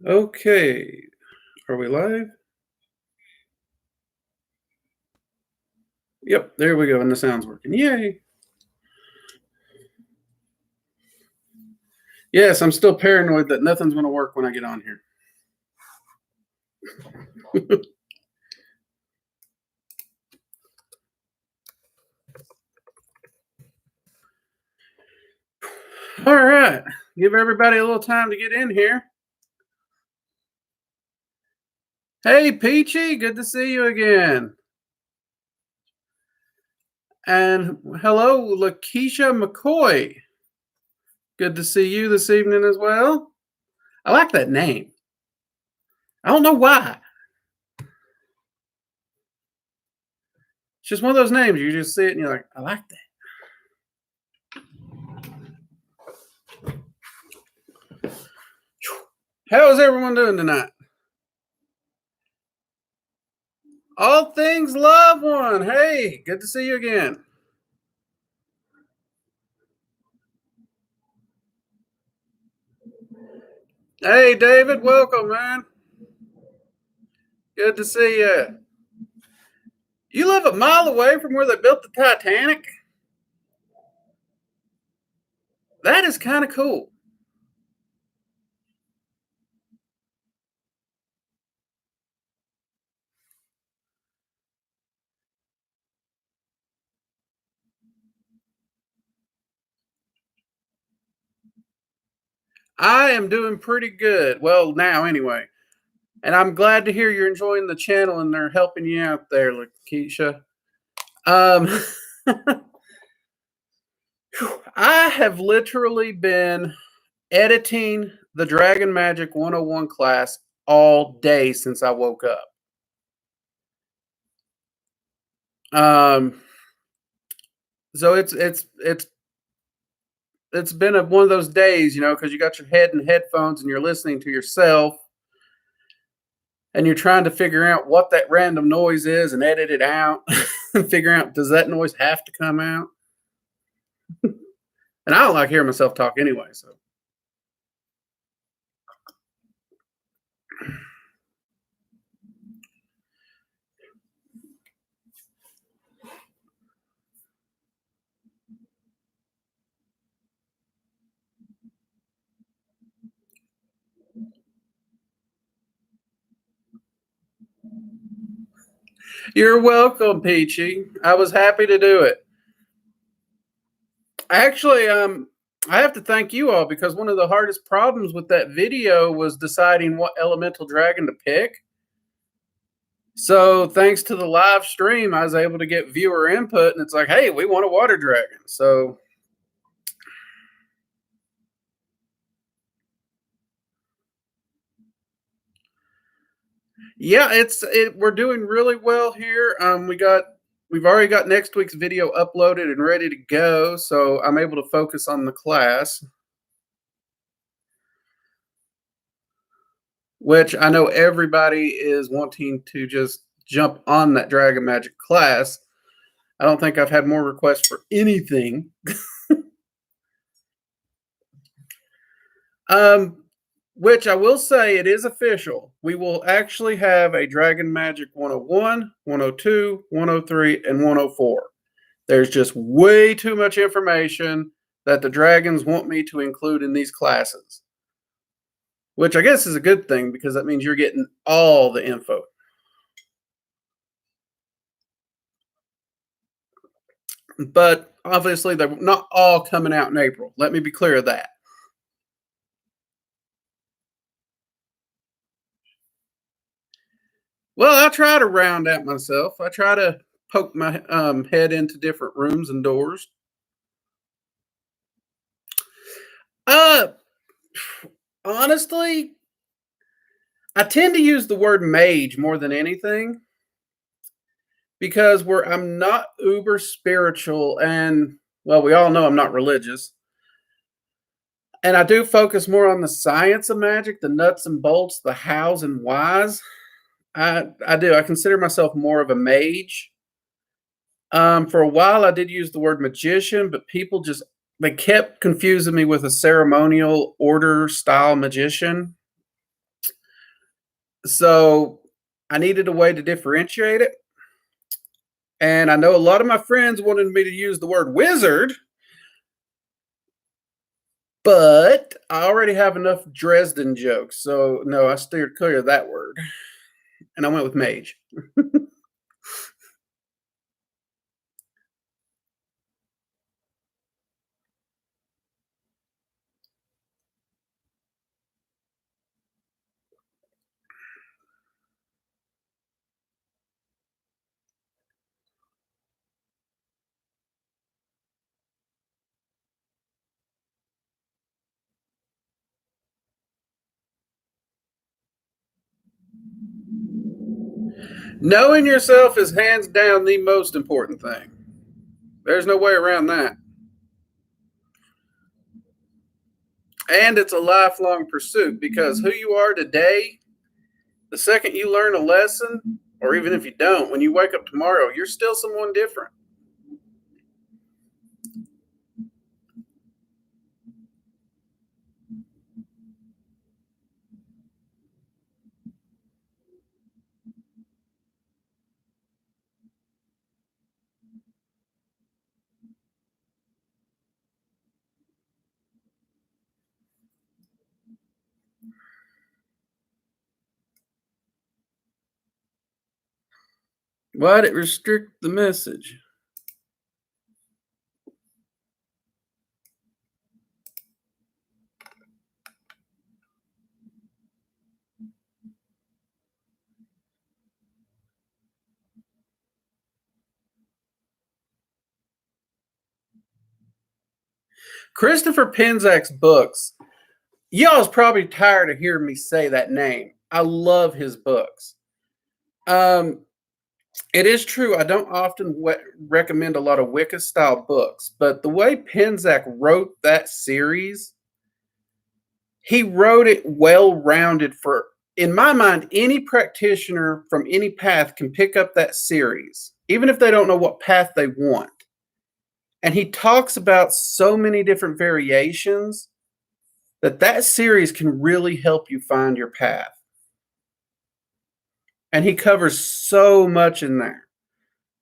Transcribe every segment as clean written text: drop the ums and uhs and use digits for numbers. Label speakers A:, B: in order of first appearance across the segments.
A: Okay, are we live? Yep, there we go, and the sound's working. Yay! Yes, I'm still paranoid that nothing's going to work when I get on here. All right, give everybody a little time to get in here. Hey, Peachy, good to see you again. And hello, Lakeisha McCoy. Good to see you this evening as well. I like that name. I don't know why. It's just one of those names. You just see it and you're like, I like that. How is everyone doing tonight? All things loved one. Hey, good to see you again. Hey, David, welcome, man. Good to see you. You live a mile away from where they built the Titanic? That is kind of cool. I am doing pretty good. Well, now anyway. And I'm glad to hear you're enjoying the channel and they're helping you out there, Lakeisha. I have literally been editing the Dragon Magic 101 class all day since I woke up. So it's been one of those days, because you got your head in headphones and you're listening to yourself and you're trying to figure out what that random noise is and edit it out and figure out, does that noise have to come out? And I don't like hearing myself talk anyway, so. You're welcome, Peachy. I was happy to do it. Actually, I have to thank you all because one of the hardest problems with that video was deciding what elemental dragon to pick. So thanks to the live stream, I was able to get viewer input, and it's like, hey, we want a water dragon. So yeah, we're doing really well here. We've already got next week's video uploaded and ready to go, so I'm able to focus on the class, which I know everybody is wanting to just jump on that Dragon Magic class. I don't think I've had more requests for anything. Which I will say, it is official. We will actually have a Dragon Magic 101, 102, 103, and 104. There's just way too much information that the dragons want me to include in these classes. Which I guess is a good thing because that means you're getting all the info. But obviously, they're not all coming out in April. Let me be clear of that. Well, I try to round out myself. I try to poke my head into different rooms and doors. Honestly, I tend to use the word mage more than anything because I'm not uber spiritual, and well, we all know I'm not religious. And I do focus more on the science of magic, the nuts and bolts, the hows and whys. I do. I consider myself more of a mage. For a while, I did use the word magician, but people they kept confusing me with a ceremonial order style magician. So I needed a way to differentiate it. And I know a lot of my friends wanted me to use the word wizard, but I already have enough Dresden jokes. So no, I steered clear of that word. And I went with mage. Knowing yourself is hands down the most important thing. There's no way around that. And it's a lifelong pursuit because who you are today, the second you learn a lesson, or even if you don't, when you wake up tomorrow, you're still someone different. Why'd it restrict the message? Christopher Pencak's books. Y'all's probably tired of hearing me say that name. I love his books. Um, it is true. I don't often recommend a lot of Wicca style books, but the way Pencak wrote that series, he wrote it well rounded for, in my mind, any practitioner from any path can pick up that series, even if they don't know what path they want. And he talks about so many different variations that series can really help you find your path. And he covers so much in there.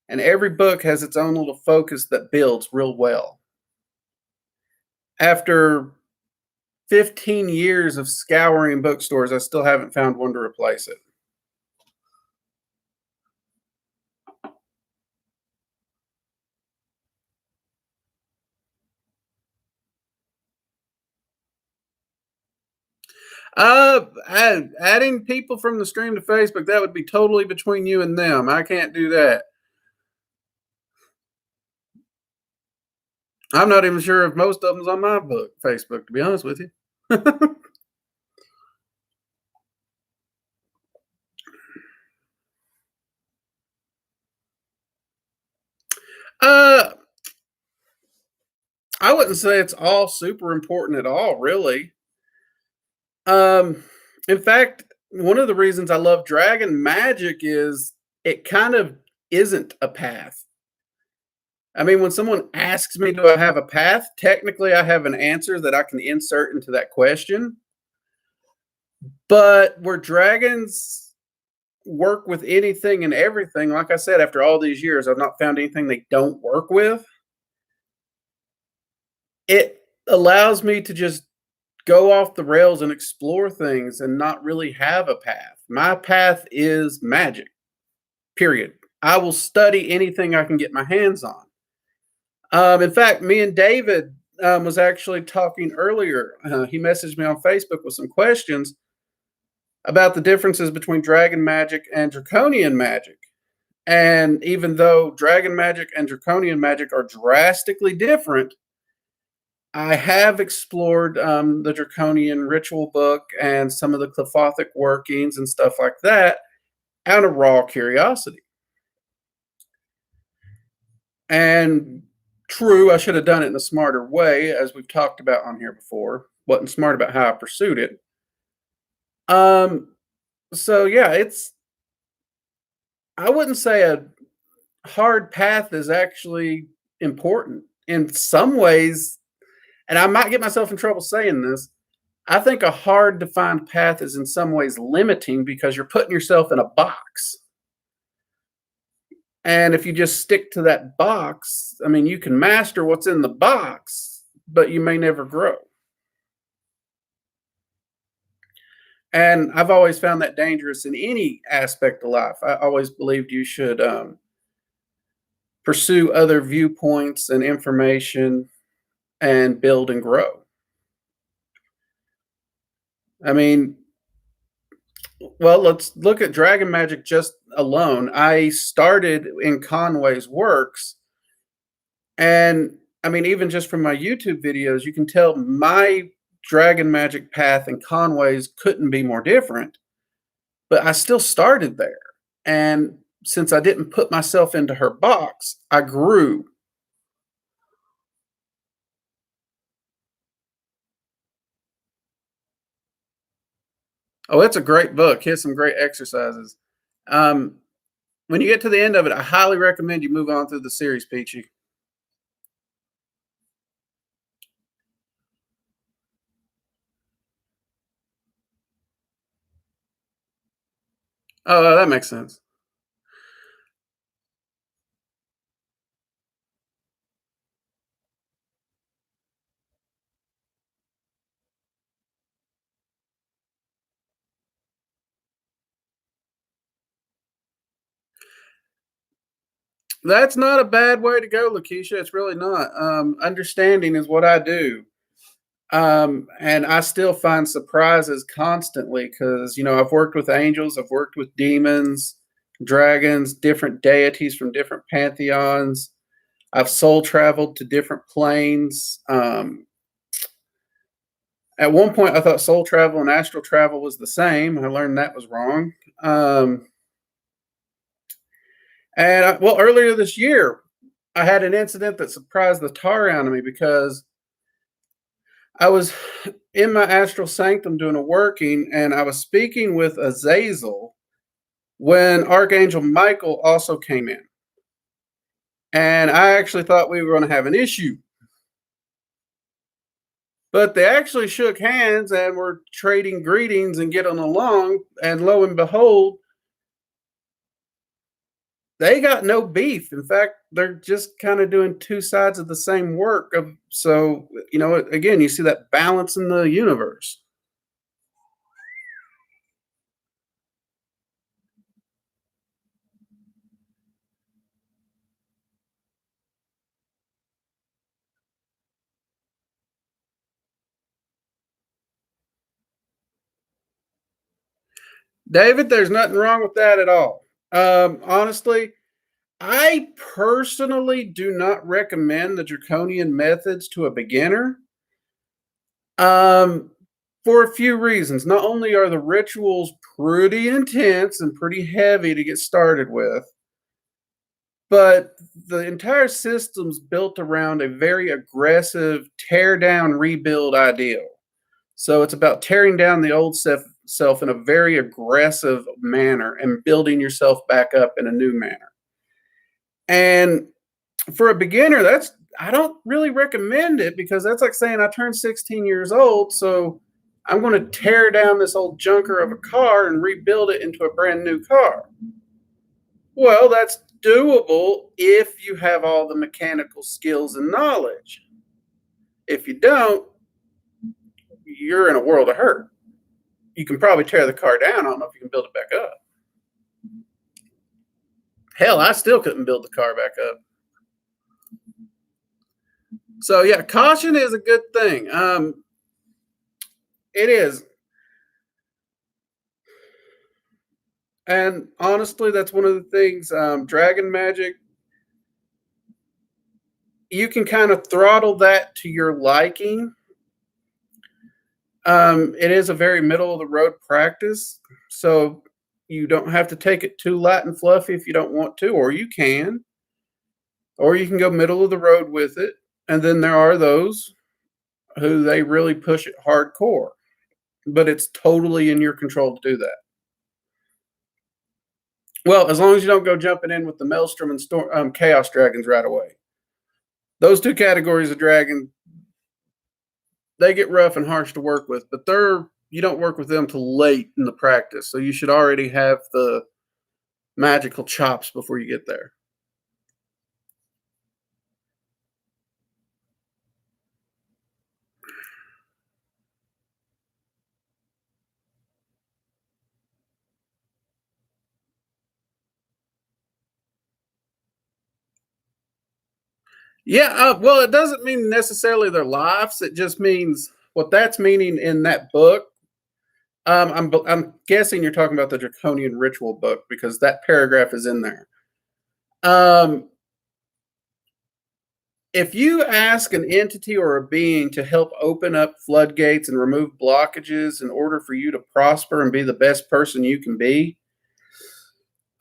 A: And every book has its own little focus that builds real well. After 15 years of scouring bookstores, I still haven't found one to replace it. Adding people from the stream to Facebook, that would be totally between you and them. I can't do that. I'm not even sure if most of them's on my book, Facebook, to be honest with you. uh, I wouldn't say it's all super important at all, really. Um, in fact, one of the reasons I love Dragon Magick is it kind of isn't a path. I mean, when someone asks me, do I have a path? Technically, I have an answer that I can insert into that question. But where dragons work with anything and everything, like I said, after all these years, I've not found anything they don't work with. It allows me to just go off the rails and explore things and not really have a path. My path is magic, period. I will study anything I can get my hands on. In fact, me and David was actually talking earlier. He messaged me on Facebook with some questions about the differences between dragon magic and draconian magic. And even though dragon magic and draconian magic are drastically different, I have explored the draconian ritual book and some of the Clefothic workings and stuff like that out of raw curiosity. And true, I should have done it in a smarter way, as we've talked about on here before. Wasn't smart about how I pursued it. So yeah, I wouldn't say a hard path is actually important. In some ways, and I might get myself in trouble saying this, I think a hard defined path is in some ways limiting because you're putting yourself in a box. And if you just stick to that box, I mean, you can master what's in the box, but you may never grow. And I've always found that dangerous in any aspect of life. I always believed you should pursue other viewpoints and information and build and grow. I mean, well, let's look at dragon magic just alone. I started in Conway's works, and I mean, even just from my YouTube videos, you can tell my dragon magic path and Conway's couldn't be more different. But I still started there. And since I didn't put myself into her box, I grew. Oh, it's a great book. Here's some great exercises. Um, when you get to the end of it, I highly recommend you move on through the series, Peachy. Oh, that makes sense. That's not a bad way to go, Lakeisha. It's really not. Understanding is what I do. And I still find surprises constantly because, I've worked with angels, I've worked with demons, dragons, different deities from different pantheons. I've soul traveled to different planes. At one point, I thought soul travel and astral travel was the same. I learned that was wrong. Um, well, earlier this year, I had an incident that surprised the tar out of me because I was in my astral sanctum doing a working, and I was speaking with Azazel when Archangel Michael also came in. And I actually thought we were going to have an issue. But they actually shook hands and were trading greetings and getting along. And lo and behold, they got no beef. In fact, they're just kind of doing two sides of the same work. So, again, you see that balance in the universe. David, there's nothing wrong with that at all. Honestly, I personally do not recommend the draconian methods to a beginner. Um, for a few reasons. Not only are the rituals pretty intense and pretty heavy to get started with, but the entire system's built around a very aggressive tear down, rebuild ideal. So it's about tearing down the old self in a very aggressive manner and building yourself back up in a new manner. And for a beginner, I don't really recommend it because that's like saying I turned 16 years old, so I'm going to tear down this old junker of a car and rebuild it into a brand new car. Well, that's doable if you have all the mechanical skills and knowledge. If you don't, you're in a world of hurt. You can probably tear the car down. I don't know if you can build it back up. Hell, I still couldn't build the car back up. So yeah, caution is a good thing. It is. And honestly, that's one of the things. Dragon magic, you can kind of throttle that to your liking. It is a very middle of the road practice, so you don't have to take it too light and fluffy if you don't want to, or you can go middle of the road with it. And then there are those who they really push it hardcore, but it's totally in your control to do that. Well, as long as you don't go jumping in with the Maelstrom and Chaos Dragons right away. Those two categories of dragon, they get rough and harsh to work with, but you don't work with them till late in the practice, so you should already have the magical chops before you get there. Yeah, well, it doesn't mean necessarily their lives. It just means what that's meaning in that book. I'm guessing you're talking about the Draconian Ritual book because that paragraph is in there. If you ask an entity or a being to help open up floodgates and remove blockages in order for you to prosper and be the best person you can be,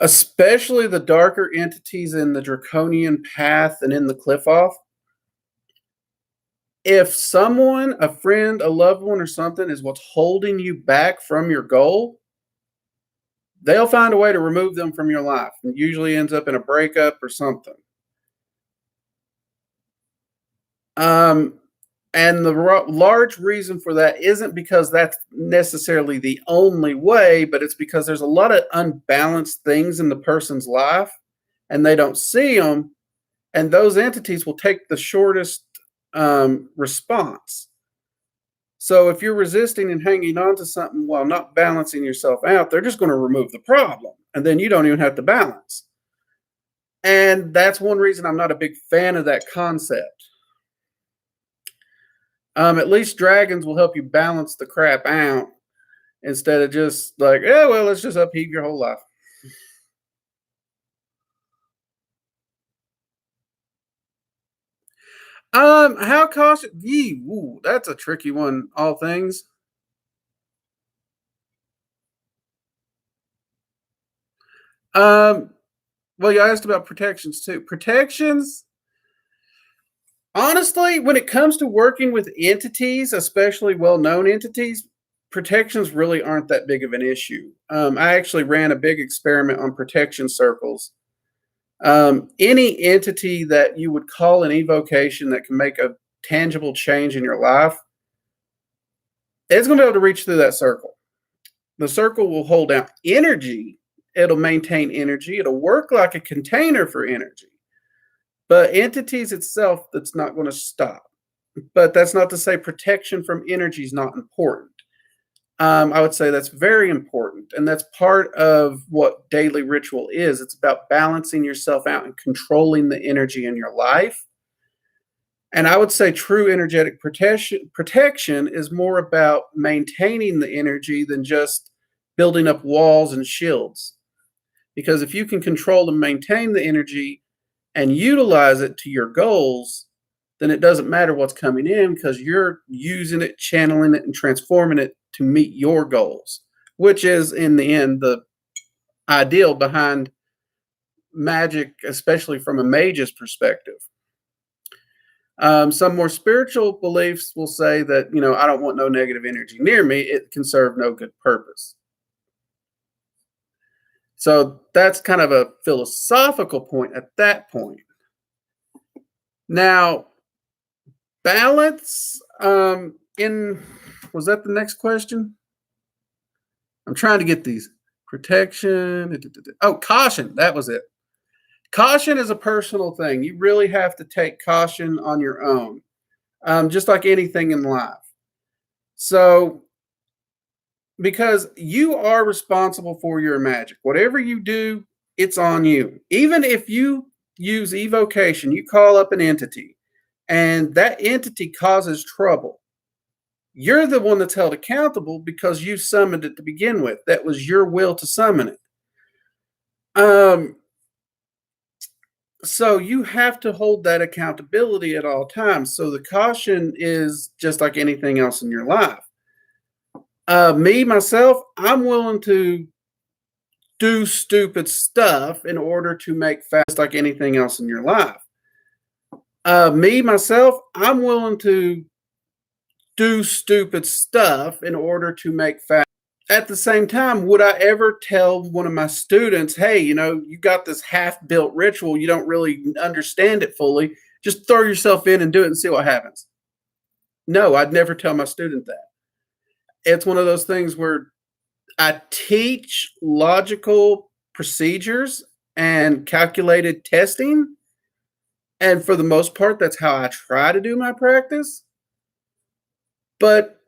A: especially the darker entities in the Draconian path and in the cliff off, if someone, a friend, a loved one, or something is what's holding you back from your goal, they'll find a way to remove them from your life. It usually ends up in a breakup or something. And the large reason for that isn't because that's necessarily the only way, but it's because there's a lot of unbalanced things in the person's life and they don't see them. And those entities will take the shortest response. So if you're resisting and hanging on to something while not balancing yourself out, they're just going to remove the problem. And then you don't even have to balance. And that's one reason I'm not a big fan of that concept. At least dragons will help you balance the crap out instead of just like, yeah, well, let's just upheave your whole life. How cautious? Ooh, that's a tricky one. All things. Well, you asked about protections too. Protections. Honestly, when it comes to working with entities, especially well-known entities, protections really aren't that big of an issue. I actually ran a big experiment on protection circles. Any entity that you would call an evocation that can make a tangible change in your life, it's going to be able to reach through that circle. The circle will hold out energy. It'll maintain energy. It'll work like a container for energy. But entities itself, that's not going to stop. But that's not to say protection from energy is not important. I would say that's very important. And that's part of what daily ritual is. It's about balancing yourself out and controlling the energy in your life. And I would say true energetic protection is more about maintaining the energy than just building up walls and shields. Because if you can control and maintain the energy and utilize it to your goals, then it doesn't matter what's coming in because you're using it, channeling it, and transforming it to meet your goals, which is, in the end, the ideal behind magic, especially from a mage's perspective. Some more spiritual beliefs will say that, I don't want no negative energy near me. It can serve no good purpose. So that's kind of a philosophical point at that point. Now, balance was that the next question? I'm trying to get these. Protection. Oh, caution. That was it. Caution is a personal thing. You really have to take caution on your own, just like anything in life. So, because you are responsible for your magic. Whatever you do, it's on you. Even if you use evocation, you call up an entity, and that entity causes trouble, you're the one that's held accountable because you summoned it to begin with. That was your will to summon it. So you have to hold that accountability at all times. So the caution is just like anything else in your life. Me, myself, I'm willing to do stupid stuff in order to make fast like anything else in your life. Me, myself, I'm willing to do stupid stuff in order to make fast. At the same time, would I ever tell one of my students, hey, you got this half-built ritual, you don't really understand it fully, just throw yourself in and do it and see what happens? No, I'd never tell my student that. It's one of those things where I teach logical procedures and calculated testing. And for the most part, that's how I try to do my practice. But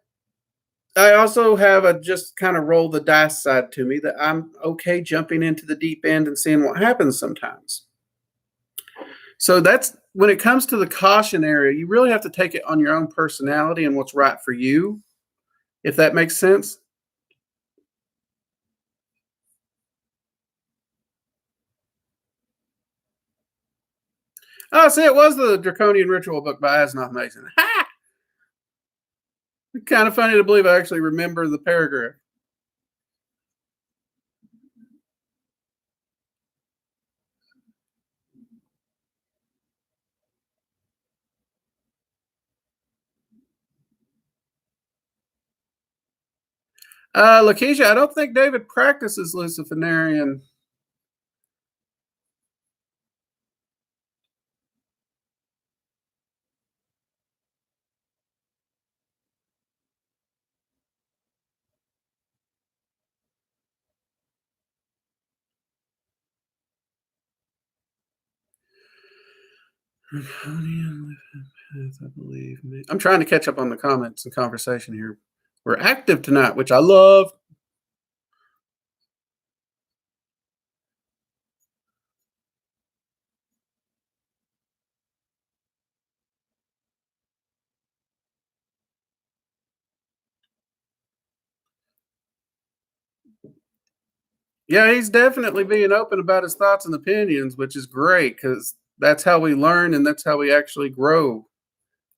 A: I also have a just kind of roll the dice side to me that I'm okay jumping into the deep end and seeing what happens sometimes. So that's when it comes to the caution area, you really have to take it on your own personality and what's right for you, if that makes sense. Oh, see, it was the Draconian Ritual book by Asnoth Mason. Ha! It's kind of funny to believe I actually remember the paragraph. Lakeisha, I don't think David practices Luciferian. Draconian path, I believe. I'm trying to catch up on the comments and conversation here. We're active tonight, which I love. Yeah, he's definitely being open about his thoughts and opinions, which is great because that's how we learn and that's how we actually grow.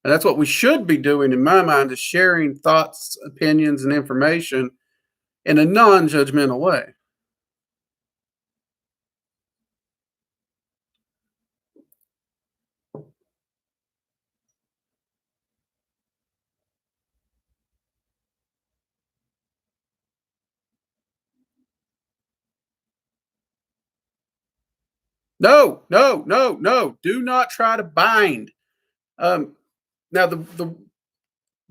A: And that's what we should be doing, in my mind, is sharing thoughts, opinions, and information in a non judgmental way. No, no, no, no. Do not try to bind. Um, now, okay,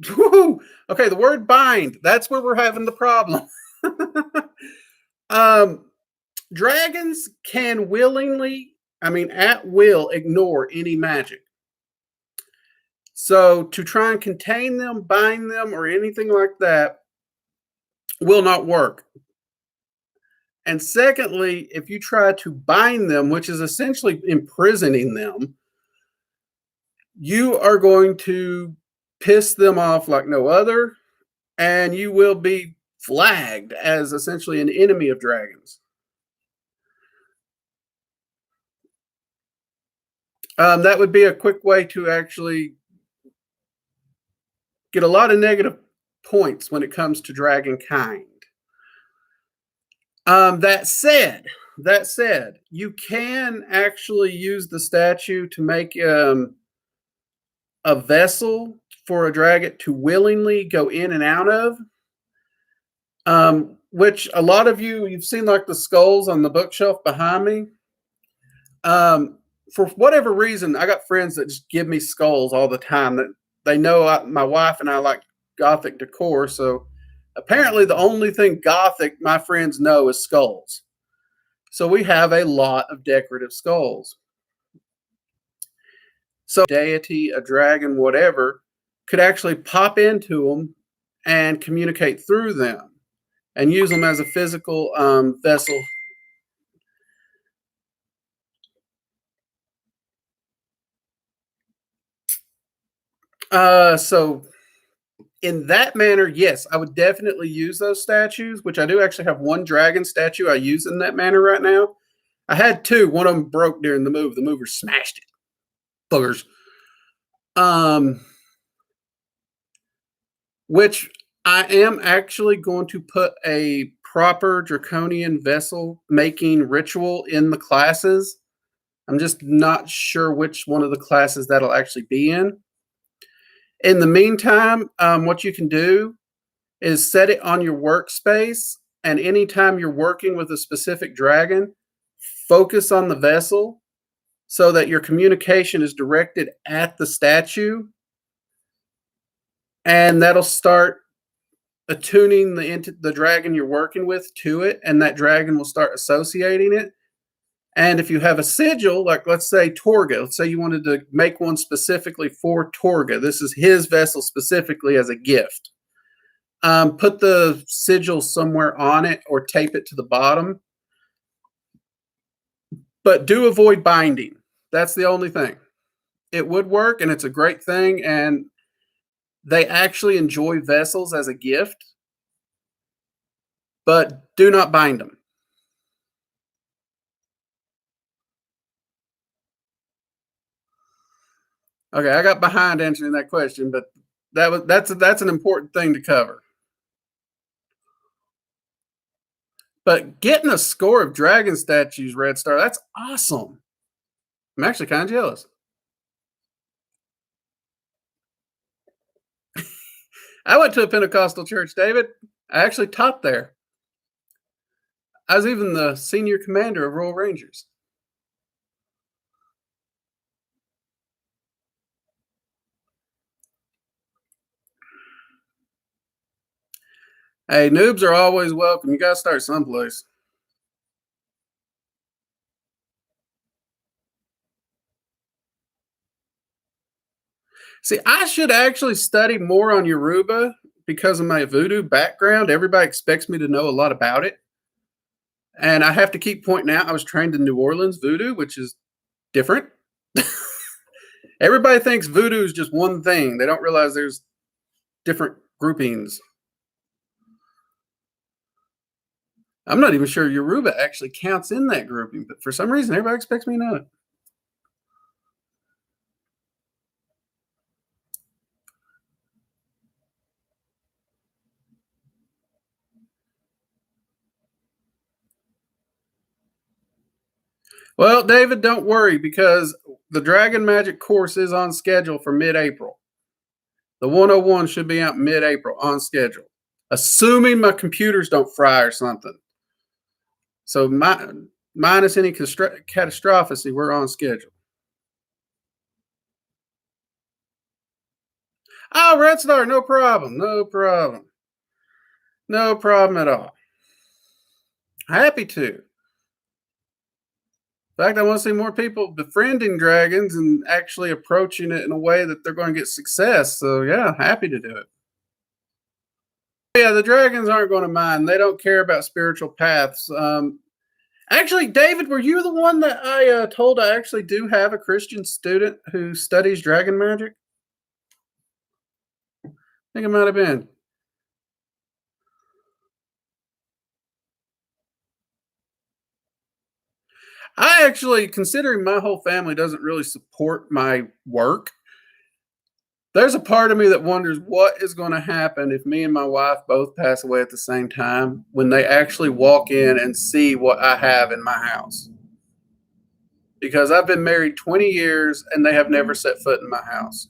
A: the word bind, that's where we're having the problem. um, Dragons can willingly, I mean, at will, ignore any magic. So to try and contain them, bind them, or anything like that will not work. And secondly, if you try to bind them, which is essentially imprisoning them, you are going to piss them off like no other, and you will be flagged as essentially an enemy of dragons. That would be a quick way to actually get a lot of negative points when it comes to dragon kind. That said, you can actually use the statue to make a vessel for a dragon to willingly go in and out of. Which a lot of you've seen like the skulls on the bookshelf behind me. For whatever reason, I got friends that just give me skulls all the time. That they know my wife and I like Gothic decor, so apparently the only thing Gothic my friends know is skulls. So we have a lot of decorative skulls. So a deity, a dragon, whatever, could actually pop into them and communicate through them and use them as a physical vessel. So in that manner, yes, I would definitely use those statues, which I do actually have one dragon statue I use in that manner right now. I had two. One of them broke during the move. The mover smashed it. Boogers. Which I am actually going to put a proper draconian vessel making ritual in the classes. I'm just not sure which one of the classes that'll actually be in. In the meantime, what you can do is set it on your workspace, and anytime you're working with a specific dragon, focus on the vessel so that your communication is directed at the statue. and that'll start attuning the dragon you're working with to it, and that dragon will start associating it. And if you have a sigil, like let's say Torga, let's say you wanted to make one specifically for Torga, this is his vessel specifically as a gift. Put the sigil somewhere on it or tape it to the bottom, but do avoid binding. That's the only thing. It would work, and it's a great thing, and they actually enjoy vessels as a gift, but do not bind them. Okay, I got behind answering that question, but that's an important thing to cover. But getting a score of dragon statues, Red Star, that's awesome. I'm actually kind of jealous. I went to a Pentecostal church, David. I actually taught there. I was even the senior commander of Royal Rangers. Hey, noobs are always welcome. You got to start someplace. See, I should actually study more on Yoruba because of my voodoo background. Everybody expects me to know a lot about it. And I have to keep pointing out I was trained in New Orleans voodoo, which is different. Everybody thinks voodoo is just one thing. They don't realize there's different groupings. I'm not even sure Yoruba actually counts in that grouping, but for some reason, everybody expects me to know it. Well, David, don't worry because the Dragon Magic course is on schedule for mid-April. The 101 should be out mid-April on schedule, assuming my computers don't fry or something. So minus any catastrophe, we're on schedule. Oh, Red Star, no problem. No problem. No problem at all. Happy to. In fact, I want to see more people befriending dragons and actually approaching it in a way that they're going to get success. So, yeah, happy to do it. Yeah, the dragons aren't going to mind. They don't care about spiritual paths. Actually, David, were you the one that I told I actually do have a Christian student who studies dragon magic? I think it might have been. I actually, considering my whole family doesn't really support my work, there's a part of me that wonders what is going to happen if me and my wife both pass away at the same time when they actually walk in and see what I have in my house. Because I've been married 20 years and they have never set foot in my house.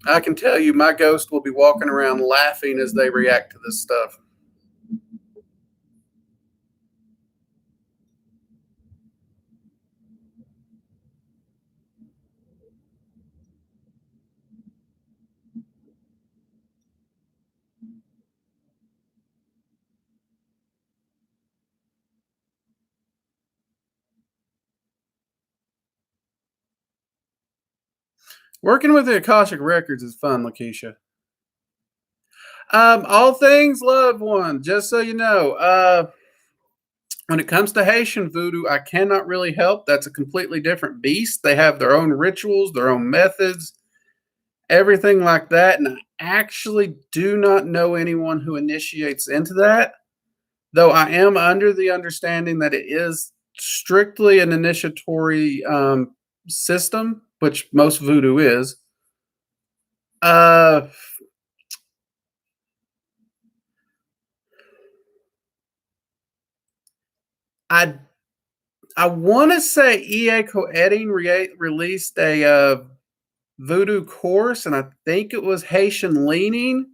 A: I can tell you my ghost will be walking around laughing as they react to this stuff. Working with the Akashic Records is fun, Lakeisha. All things loved one, just so you know. When it comes to Haitian voodoo, I cannot really help. That's a completely different beast. They have their own rituals, their own methods, everything like that. And I actually do not know anyone who initiates into that, though I am under the understanding that it is strictly an initiatory system, which most voodoo is. Uh, I I want to say EA Coeding released a voodoo course, and I think it was Haitian leaning,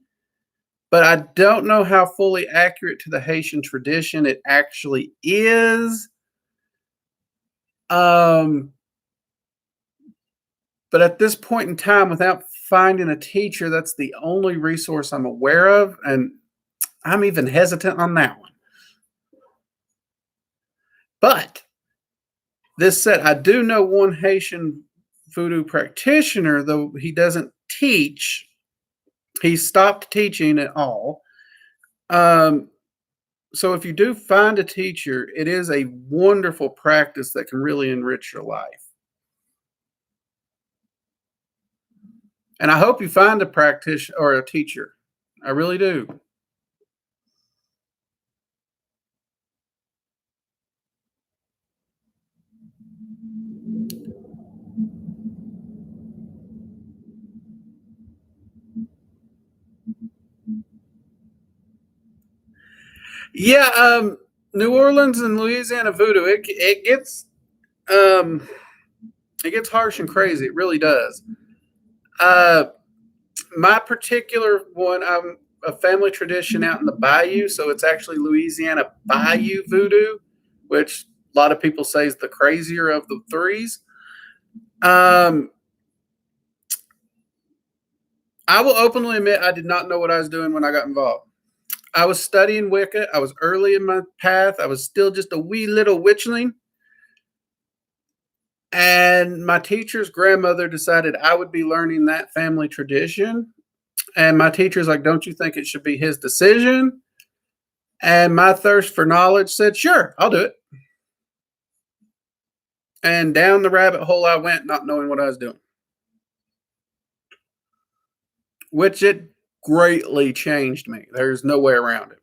A: but I don't know how fully accurate to the Haitian tradition it actually is. Um, But at this point in time, without finding a teacher, that's the only resource I'm aware of, and I'm even hesitant on that one. But this said, I do know one Haitian voodoo practitioner, though he doesn't teach. He stopped teaching at all. Um, so if you do find a teacher, it is a wonderful practice that can really enrich your life. And I hope you find a practitioner or a teacher. I really do. Yeah, New Orleans and Louisiana voodoo, um, it gets harsh and crazy. It really does. Uh, my particular one, I'm a family tradition out in the Bayou, so it's actually Louisiana Bayou voodoo, which a lot of people say is the crazier of the threes. Um, I will openly admit I did not know what I was doing when I got involved. I was studying Wicca. I was early in my path. I was still just a wee little witchling. And my teacher's grandmother decided I would be learning that family tradition. And my teacher's like, don't you think it should be his decision? And my thirst for knowledge said, sure, I'll do it. And down the rabbit hole I went, not knowing what I was doing, which it greatly changed me. There's no way around it.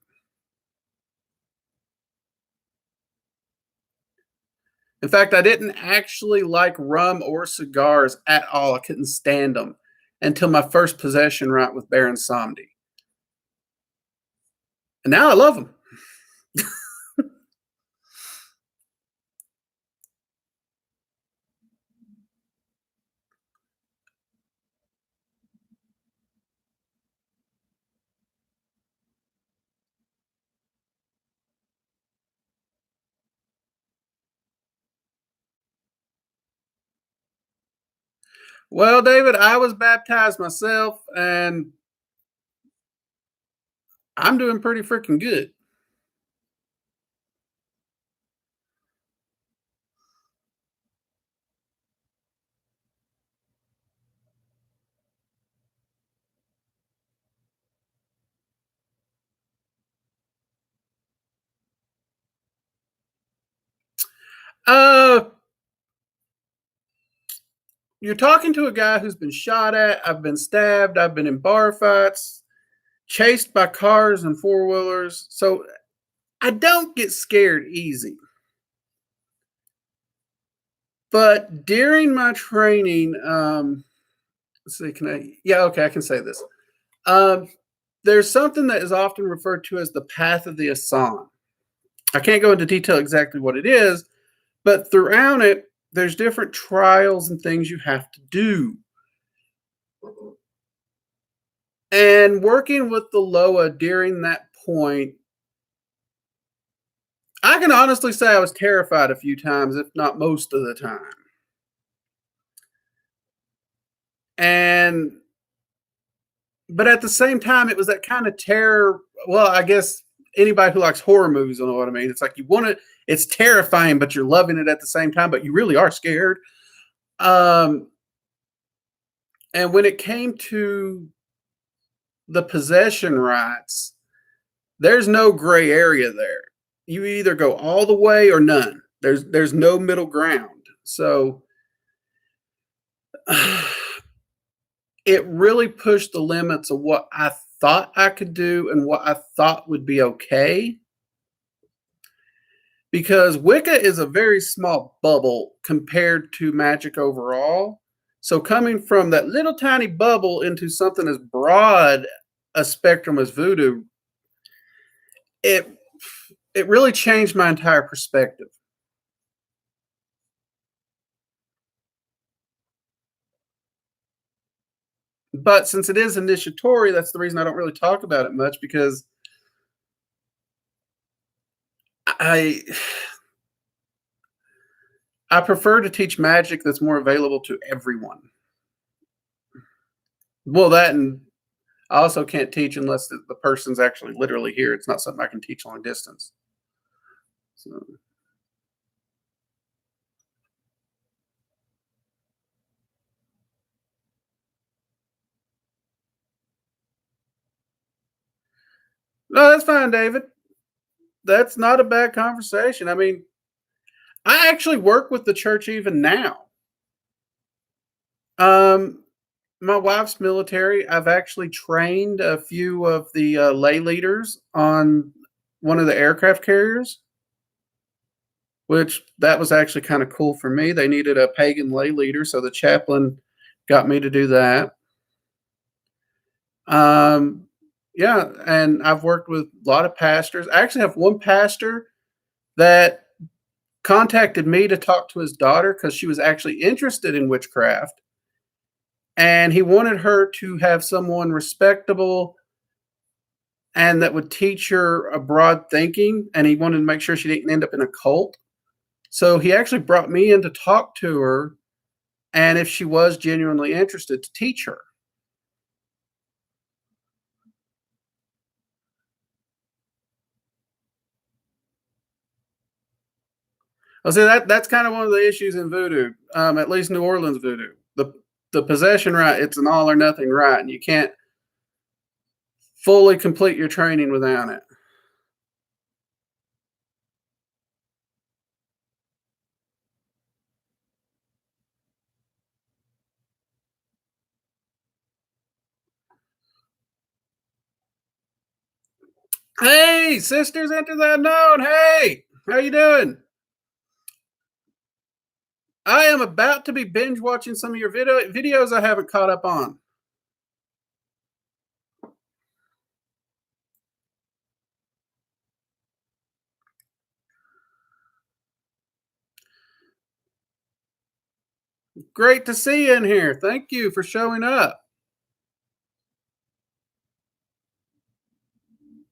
A: In fact, I didn't actually like rum or cigars at all. I couldn't stand them until my first possession right with Baron Samedi. And now I love them. Well, David, I was baptized myself, and I'm doing pretty freaking good. Uh, you're talking to a guy who's been shot at. I've been stabbed. I've been in bar fights, chased by cars and four wheelers. So I don't get scared easy. But during my training, let's see, can I? Yeah, okay, I can say this. Um, there's something that is often referred to as the path of the Asan. I can't go into detail exactly what it is, but throughout it, there's different trials and things you have to do. And working with the Loa during that point, I can honestly say I was terrified a few times, if not most of the time. And but at the same time, it was that kind of terror. Well, I guess anybody who likes horror movies will know what I mean. It's like you want to, it's terrifying, but you're loving it at the same time, but you really are scared. Um, and when it came to the possession rights, there's no gray area there. You either go all the way or none. There's no middle ground. So it really pushed the limits of what I thought I could do and what I thought would be okay. Because Wicca is a very small bubble compared to magic overall. So coming from that little tiny bubble into something as broad a spectrum as voodoo, it it really changed my entire perspective. But since it is initiatory, that's the reason I don't really talk about it much because I I prefer to teach magic that's more available to everyone. Well, that and I also can't teach unless the person's actually literally here. It's not something I can teach long distance. So, no, that's fine, David. That's not a bad conversation. I mean, I actually work with the church even now. Um, my wife's military. I've actually trained a few of the lay leaders on one of the aircraft carriers, which that was actually kind of cool for me. They needed a pagan lay leader, so the chaplain got me to do that. Um, yeah, and I've worked with a lot of pastors. I actually have one pastor that contacted me to talk to his daughter because she was actually interested in witchcraft, and he wanted her to have someone respectable and that would teach her a broad thinking, and he wanted to make sure she didn't end up in a cult. So he actually brought me in to talk to her, and if she was genuinely interested, to teach her. I say that's kind of one of the issues in voodoo, at least New Orleans voodoo. The possession right, it's an all or nothing right, and you can't fully complete your training without it. Hey, sisters, enter the unknown. Hey, how you doing? I am about to be binge watching some of your videos I haven't caught up on. Great to see you in here. Thank you for showing up.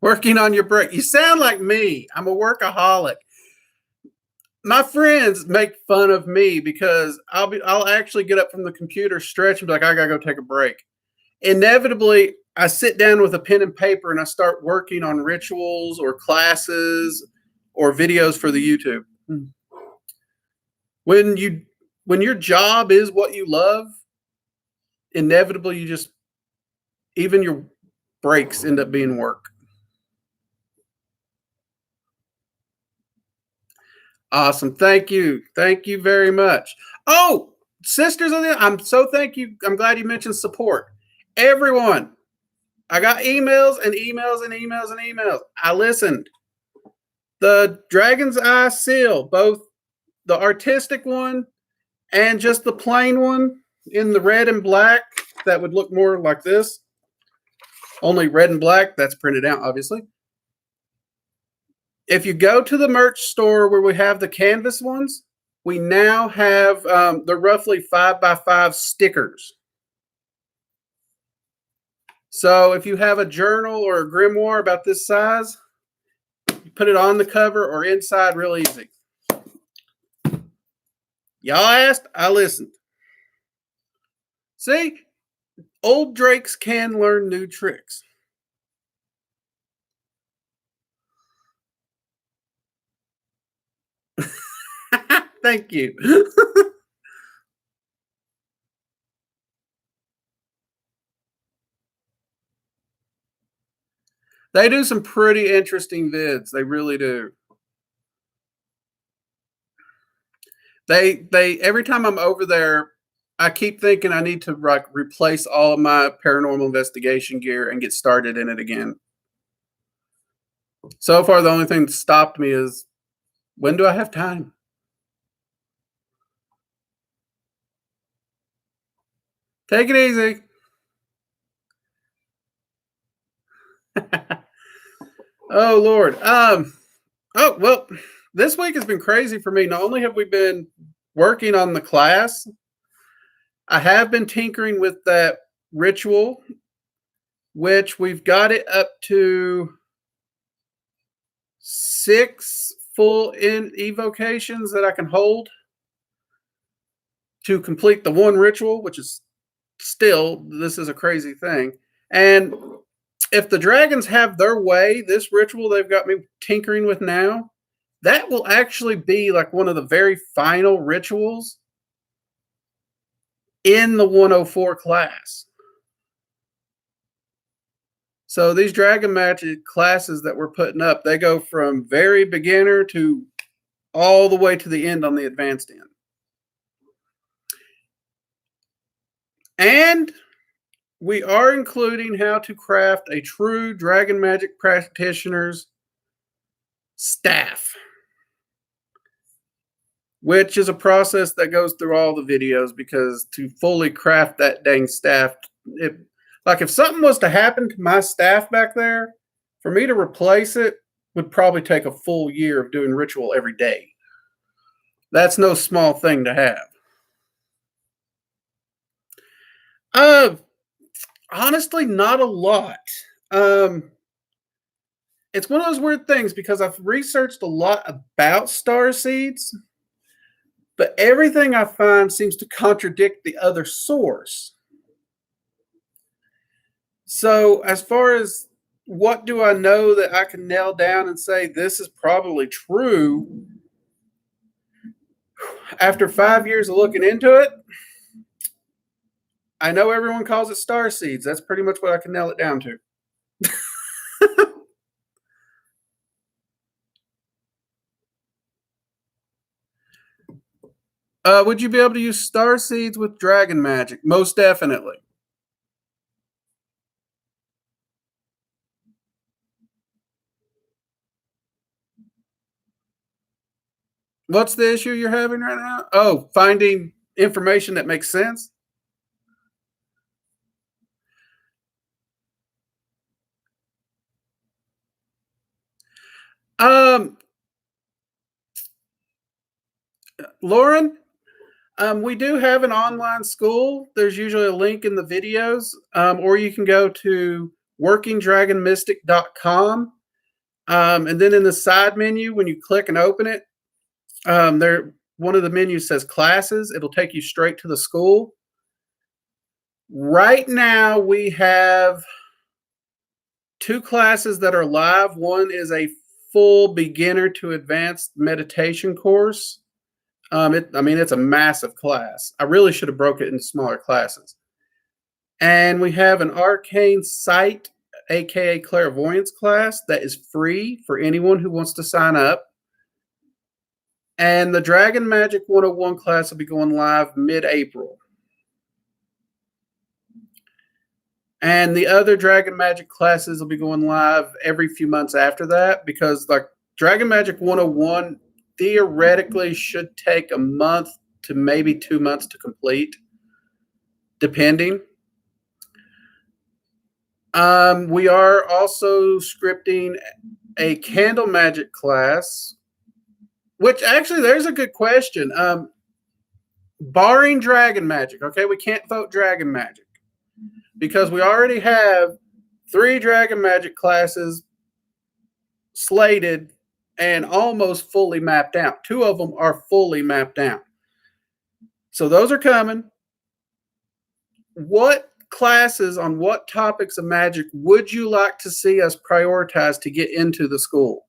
A: Working on your break. You sound like me. I'm a workaholic. My friends make fun of me because I'll actually get up from the computer, stretch, and be like, I gotta go take a break. Inevitably, I sit down with a pen and paper and I start working on rituals or classes or videos for the YouTube. When you when your job is what you love, inevitably you just even your breaks end up being work. Awesome. Thank you. Thank you very much. Oh, sisters of the I'm so thank you. I'm glad you mentioned support. Everyone, I got emails and emails and emails and emails. I listened. The Dragon's Eye seal, both the artistic one and just the plain one in the red and black that would look more like this. Only red and black, that's printed out, obviously. If you go to the merch store where we have the canvas ones, we now have the roughly 5x5 stickers. So if you have a journal or a grimoire about this size, you put it on the cover or inside real easy. Y'all asked, I listened. See, old drakes can learn new tricks. Thank you. They do some pretty interesting vids. They really do. They every time I'm over there, I keep thinking I need to like replace all of my paranormal investigation gear and get started in it again. So far, the only thing that stopped me is when do I have time? Take it easy. Oh Lord. Oh well, this week has been crazy for me. Not only have we been working on the class, I have been tinkering with that ritual, which we've got it up to 6 full in evocations that I can hold to complete the one ritual, which is still, this is a crazy thing. And if the dragons have their way, this ritual they've got me tinkering with now, that will actually be like one of the very final rituals in the 104 class. So these dragon magic classes that we're putting up, they go from very beginner to all the way to the end on the advanced end. And we are including how to craft a true dragon magic practitioner's staff, which is a process that goes through all the videos, because to fully craft that dang staff, like if something was to happen to my staff back there, for me to replace it would probably take a full year of doing ritual every day. That's no small thing to have. Honestly, not a lot. It's one of those weird things because I've researched a lot about star seeds, but everything I find seems to contradict the other source. So, as far as what do I know that I can nail down and say this is probably true, after 5 years of looking into it, I know everyone calls it star seeds. That's pretty much what I can nail it down to. Would you be able to use star seeds with dragon magic? Most definitely. What's the issue you're having right now? Oh, finding information that makes sense? Um, Lauren, we do have an online school. There's usually a link in the videos, or you can go to workingdragonmystic.com. And then in the side menu, when you click and open it, there one of the menus says classes. It'll take you straight to the school. Right now, we have 2 classes that are live. One is a full beginner to advanced meditation course. It's a massive class. I really should have broke it into smaller classes. And we have an arcane sight, aka clairvoyance class, that is free for anyone who wants to sign up. And the Dragon Magic 101 class will be going live mid-April. And the other Dragon Magic classes will be going live every few months after that, because like Dragon Magic 101 theoretically should take a month to maybe 2 months to complete, depending. We are also scripting a candle magic class, which actually there's a good question. Barring dragon magic, okay, we can't vote dragon magic because we already have 3 dragon magic classes slated and almost fully mapped out. 2 of them are fully mapped out. So those are coming. What classes on what topics of magic would you like to see us prioritize to get into the school?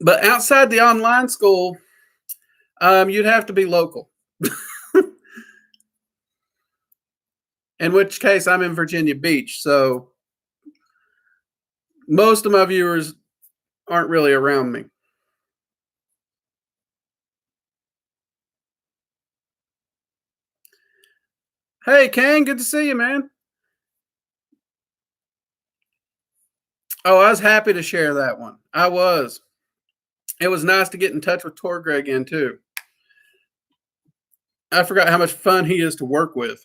A: But outside the online school, you'd have to be local. In which case, I'm in Virginia Beach, so most of my viewers aren't really around me. Hey, Kang, good to see you, man. Oh, I was happy to share that one. I was. It was nice to get in touch with Torgray again, too. I forgot how much fun he is to work with.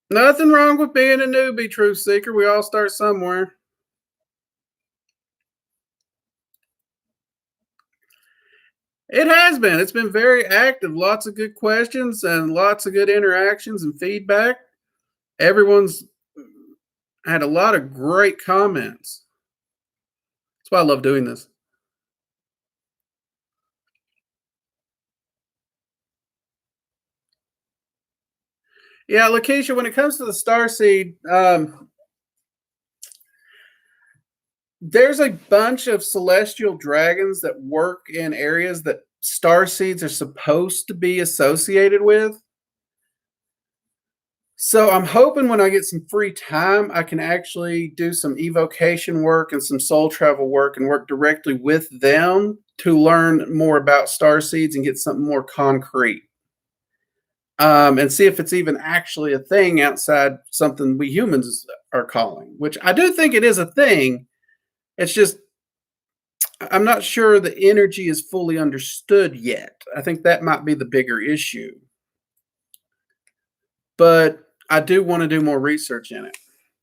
A: Nothing wrong with being a newbie, Truth Seeker. We all start somewhere. It has been. It's been very active. Lots of good questions and lots of good interactions and feedback. Everyone's had a lot of great comments. why I love doing this. Yeah, Lakeisha, when it comes to the starseed, there's a bunch of celestial dragons that work in areas that star seeds are supposed to be associated with. So I'm hoping when I get some free time, I can actually do some evocation work and some soul travel work and work directly with them to learn more about star seeds and get something more concrete. And see if it's even actually a thing outside something we humans are calling, which I do think it is a thing. It's just I'm not sure the energy is fully understood yet. I think that might be the bigger issue. But I do want to do more research in it.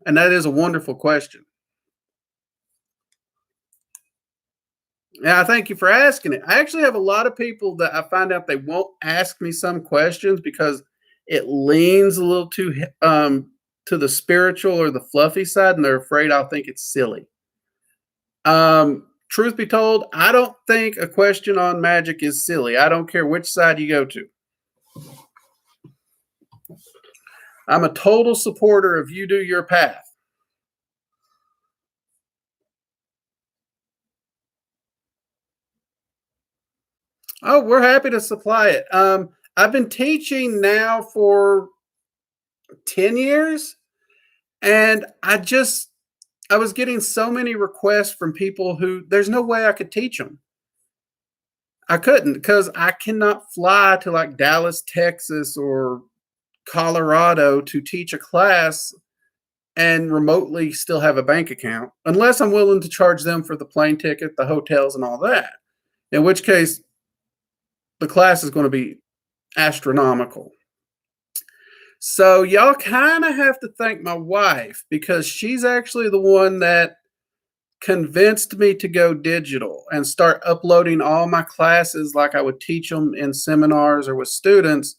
A: And that is a wonderful question. Yeah, thank you for asking it. I actually have a lot of people that I find out they won't ask me some questions because it leans a little too to the spiritual or the fluffy side, and they're afraid I'll think it's silly. Truth be told, I don't think a question on magic is silly. I don't care which side you go to. I'm a total supporter of you do your path. Oh, we're happy to supply it. I've been teaching now for 10 years, and I was getting so many requests from people who there's no way I could teach them. I couldn't because I cannot fly to like Dallas, Texas, or Colorado to teach a class and remotely still have a bank account, unless I'm willing to charge them for the plane ticket, the hotels, and all that. In which case, the class is going to be astronomical. So y'all kind of have to thank my wife because she's actually the one that convinced me to go digital and start uploading all my classes like I would teach them in seminars or with students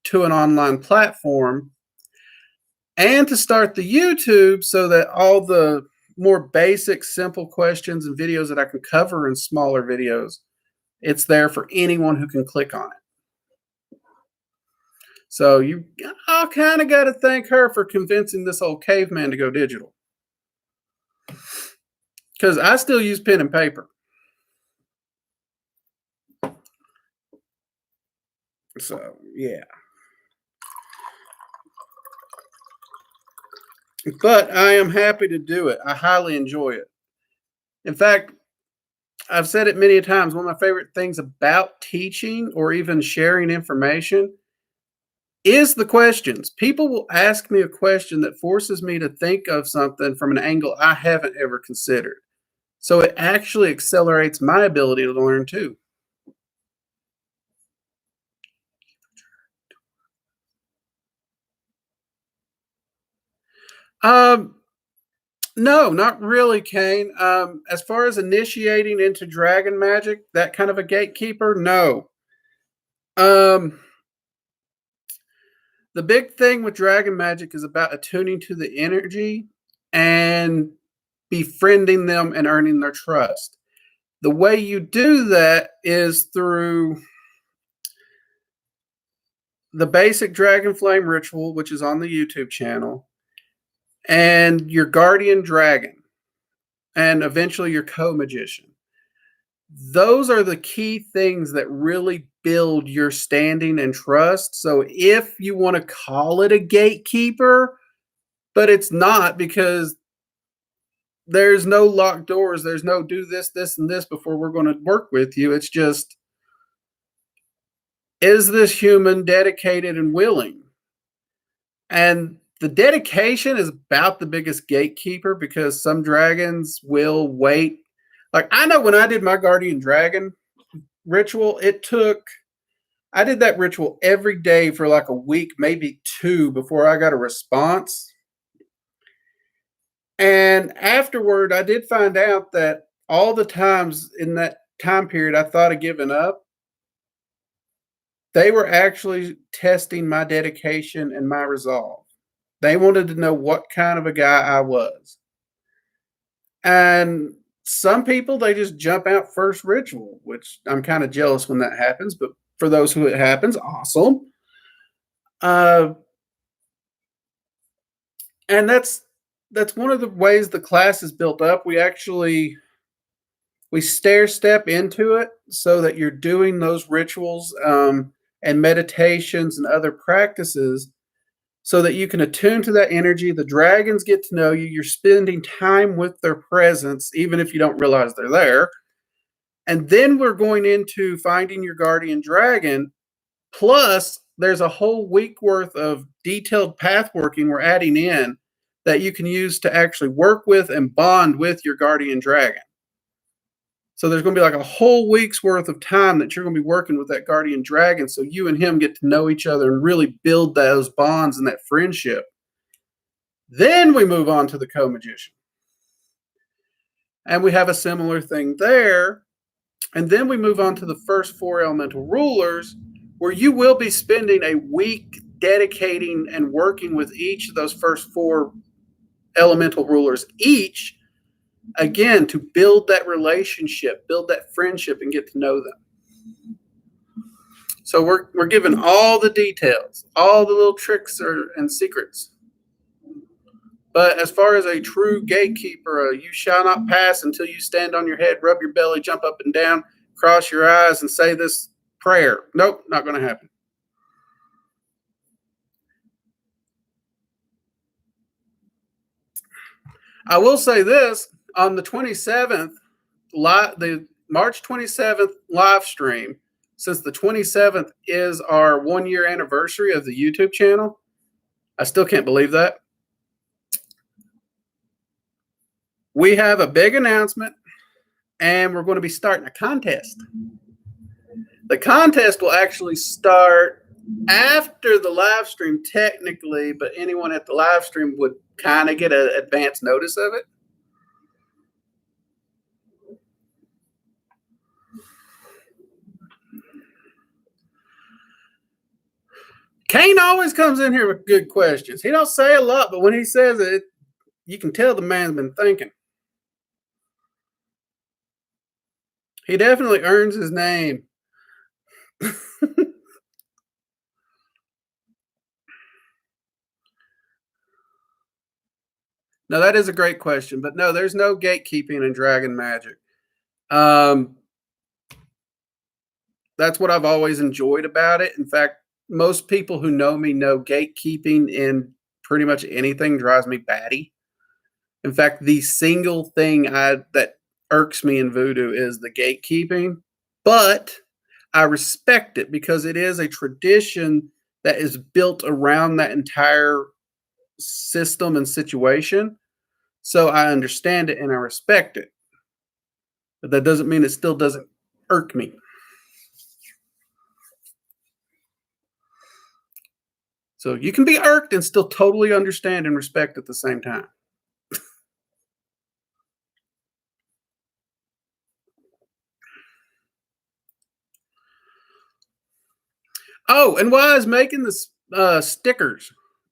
A: to an online platform, and to start the YouTube so that all the more basic, simple questions and videos that I can cover in smaller videos, it's there for anyone who can click on it. So you all kind of got to thank her for convincing this old caveman to go digital. Because I still use pen and paper. So, yeah. But I am happy to do it. I highly enjoy it. In fact, I've said it many times. One of my favorite things about teaching or even sharing information is the questions. People will ask me a question that forces me to think of something from an angle I haven't ever considered. So it actually accelerates my ability to learn too. Um, no, not really, Kane. As far as initiating into dragon magic, that kind of a gatekeeper, no. Um, the big thing with dragon magic is about attuning to the energy and befriending them and earning their trust. The way you do that is through the basic dragon flame ritual, which is on the YouTube channel, and your guardian dragon, and eventually your co-magician. Those are the key things that really build your standing and trust. So if you want to call it a gatekeeper, but it's not, because there's no locked doors, there's no do this, this, and this before we're going to work with you. It's just, is this human dedicated and willing? And the dedication is about the biggest gatekeeper, because some dragons will wait. Like, I know when I did my guardian dragon ritual, I did that ritual every day for like a week, maybe two, before I got a response. And afterward, I did find out that all the times in that time period I thought of giving up, they were actually testing my dedication and my resolve. They wanted to know what kind of a guy I was. And Some people, they just jump out first ritual, which I'm kind of jealous when that happens, but for those who it happens, awesome. Uh, and that's one of the ways the class is built up. We stair step into it so that you're doing those rituals and meditations and other practices so that you can attune to that energy. The dragons get to know you. You're spending time with their presence, even if you don't realize they're there. And then we're going into finding your guardian dragon. Plus, there's a whole week worth of detailed path working we're adding in that you can use to actually work with and bond with your guardian dragon. So there's going to be like a whole week's worth of time that you're going to be working with that guardian dragon so you and him get to know each other and really build those bonds and that friendship. Then we move on to the co-magician. And we have a similar thing there. And then we move on to the first 4 elemental rulers, where you will be spending a week dedicating and working with each of those first 4 elemental rulers each, again, to build that relationship, build that friendship, and get to know them. So we're given all the details, all the little tricks and secrets. But as far as a true gatekeeper, you shall not pass until you stand on your head, rub your belly, jump up and down, cross your eyes, and say this prayer. Nope, not going to happen. I will say this, on the 27th, the March 27th live stream, since the 27th is our 1-year anniversary of the YouTube channel, I still can't believe that. We have a big announcement, and we're going to be starting a contest. The contest will actually start after the live stream, technically, but anyone at the live stream would kind of get an advance notice of it. Kane always comes in here with good questions. He don't say a lot, but when he says it, you can tell the man's been thinking. He definitely earns his name. No, that is a great question, but no, there's no gatekeeping in dragon magic. That's what I've always enjoyed about it. In fact, most people who know me know gatekeeping in pretty much anything drives me batty. In fact, the single thing that irks me in voodoo is the gatekeeping, but I respect it because it is a tradition that is built around that entire system and situation. So I understand it and I respect it. But that doesn't mean it still doesn't irk me. So you can be irked and still totally understand and respect at the same time. Oh, and while I was making the stickers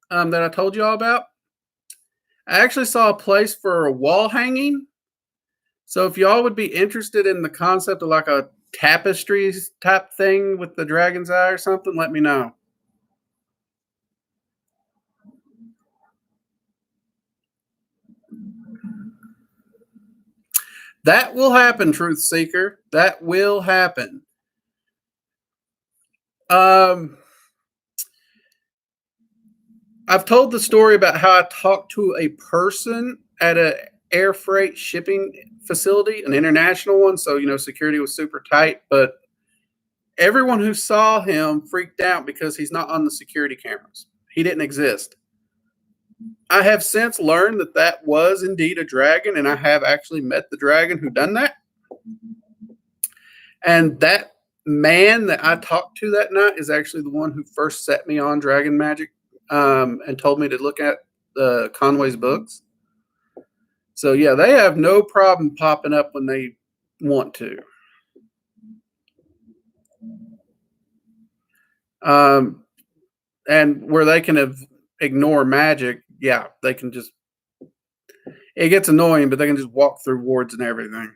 A: that I told you all about, I actually saw a place for a wall hanging. So if y'all would be interested in the concept of like a tapestry type thing with the dragon's eye or something, let me know. That will happen, Truth Seeker. That will happen. I've told the story about how I talked to a person at an air freight shipping facility, an international one. So, security was super tight, but everyone who saw him freaked out because he's not on the security cameras. He didn't exist. I have since learned that that was indeed a dragon, and I have actually met the dragon who done that. And that man that I talked to that night is actually the one who first set me on dragon magic and told me to look at Conway's books. So, yeah, they have no problem popping up when they want to. And where they can ignore magic, yeah, they can just It gets annoying, but they can just walk through wards and everything.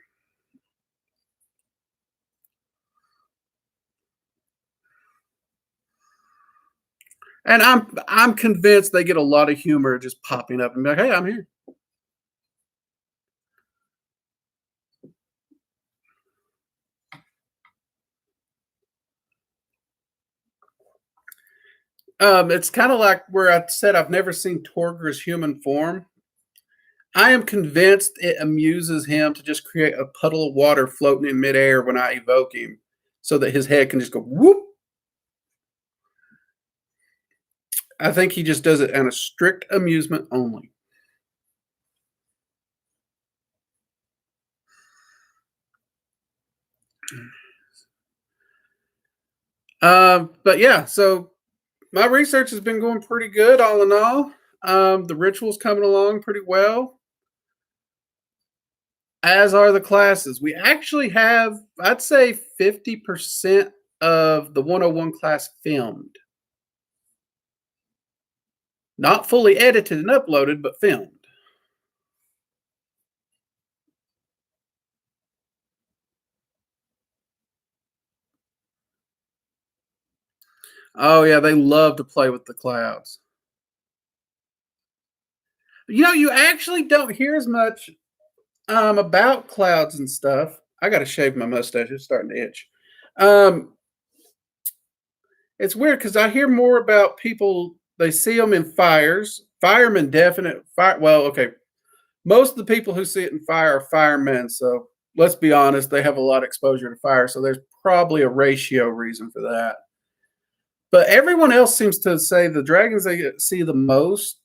A: And I'm convinced they get a lot of humor just popping up and be like, "Hey, I'm here." It's kind of like where I said I've never seen Torger's human form. I am convinced it amuses him to just create a puddle of water floating in midair when I evoke him, so that his head can just go whoop. I think he just does it on a strict amusement only. But yeah, so my research has been going pretty good, all in all. The ritual's coming along pretty well, as are the classes. We actually have, I'd say, 50% of the 101 class filmed. Not fully edited and uploaded, but filmed. Oh yeah, they love to play with the clouds. You actually don't hear as much about clouds and stuff. I got to shave my mustache; it's starting to itch. Um, it's weird because I hear more about people. They see them in fires. Firemen, definite fire. Well, okay, most of the people who see it in fire are firemen. So let's be honest, they have a lot of exposure to fire. So there's probably a ratio reason for that. But everyone else seems to say the dragons they see the most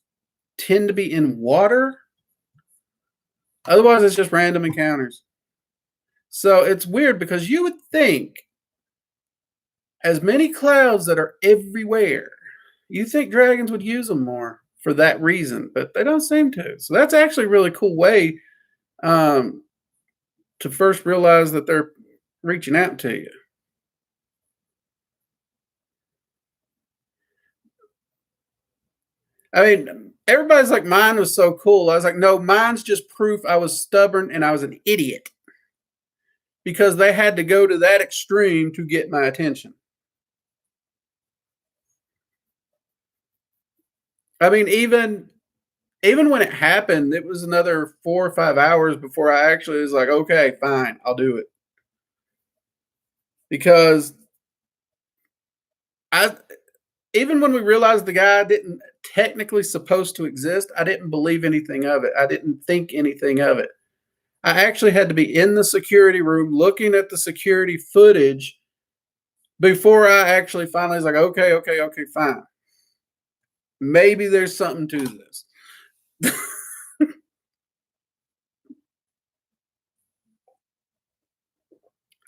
A: tend to be in water. Otherwise, it's just random encounters. So it's weird because you would think, as many clouds that are everywhere, you think dragons would use them more for that reason, but they don't seem to. So that's actually a really cool way um, to first realize that they're reaching out to you. I mean, everybody's like, mine was so cool. I was like, no, mine's just proof I was stubborn and I was an idiot because they had to go to that extreme to get my attention. I mean, even when it happened, it was another 4 or 5 hours before I actually was like, okay, fine, I'll do it. Because I even when we realized the guy didn't technically supposed to exist, I didn't believe anything of it. I didn't think anything of it. I actually had to be in the security room looking at the security footage before I actually finally was like, okay, okay, okay, fine. Maybe there's something to this.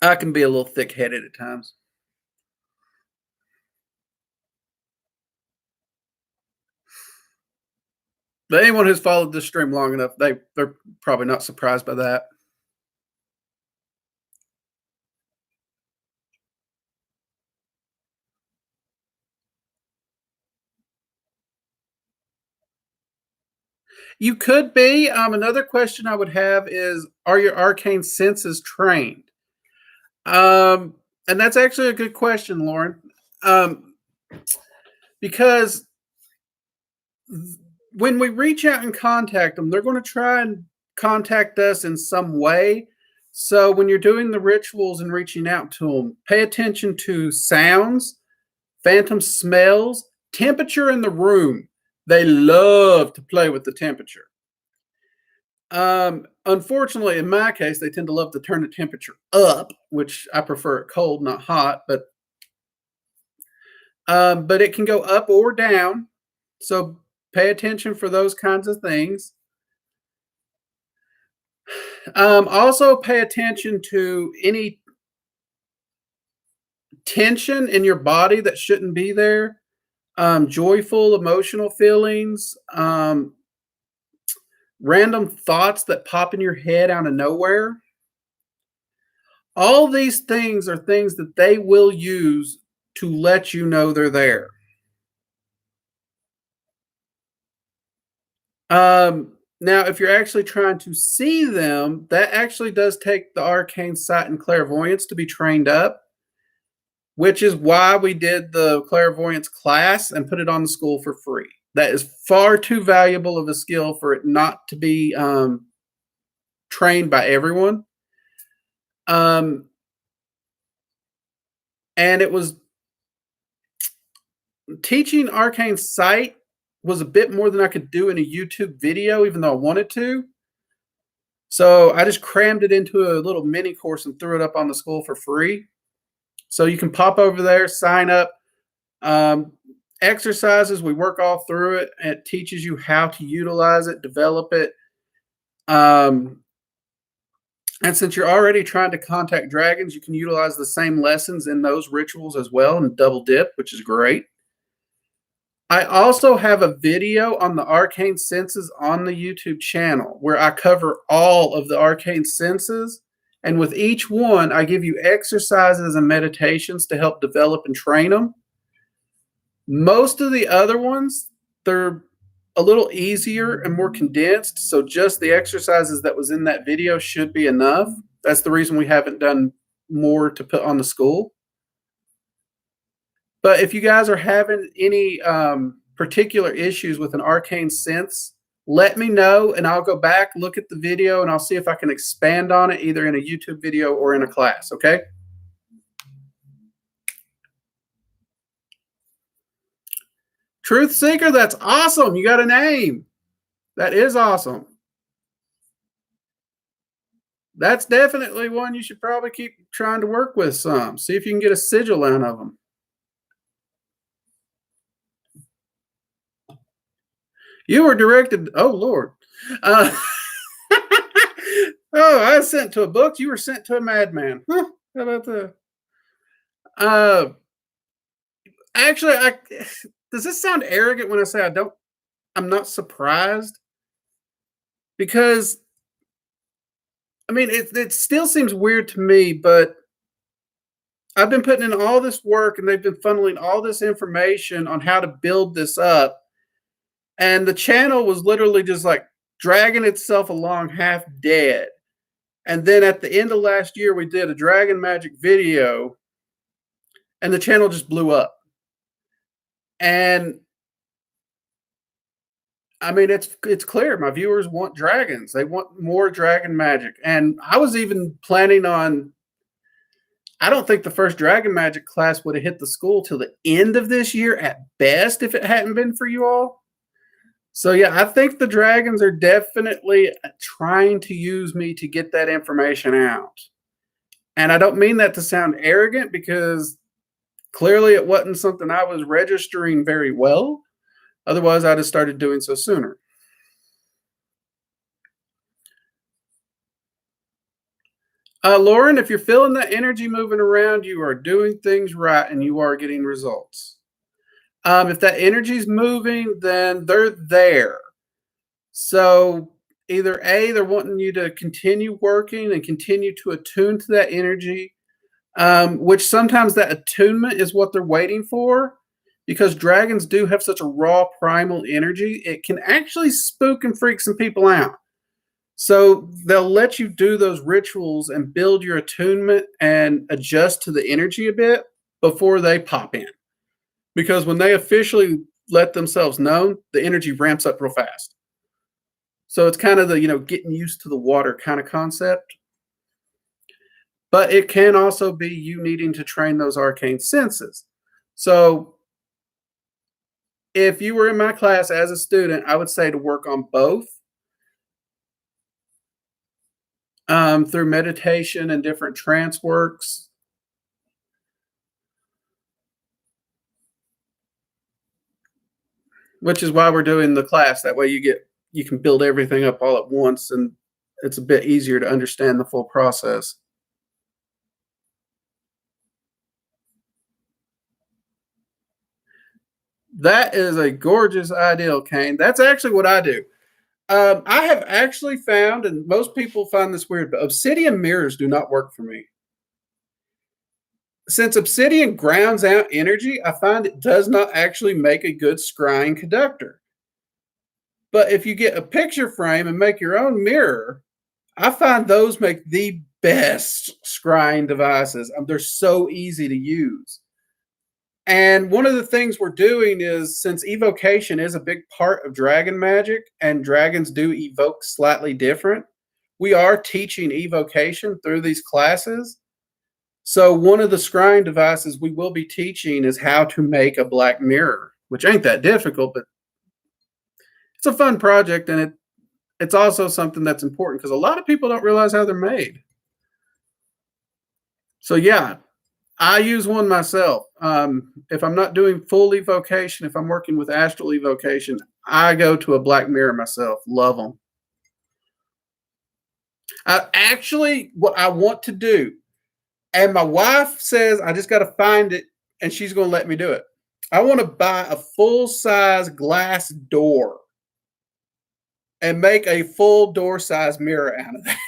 A: I can be a little thick headed at times. But anyone who's followed this stream long enough, they're probably not surprised by that. You could be. Another question I would have is, are your arcane senses trained? Um, and that's actually a good question, Lauren. Um, because when we reach out and contact them, they're going to try and contact us in some way. So when you're doing the rituals and reaching out to them, pay attention to sounds, phantom smells, temperature in the room. They love to play with the temperature. Unfortunately, in my case, they tend to love to turn the temperature up, which I prefer it cold, not hot. But it can go up or down. So pay attention for those kinds of things. Also, pay attention to any tension in your body that shouldn't be there. Joyful, emotional feelings, random thoughts that pop in your head out of nowhere. All these things are things that they will use to let you know they're there. Now, if you're actually trying to see them, that actually does take the arcane sight and clairvoyance to be trained up, which is why we did the clairvoyance class and put it on the school for free. That is far too valuable of a skill for it not to be trained by everyone. And it was teaching arcane sight was a bit more than I could do in a YouTube video, even though I wanted to. So I just crammed it into a little mini course and threw it up on the school for free. So you can pop over there, sign up. Exercises, we work all through it. It teaches you how to utilize it, develop it. And since you're already trying to contact dragons, you can utilize the same lessons in those rituals as well and double dip, which is great. I also have a video on the arcane senses on the YouTube channel where I cover all of the arcane senses. And with each one, I give you exercises and meditations to help develop and train them. Most of the other ones, they're a little easier and more condensed. So just the exercises that was in that video should be enough. That's the reason we haven't done more to put on the school. But if you guys are having any particular issues with an arcane sense, let me know and I'll go back, look at the video, and I'll see if I can expand on it either in a YouTube video or in a class, okay? Truth Seeker, that's awesome. You got a name. That is awesome. That's definitely one you should probably keep trying to work with some. See if you can get a sigil out of them. You were directed, oh Lord. Oh, I was sent to a book. You were sent to a madman. Huh, how about that? Actually, does this sound arrogant when I say I'm not surprised? Because, I mean, it still seems weird to me, but I've been putting in all this work and they've been funneling all this information on how to build this up. And the channel was literally just like dragging itself along half dead. And then at the end of last year, we did a dragon magic video and the channel just blew up. And I mean, it's clear my viewers want dragons. They want more dragon magic. And I was even planning on, I don't think the first dragon magic class would have hit the school till the end of this year at best if it hadn't been for you all. So yeah, I think the dragons are definitely trying to use me to get that information out. And I don't mean that to sound arrogant because clearly it wasn't something I was registering very well. Otherwise, I'd have started doing so sooner. Lauren, if you're feeling that energy moving around, you are doing things right and you are getting results. If that energy's moving, then they're there. So either A, they're wanting you to continue working and continue to attune to that energy, which sometimes that attunement is what they're waiting for. Because dragons do have such a raw primal energy, it can actually spook and freak some people out. So they'll let you do those rituals and build your attunement and adjust to the energy a bit before they pop in. Because when they officially let themselves know, the energy ramps up real fast. So it's kind of the, getting used to the water kind of concept. But it can also be you needing to train those arcane senses. So if you were in my class as a student, I would say to work on both through meditation and different trance works. Which is why we're doing the class. That way you can build everything up all at once and it's a bit easier to understand the full process. That is a gorgeous ideal, Kane. That's actually what I do. I have actually found, and most people find this weird, but obsidian mirrors do not work for me. Since obsidian grounds out energy, I find it does not actually make a good scrying conductor. But if you get a picture frame and make your own mirror, I find those make the best scrying devices. They're so easy to use. And one of the things we're doing is, since evocation is a big part of dragon magic and dragons do evoke slightly different, we are teaching evocation through these classes. So one of the scrying devices we will be teaching is how to make a black mirror, which ain't that difficult, but it's a fun project, and it's also something that's important because a lot of people don't realize how they're made. So yeah, I use one myself. If I'm not doing full evocation, if I'm working with astral evocation, I go to a black mirror myself. Love them. Actually, what I want to do, and my wife says I just got to find it, and she's going to let me do it. I want to buy a full-size glass door and make a full door-size mirror out of that.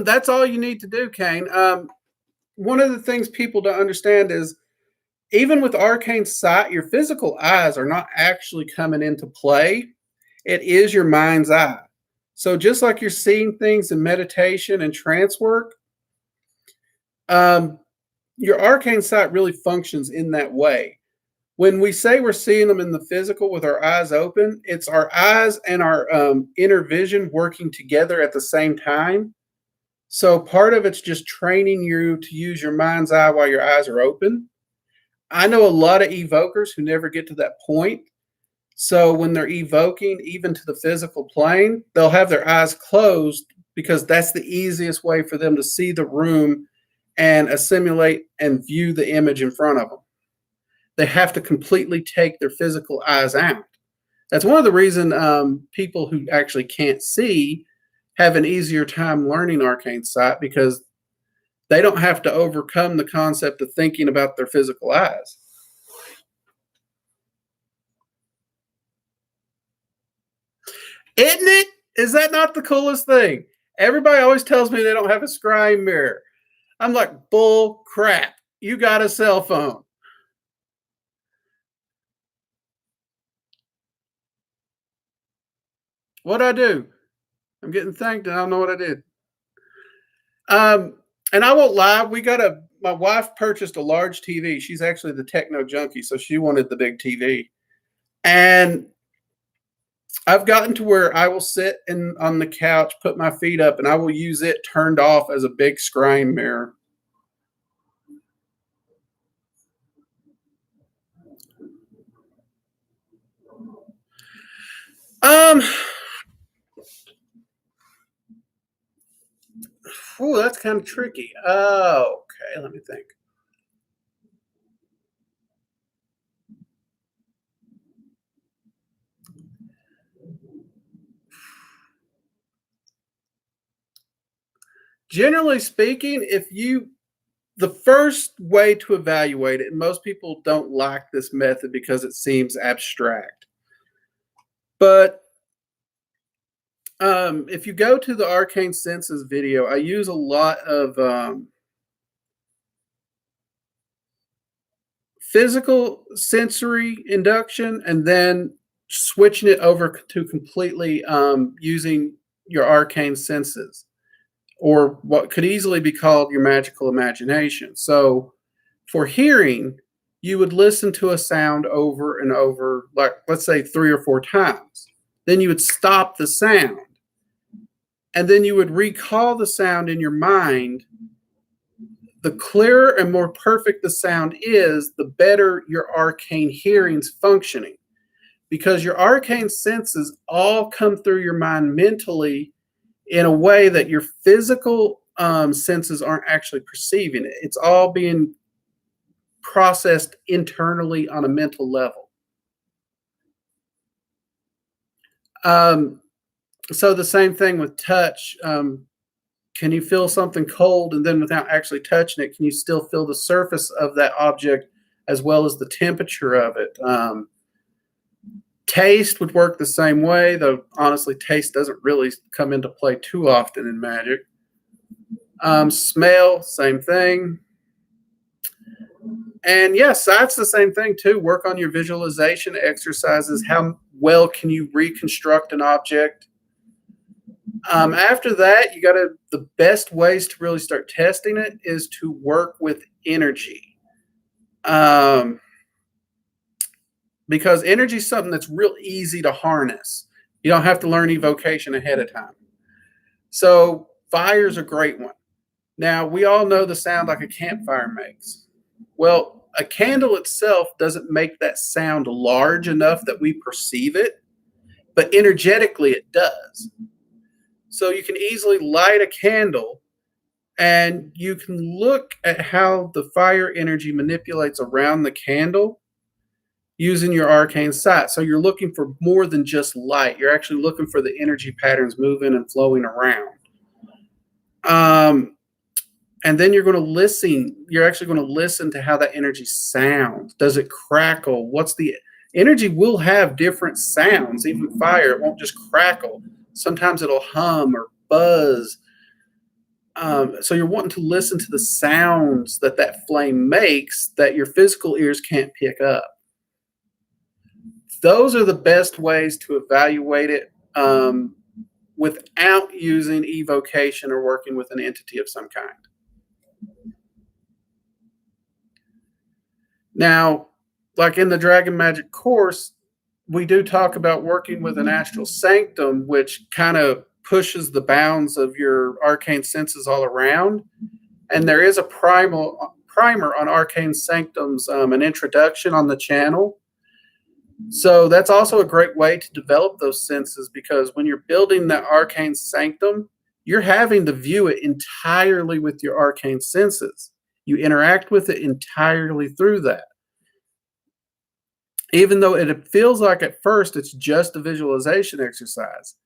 A: That's all you need to do, Kane. One of the things people don't understand is, even with arcane sight, your physical eyes are not actually coming into play. It is your mind's eye. So just like you're seeing things in meditation and trance work, um, your arcane sight really functions in that way. When we say we're seeing them in the physical with our eyes open, it's our eyes and our inner vision working together at the same time. So part of it's just training you to use your mind's eye while your eyes are open. I know a lot of evokers who never get to that point. So when they're evoking, even to the physical plane, they'll have their eyes closed because that's the easiest way for them to see the room and assimilate and view the image in front of them. They have to completely take their physical eyes out. That's one of the reasons people who actually can't see have an easier time learning arcane sight, because they don't have to overcome the concept of thinking about their physical eyes. Isn't it? Is that not the coolest thing? Everybody always tells me they don't have a scrying mirror. I'm like, bull crap. You got a cell phone. What'd I do? I'm getting thanked and I don't know what I did. Um, and I won't lie, my wife purchased a large TV. She's actually the techno junkie, so she wanted the big TV. And I've gotten to where I will sit on the couch, put my feet up, and I will use it turned off as a big scrying mirror. Um, oh, that's kind of tricky. Oh, okay, let me think. Generally speaking, the first way to evaluate it, and most people don't like this method because it seems abstract, but if you go to the Arcane Senses video, I use a lot of physical sensory induction and then switching it over to completely using your arcane senses, or what could easily be called your magical imagination. So for hearing, you would listen to a sound over and over, like let's say 3 or 4 times. Then you would stop the sound. And then you would recall the sound in your mind. The clearer and more perfect the sound is, the better your arcane hearing's functioning. Because your arcane senses all come through your mind mentally in a way that your physical senses aren't actually perceiving it. It's all being processed internally on a mental level. So the same thing with touch. Can you feel something cold, and then without actually touching it, can you still feel the surface of that object as well as the temperature of it? Taste would work the same way, though honestly, taste doesn't really come into play too often in magic. Smell, same thing. And yes, that's the same thing too. Work on your visualization exercises. How well can you reconstruct an object? After that, you got to, the best ways to really start testing it is to work with energy. Because energy is something that's real easy to harness. You don't have to learn evocation ahead of time. So fire's a great one. Now, we all know the sound like a campfire makes. Well, a candle itself doesn't make that sound large enough that we perceive it, but energetically it does. So you can easily light a candle and you can look at how the fire energy manipulates around the candle using your arcane sight. So you're looking for more than just light. You're actually looking for the energy patterns moving and flowing around. And then you're going to listen. You're actually going to listen to how that energy sounds. Does it crackle? What's the energy? Will have different sounds. Even fire, it won't just crackle. Sometimes it'll hum or buzz. So you're wanting to listen to the sounds that that flame makes that your physical ears can't pick up. Those are the best ways to evaluate it without using evocation or working with an entity of some kind. Now, like in the Dragon Magic course, we do talk about working with an astral sanctum, which kind of pushes the bounds of your arcane senses all around. And there is a primer on arcane sanctums, an introduction on the channel. So that's also a great way to develop those senses, because when you're building that arcane sanctum, you're having to view it entirely with your arcane senses. You interact with it entirely through that. Even though it feels like at first it's just a visualization exercise,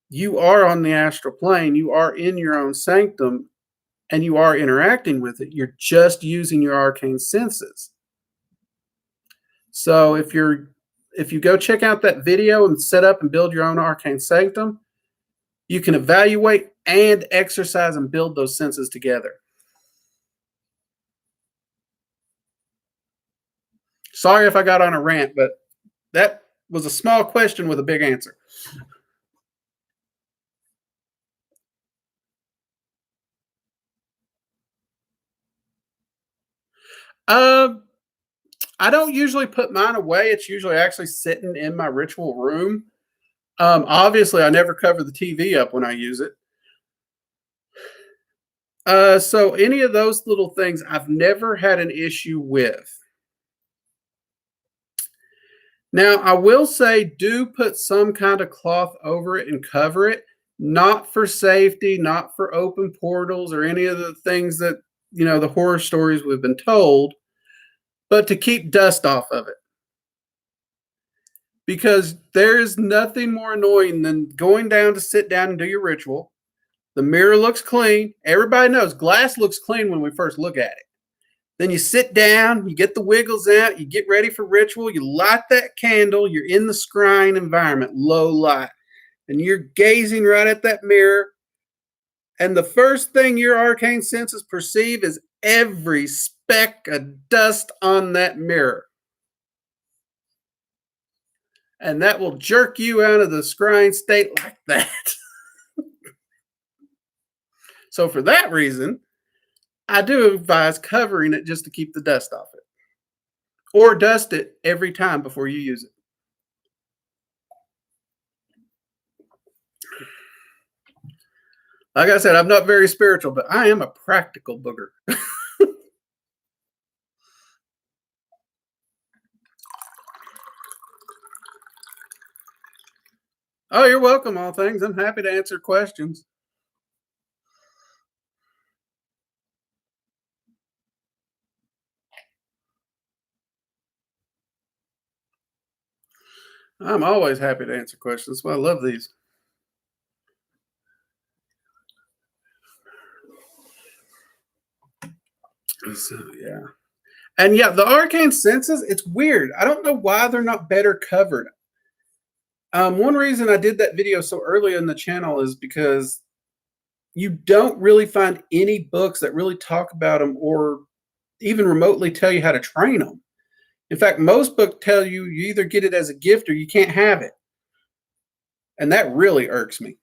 A: you are on the astral plane, you are in your own sanctum, and you are interacting with it. You're just using your arcane senses. So if you go check out that video and set up and build your own arcane sanctum, you can evaluate and exercise and build those senses together. Sorry if I got on a rant, but that was a small question with a big answer. I don't usually put mine away. It's usually actually sitting in my ritual room. Obviously, I never cover the TV up when I use it. So any of those little things I've never had an issue with. Now, I will say, do put some kind of cloth over it and cover it, not for safety, not for open portals or any of the things that, the horror stories we've been told, but to keep dust off of it. Because there is nothing more annoying than going down to sit down and do your ritual. The mirror looks clean. Everybody knows glass looks clean when we first look at it. Then you sit down, you get the wiggles out, you get ready for ritual, you light that candle, you're in the scrying environment, low light, and you're gazing right at that mirror. And the first thing your arcane senses perceive is every speck of dust on that mirror. And that will jerk you out of the scrying state like that. So for that reason, I do advise covering it just to keep the dust off it. Or dust it every time before you use it. Like I said, I'm not very spiritual, but I am a practical booger. Oh, you're welcome, all things. I'm happy to answer questions. I'm always happy to answer questions. That's why I love these. So, yeah. And yeah, the arcane senses, it's weird. I don't know why they're not better covered. One reason I did that video so early in the channel is because you don't really find any books that really talk about them or even remotely tell you how to train them. In fact, most books tell you you either get it as a gift or you can't have it. And that really irks me.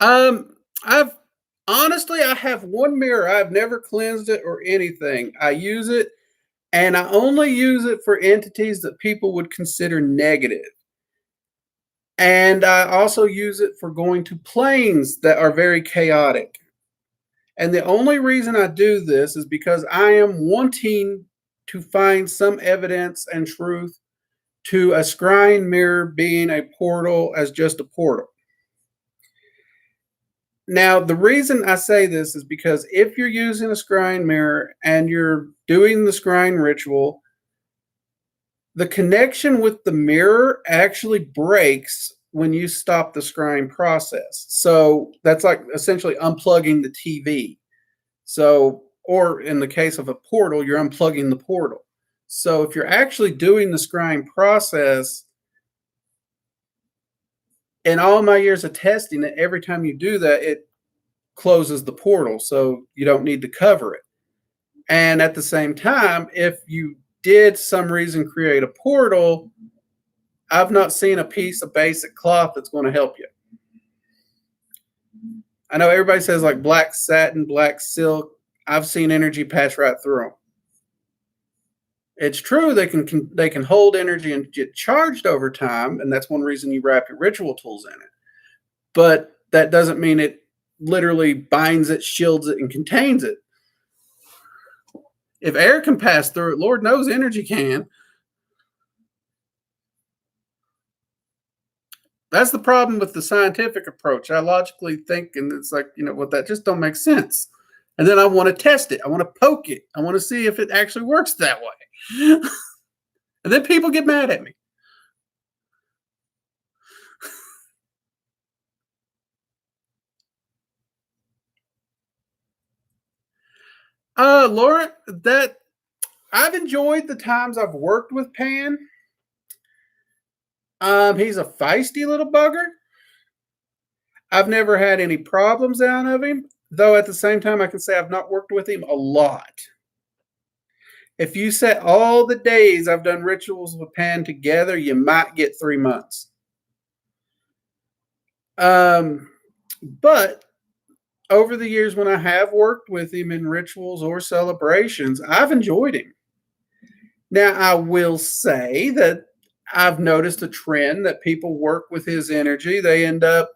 A: Um, I've honestly, I have one mirror. I've never cleansed it or anything. I use it, and I only use it for entities that people would consider negative. And I also use it for going to planes that are very chaotic. And the only reason I do this is because I am wanting to find some evidence and truth to a scrying mirror being a portal as just a portal. Now, the reason I say this is because if you're using a scrying mirror and you're doing the scrying ritual, the connection with the mirror actually breaks when you stop the scrying process. So that's like essentially unplugging the TV. So, or in the case of a portal, you're unplugging the portal. So if you're actually doing the scrying process, in all my years of testing it, every time you do that, it closes the portal. So you don't need to cover it. And at the same time, if you did some reason create a portal, I've not seen a piece of basic cloth that's going to help you. I know everybody says like black satin, black silk. I've seen energy pass right through them. It's true they can hold energy and get charged over time, and that's one reason you wrap your ritual tools in it. But that doesn't mean it literally binds it, shields it, and contains it. If air can pass through it, Lord knows energy can. That's the problem with the scientific approach. I logically think, and it's like, well, that just don't make sense. And then I want to test it. I want to poke it. I want to see if it actually works that way. And then people get mad at me. Lauren, that I've enjoyed the times I've worked with Pan. He's a feisty little bugger. I've never had any problems out of him, though at the same time, I can say I've not worked with him a lot. If you set all the days I've done rituals with Pan together, you might get 3 months. But over the years when I have worked with him in rituals or celebrations, I've enjoyed him. Now, I will say that I've noticed a trend that people work with his energy. They end up,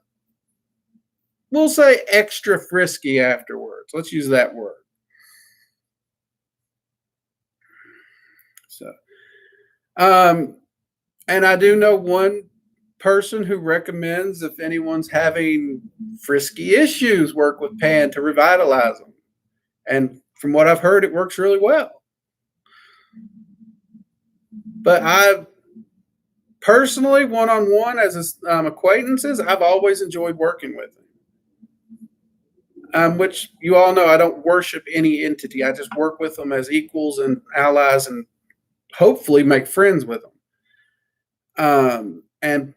A: we'll say, extra frisky afterwards. Let's use that word. So, and I do know one person who recommends if anyone's having frisky issues, work with Pan to revitalize them. And from what I've heard, it works really well. But I personally, one-on-one as acquaintances, I've always enjoyed working with them. Which you all know, I don't worship any entity. I just work with them as equals and allies, and hopefully make friends with them. And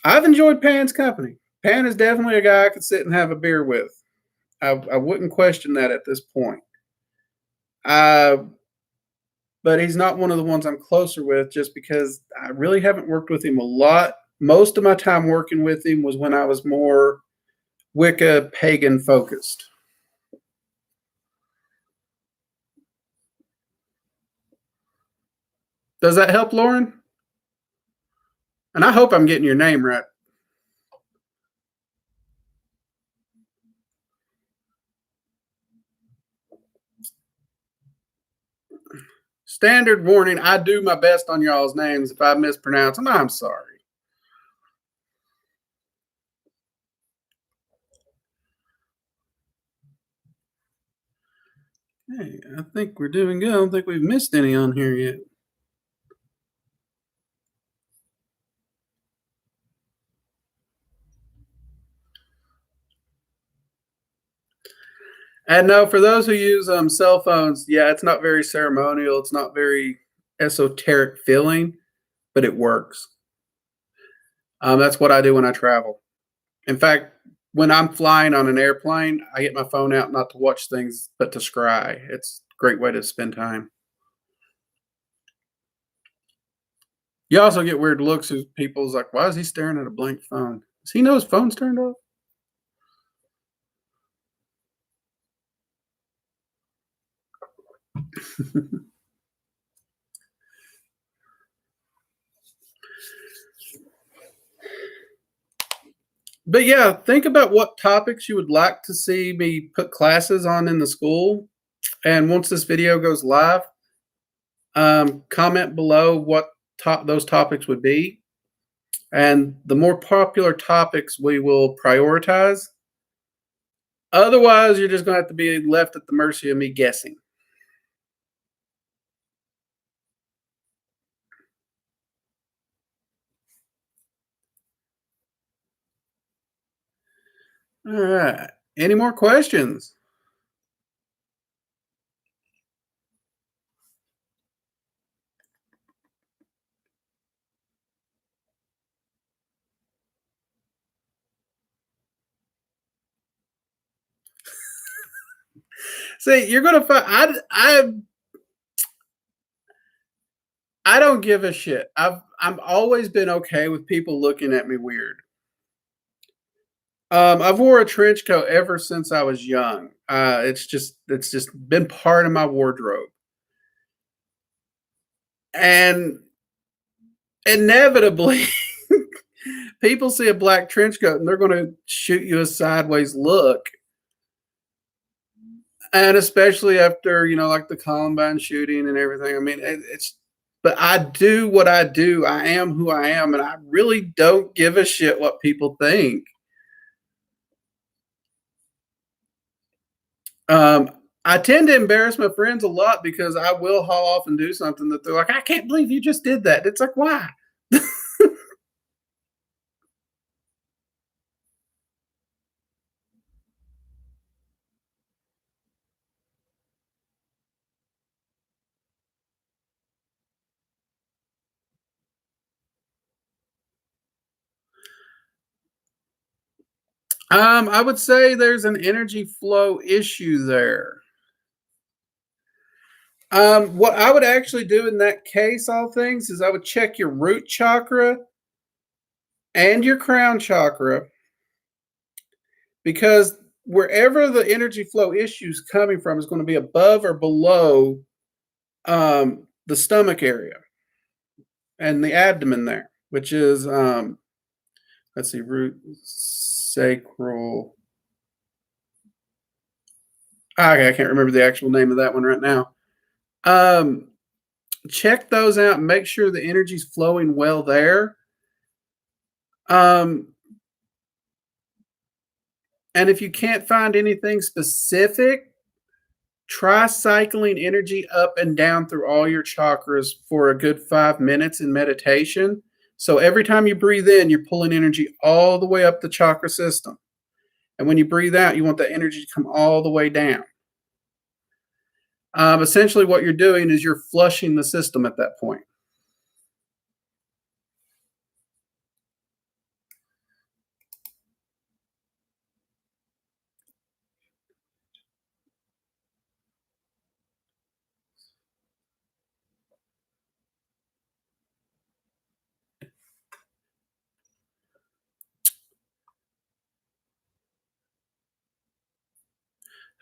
A: I've enjoyed Pan's company. Pan is definitely a guy I could sit and have a beer with. I wouldn't question that at this point. But he's not one of the ones I'm closer with just because I really haven't worked with him a lot. Most of my time working with him was when I was more Wicca pagan focused. Does that help, Lauren? And I hope I'm getting your name right. Standard warning, I do my best on y'all's names. If I mispronounce them, I'm sorry. Hey, I think we're doing good. I don't think we've missed any on here yet. And no, for those who use cell phones, yeah, it's not very ceremonial. It's not very esoteric feeling, but it works. That's what I do when I travel. In fact, when I'm flying on an airplane, I get my phone out not to watch things, but to scry. It's a great way to spend time. You also get weird looks as people's like, why is he staring at a blank phone? Does he know his phone's turned off? But yeah, think about what topics you would like to see me put classes on in the school. And once this video goes live, comment below what those topics would be. And the more popular topics we will prioritize. Otherwise, you're just going to have to be left at the mercy of me guessing. All right. Any more questions? See, you're gonna find I don't give a shit. I've always been okay with people looking at me weird. I've wore a trench coat ever since I was young. It's just been part of my wardrobe, and inevitably, people see a black trench coat and they're going to shoot you a sideways look. And especially after like the Columbine shooting and everything. I mean, it's. But I do what I do. I am who I am, and I really don't give a shit what people think. I tend to embarrass my friends a lot because I will haul off and do something that they're like, I can't believe you just did that. It's like, why? I would say there's an energy flow issue there. What I would actually do in that case, all things, is I would check your root chakra and your crown chakra, because wherever the energy flow issue is coming from is going to be above or below the stomach area and the abdomen there, which is let's see, root, sacral. Okay, I can't remember the actual name of that one right now. Check those out and make sure the energy's flowing well there. And if you can't find anything specific, try cycling energy up and down through all your chakras for a good 5 minutes in meditation. So every time you breathe in, you're pulling energy all the way up the chakra system. And when you breathe out, you want the energy to come all the way down. Essentially, what you're doing is you're flushing the system at that point.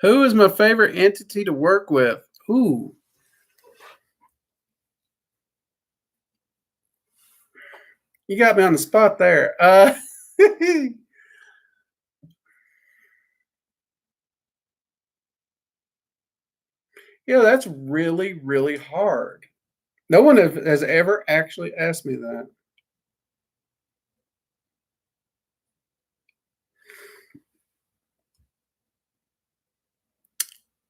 A: Who is my favorite entity to work with? Ooh. You got me on the spot there. That's really, really hard. No one has ever actually asked me that.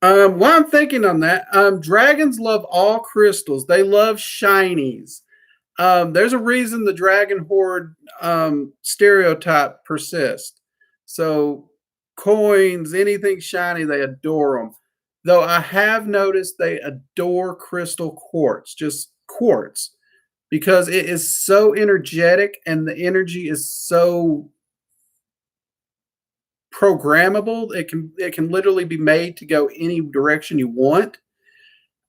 A: What I'm thinking on that, dragons love all crystals. They love shinies. There's a reason the dragon horde stereotype persists. So coins, anything shiny, they adore them. Though I have noticed they adore crystal quartz, just quartz, because it is so energetic and the energy is so programmable. It can literally be made to go any direction you want.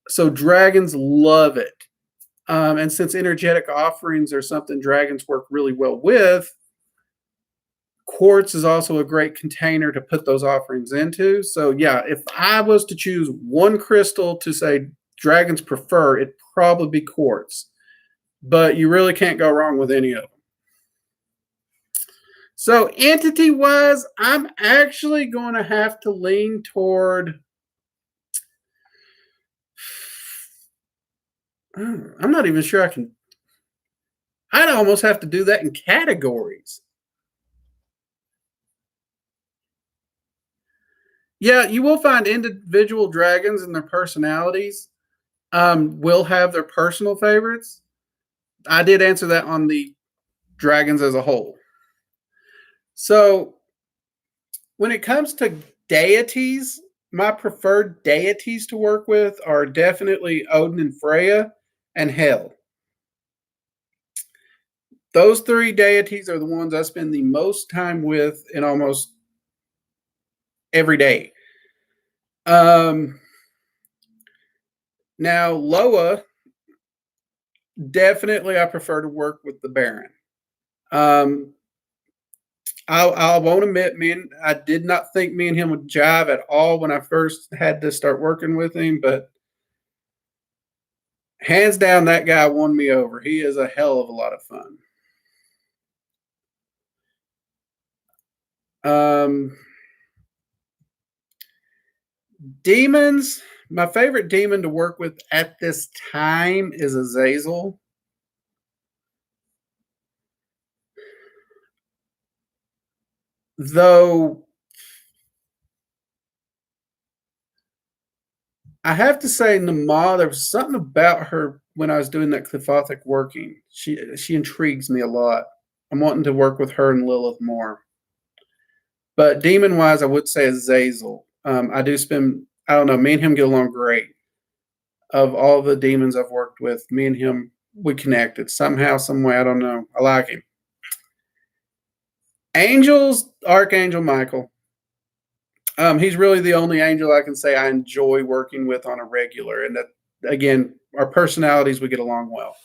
A: So dragons love it. And since energetic offerings are something dragons work really well with, quartz is also a great container to put those offerings into. So yeah, if I was to choose one crystal to say dragons prefer, it'd probably be quartz. But you really can't go wrong with any of them. So entity wise, I'm actually going to have to lean toward. I'm not even sure I can. I'd almost have to do that in categories. Yeah, you will find individual dragons and their personalities will have their personal favorites. I did answer that on the dragons as a whole. So when it comes to deities, my preferred deities to work with are definitely Odin and Freya and Hel. Those three deities are the ones I spend the most time with in almost every day. Now, Loa, definitely I prefer to work with the Baron. I won't admit, I did not think me and him would jive at all when I first had to start working with him, but hands down, that guy won me over. He is a hell of a lot of fun. Demons, my favorite demon to work with at this time is Azazel. Though I have to say, Nama, there was something about her when I was doing that Clifothic working. She intrigues me a lot. I'm wanting to work with her and Lilith more. But demon wise, I would say Azazel. I do spend, I don't know, me and him get along great. Of all the demons I've worked with, me and him, we connected somehow, some way. I don't know. I like him. Angels, Archangel Michael. He's really the only angel I can say I enjoy working with on a regular. And that, again, our personalities, we get along well.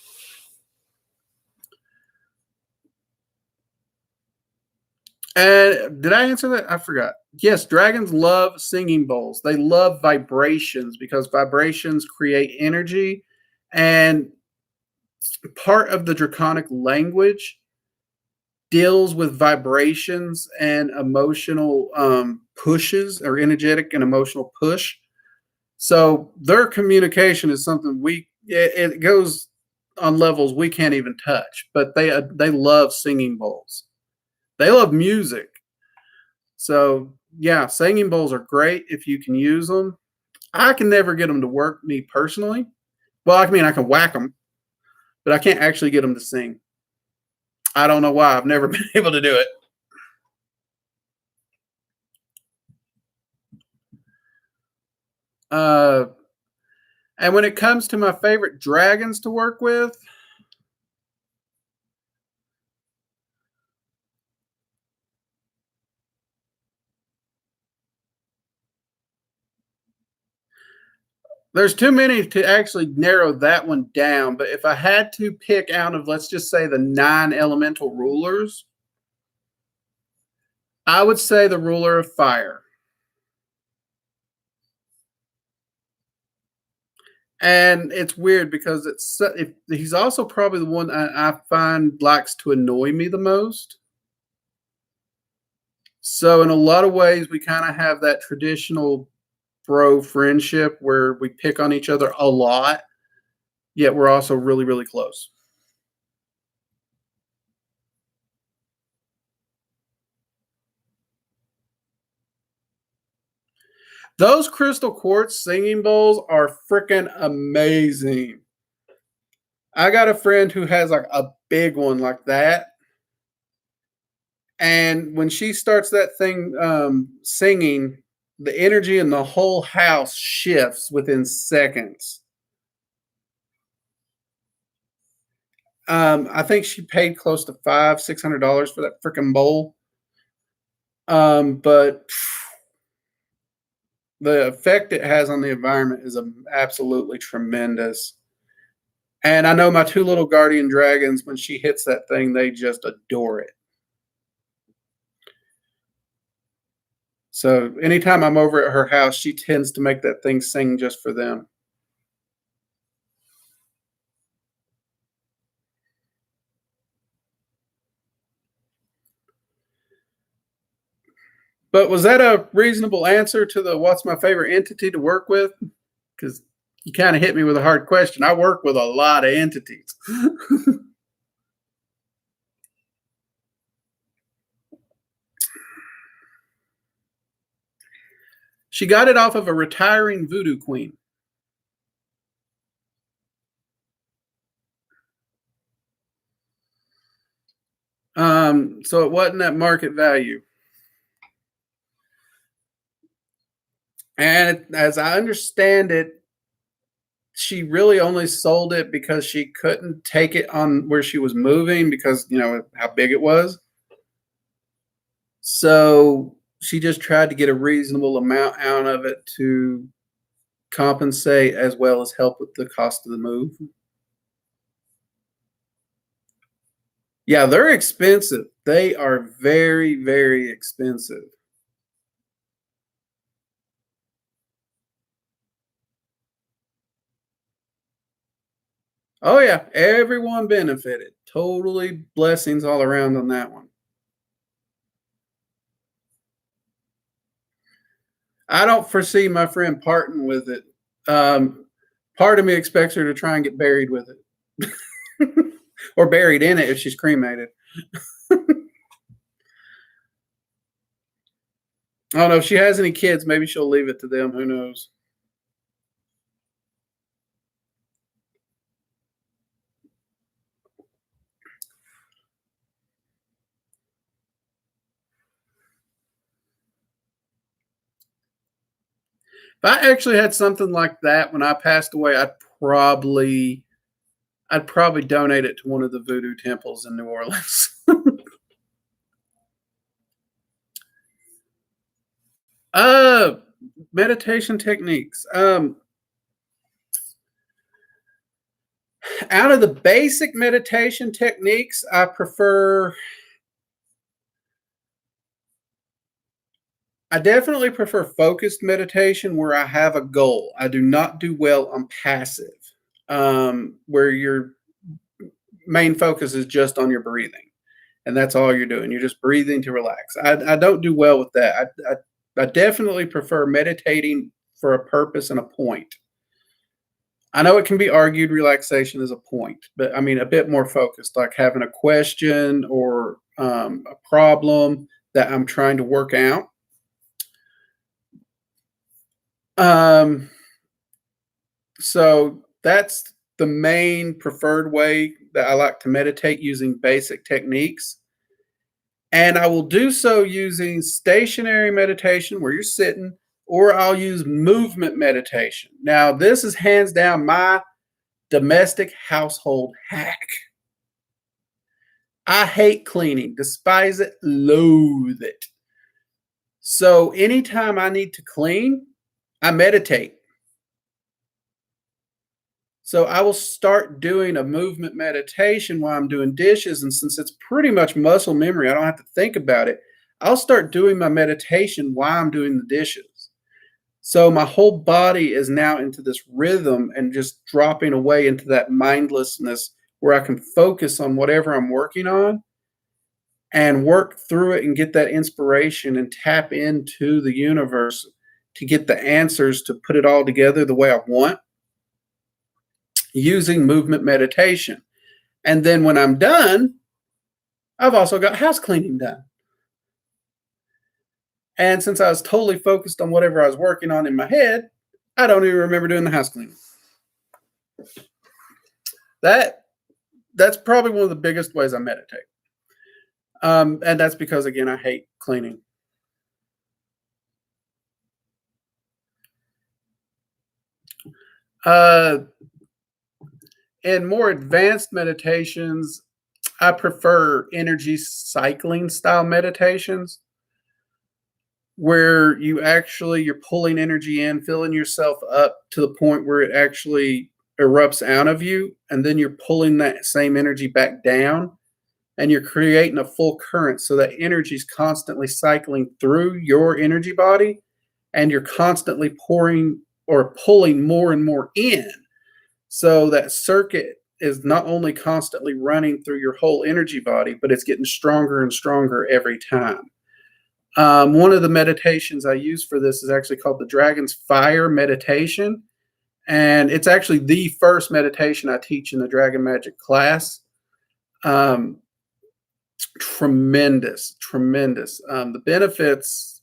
A: And did I answer that? I forgot. Yes, dragons love singing bowls. They love vibrations because vibrations create energy. And part of the draconic language deals with vibrations and emotional pushes, or energetic and emotional push. So their communication is something it goes on levels we can't even touch. But they love singing bowls. They love music. So yeah, singing bowls are great if you can use them. I can never get them to work, me personally. Well, I mean, I can whack them, but I can't actually get them to sing. I don't know why. I've never been able to do it. And when it comes to my favorite dragons to work with, there's too many to actually narrow that one down. But if I had to pick out of, let's just say, the 9 elemental rulers, I would say the ruler of fire. And it's weird because he's also probably the one I find likes to annoy me the most. So in a lot of ways, we kind of have that traditional bro friendship where we pick on each other a lot, yet we're also really, really close. Those crystal quartz singing bowls are freaking amazing. I got a friend who has like a big one like that. And when she starts that thing singing, the energy in the whole house shifts within seconds. I think she paid close to $600 for that freaking bowl. But the effect it has on the environment is absolutely tremendous. And I know my two little guardian dragons, when she hits that thing, they just adore it. So anytime I'm over at her house, she tends to make that thing sing just for them. But was that a reasonable answer to the what's my favorite entity to work with? Because you kind of hit me with a hard question. I work with a lot of entities. She got it off of a retiring voodoo queen. So it wasn't at market value. And as I understand it, she really only sold it because she couldn't take it on where she was moving because, how big it was. So she just tried to get a reasonable amount out of it to compensate as well as help with the cost of the move. Yeah, they're expensive. They are very, very expensive. Oh, yeah, everyone benefited. Totally blessings all around on that one. I don't foresee my friend parting with it. Part of me expects her to try and get buried with it or buried in it if she's cremated. I don't know if she has any kids. Maybe she'll leave it to them. Who knows? If I actually had something like that when I passed away, I'd probably donate it to one of the voodoo temples in New Orleans. uh Meditation techniques. Out of the basic meditation techniques, I definitely prefer focused meditation where I have a goal. I do not do well on passive, where your main focus is just on your breathing, and that's all you're doing. You're just breathing to relax. I don't do well with that. I definitely prefer meditating for a purpose and a point. I know it can be argued relaxation is a point, but I mean a bit more focused, like having a question or a problem that I'm trying to work out. Um, so that's the main preferred way that I like to meditate using basic techniques. And I will do so using stationary meditation where you're sitting, or I'll use movement meditation. Now, this is hands down my domestic household hack. I hate cleaning, despise it, loathe it. So anytime I need to clean, I meditate. So I will start doing a movement meditation while I'm doing dishes. And since it's pretty much muscle memory, I don't have to think about it. I'll start doing my meditation while I'm doing the dishes. So my whole body is now into this rhythm and just dropping away into that mindlessness where I can focus on whatever I'm working on and work through it and get that inspiration and tap into the universe to get the answers to put it all together the way I want using movement meditation. And then when I'm done, I've also got house cleaning done. And since I was totally focused on whatever I was working on in my head, I don't even remember doing the house cleaning. That's probably one of the biggest ways I meditate. And that's because, again, I hate cleaning. Uh, in more advanced meditations, I prefer energy cycling style meditations where you're pulling energy in, filling yourself up to the point where it actually erupts out of you, and then you're pulling that same energy back down, and you're creating a full current so that energy is constantly cycling through your energy body, and you're constantly pouring or pulling more and more in. So that circuit is not only constantly running through your whole energy body, but it's getting stronger and stronger every time. One of the meditations I use for this is actually called the Dragon's Fire meditation. And it's actually the first meditation I teach in the Dragon Magic class. Um, Tremendous, tremendous. The benefits,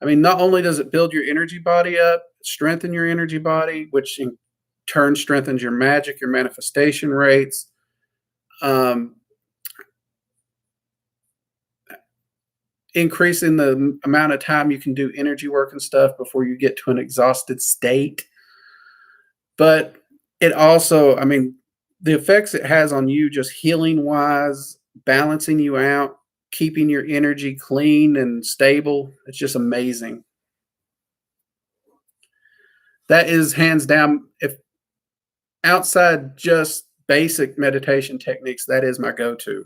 A: I mean, not only does it build your energy body up, strengthen your energy body, which in turn strengthens your magic, your manifestation rates. Um, Increasing the amount of time you can do energy work and stuff before you get to an exhausted state. But it also, I mean, the effects it has on you just healing wise, balancing you out, keeping your energy clean and stable, it's just amazing. That is hands down, if outside just basic meditation techniques, that is my go-to.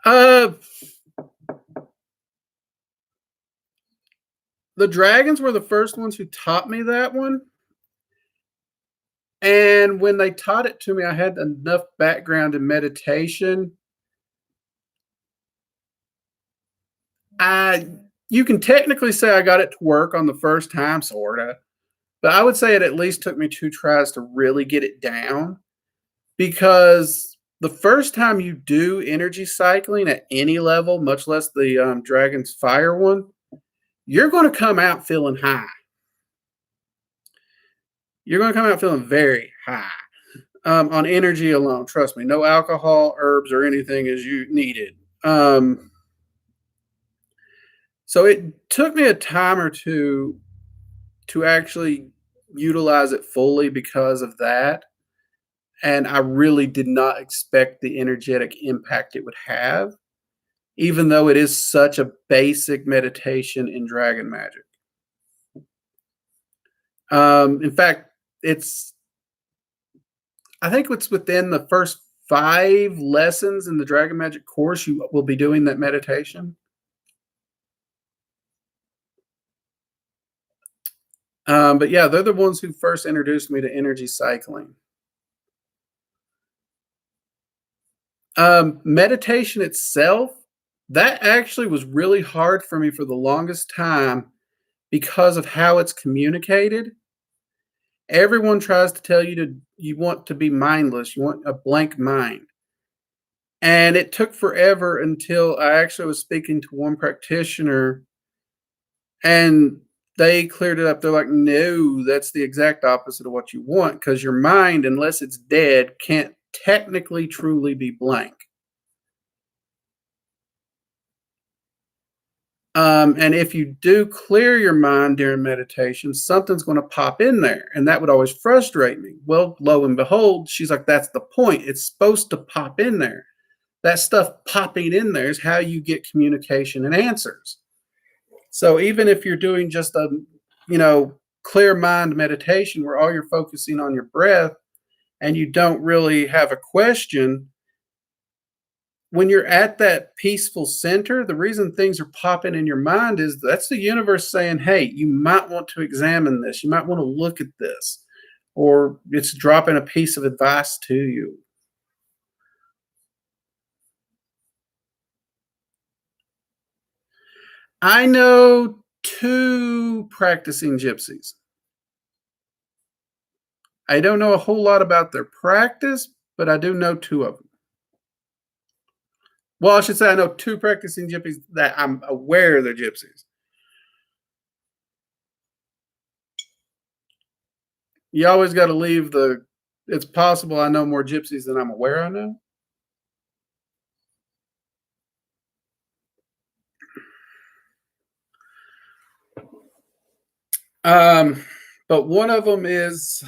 A: Uh, the dragons were the first ones who taught me that one. And when they taught it to me, I had enough background in meditation. I You can technically say I got it to work on the first time, sorta, but I would say it at least took me 2 tries to really get it down, because the first time you do energy cycling at any level, much less the, Dragon's Fire one, you're gonna come out feeling high. You're gonna come out feeling very high, on energy alone, trust me, no alcohol, herbs, or anything is you needed. So it took me a time or 2 to actually utilize it fully because of that, and I really did not expect the energetic impact it would have, even though it is such a basic meditation in dragon magic. In fact, it's I think it's within the first 5 lessons in the dragon magic course you will be doing that meditation. But yeah, they're the ones who first introduced me to energy cycling. Meditation itself, that actually was really hard for me for the longest time because of how it's communicated. Everyone tries to tell you want to be mindless, you want a blank mind. And it took forever until I actually was speaking to one practitioner and they cleared it up. They're like, no, that's the exact opposite of what you want, because your mind, unless it's dead, can't technically truly be blank. And if you do clear your mind during meditation, something's going to pop in there. And that would always frustrate me. Well, lo and behold, she's like, that's the point. It's supposed to pop in there. That stuff popping in there is how you get communication and answers. So even if you're doing just a, clear mind meditation where all you're focusing on your breath and you don't really have a question, when you're at that peaceful center, the reason things are popping in your mind is that's the universe saying, hey, you might want to examine this. You might want to look at this. Or it's dropping a piece of advice to you. I know 2 practicing gypsies. I don't know a whole lot about their practice, but I do know 2 of them. Well, I should say I know 2 practicing gypsies that I'm aware they're gypsies. You always got to leave the. It's possible I know more gypsies than I'm aware I know. But one of them is.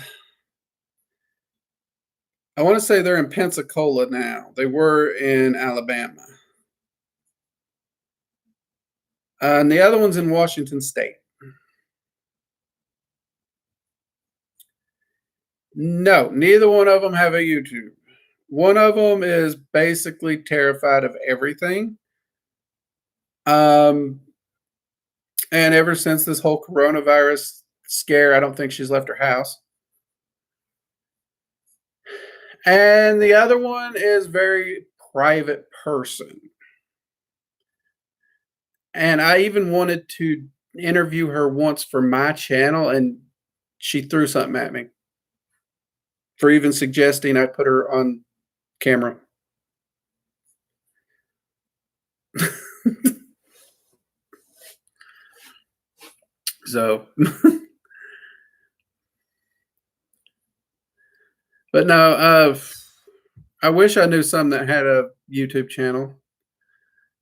A: I want to say they're in Pensacola now. They were in Alabama. And the other one's in Washington State. No, neither one of them have a YouTube. One of them is basically terrified of everything. And ever since this whole coronavirus scare, I don't think she's left her house. And the other one is very private person. And I even wanted to interview her once for my channel, and she threw something at me for even suggesting I put her on camera. So, but no, I wish I knew some that had a YouTube channel,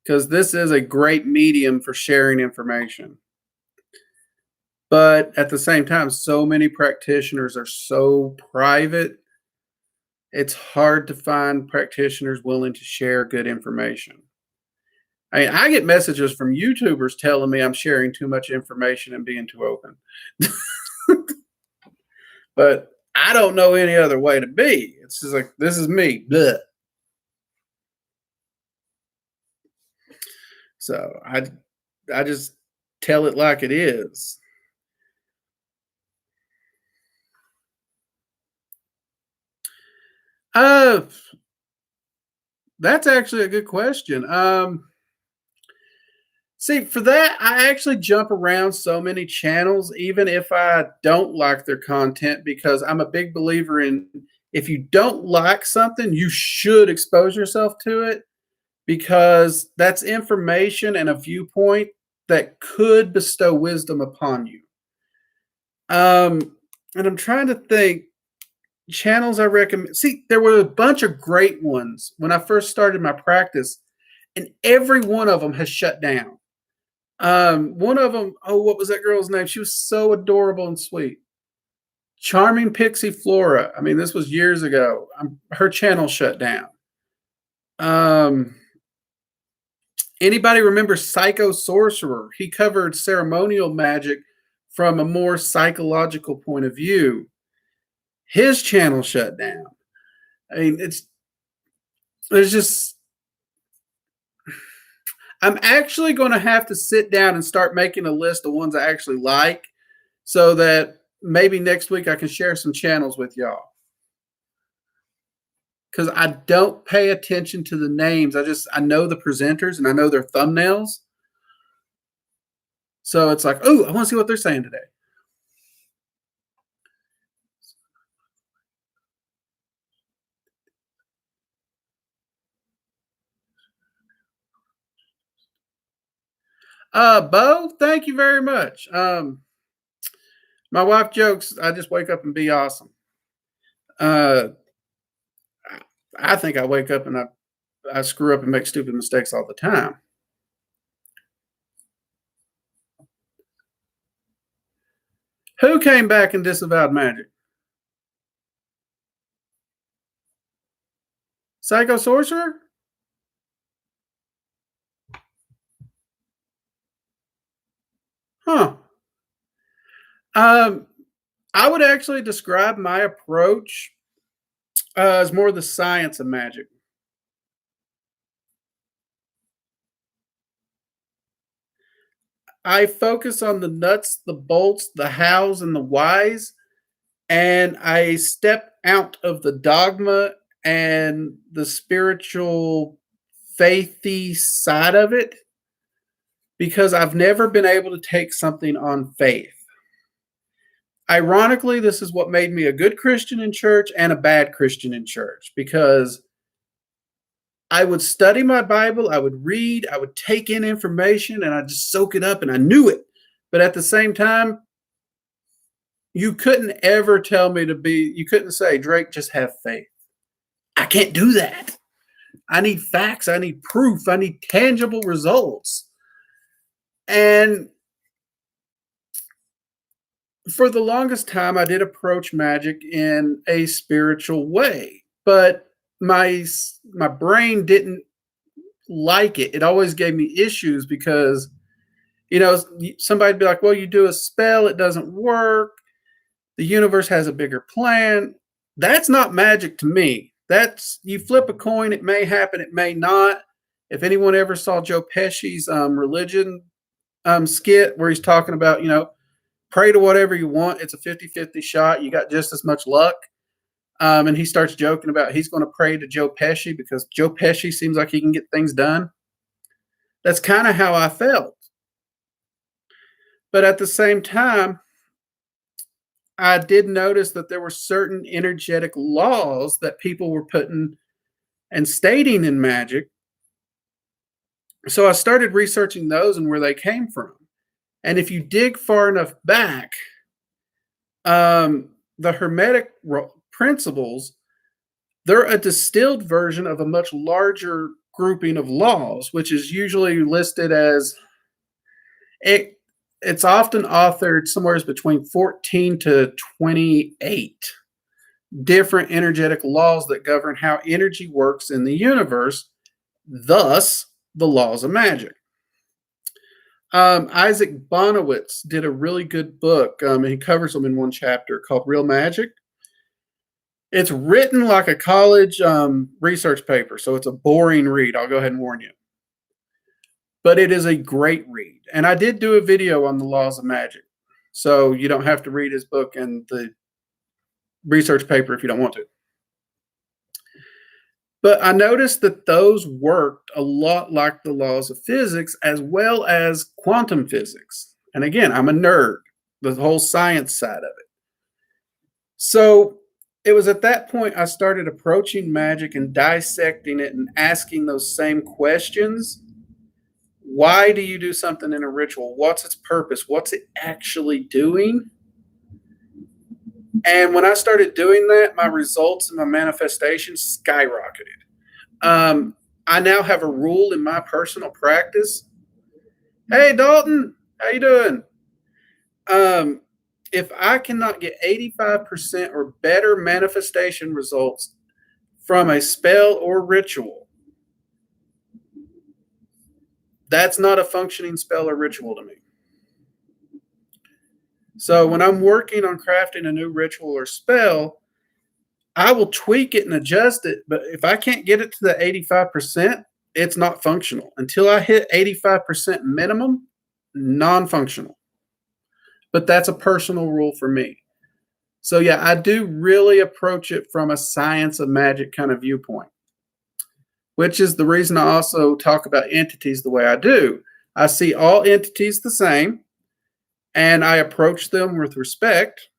A: because this is a great medium for sharing information. But at the same time, so many practitioners are so private, it's hard to find practitioners willing to share good information. I mean, I get messages from YouTubers telling me I'm sharing too much information and being too open. But I don't know any other way to be. It's just like, this is me. Blech. So I just tell it like it is. That's actually a good question. See, for that, I actually jump around so many channels, even if I don't like their content, because I'm a big believer in, if you don't like something, you should expose yourself to it, because that's information and a viewpoint that could bestow wisdom upon you. And I'm trying to think channels I recommend. See, there were a bunch of great ones when I first started my practice, and every one of them has shut down. One of them, oh, what was that girl's name? She was so adorable and sweet. Charming Pixie Flora. I mean, this was years ago. Her channel shut down. Anybody remember Psycho Sorcerer? He covered ceremonial magic from a more psychological point of view. His channel shut down. I mean, there's just, I'm actually going to have to sit down and start making a list of ones I actually like, so that maybe next week I can share some channels with y'all. Because I don't pay attention to the names. I know the presenters and I know their thumbnails. So it's like, oh, I want to see what they're saying today. Bo, thank you very much. My wife jokes, I just wake up and be awesome. I think I wake up and I screw up and make stupid mistakes all the time. Who came back and disavowed magic? Psycho Sorcerer? Huh. I would actually describe my approach as more the science of magic. I focus on the nuts, the bolts, the hows, and the whys, and I step out of the dogma and the spiritual, faithy side of it, because I've never been able to take something on faith. Ironically, this is what made me a good Christian in church and a bad Christian in church, because I would study my Bible, I would read, I would take in information, and I just soak it up, and I knew it. But at the same time, You couldn't ever tell me to be, you couldn't say, Drake, just have faith. I can't do that. I need facts. I need proof. I need tangible results. And for the longest time, I did approach magic in a spiritual way, but my brain didn't like it. It always gave me issues because, somebody'd be like, well, you do a spell, it doesn't work. The universe has a bigger plan. That's not magic to me. That's, you flip a coin, it may happen, it may not. If anyone ever saw Joe Pesci's religion skit where he's talking about, pray to whatever you want, it's a 50-50 shot, you got just as much luck. And he starts joking about he's going to pray to Joe Pesci because Joe Pesci seems like he can get things done. That's kind of how I felt. But at the same time, I did notice that there were certain energetic laws that people were putting and stating in magic. So I started researching those and where they came from. And if you dig far enough back, the Hermetic principles, they're a distilled version of a much larger grouping of laws, which is usually listed as, it's often authored somewhere between 14 to 28 different energetic laws that govern how energy works in the universe, thus the laws of magic. Isaac Bonowitz did a really good book, and he covers them in one chapter called Real Magic. It's written like a college research paper, so it's a boring read. I'll go ahead and warn you. But it is a great read. And I did do a video on the laws of magic, so you don't have to read his book and the research paper if you don't want to. But I noticed that those worked a lot like the laws of physics as well as quantum physics. And again, I'm a nerd, the whole science side of it. So it was at that point I started approaching magic and dissecting it and asking those same questions. Why do you do something in a ritual? What's its purpose? What's it actually doing? And when I started doing that, my results and my manifestations skyrocketed. I now have a rule in my personal practice. Hey, Dalton, how you doing? If I cannot get 85% or better manifestation results from a spell or ritual, that's not a functioning spell or ritual to me. So when I'm working on crafting a new ritual or spell, I will tweak it and adjust it. But if I can't get it to the 85%, it's not functional. Until I hit 85% minimum, non-functional. But that's a personal rule for me. So yeah, I do really approach it from a science of magic kind of viewpoint, which is the reason I also talk about entities the way I do. I see all entities the same, and I approach them with respect,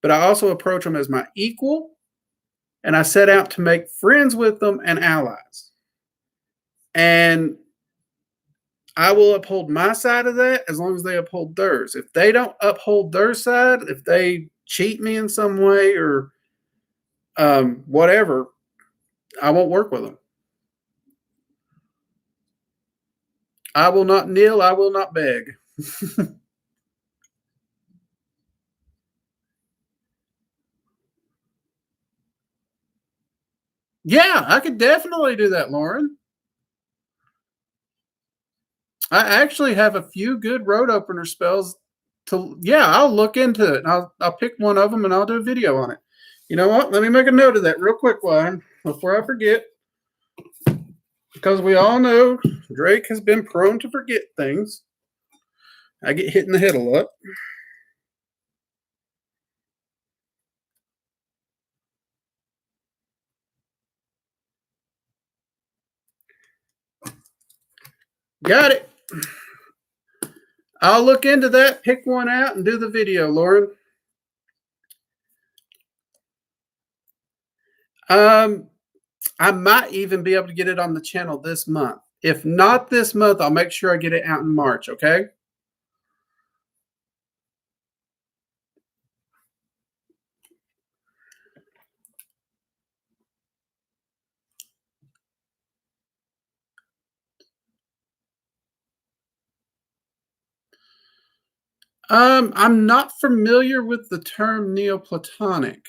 A: but I also approach them as my equal, and I set out to make friends with them and allies. And I will uphold my side of that as long as they uphold theirs. If they don't uphold their side, if they cheat me in some way or whatever, I won't work with them. I will not kneel, I will not beg. Yeah, I could definitely do that, Lauren. I actually have a few good road opener spells I'll look into it. I'll pick one of them and I'll do a video on it. You know what? Let me make a note of that real quick, Lauren, before I forget. Because we all know Drake has been prone to forget things. I get hit in the head a lot. Got it. I'll look into that, pick one out, and do the video, Lauren. I might even be able to get it on the channel this month. If not this month, I'll make sure I get it out in March, okay? I'm not familiar with the term Neoplatonic.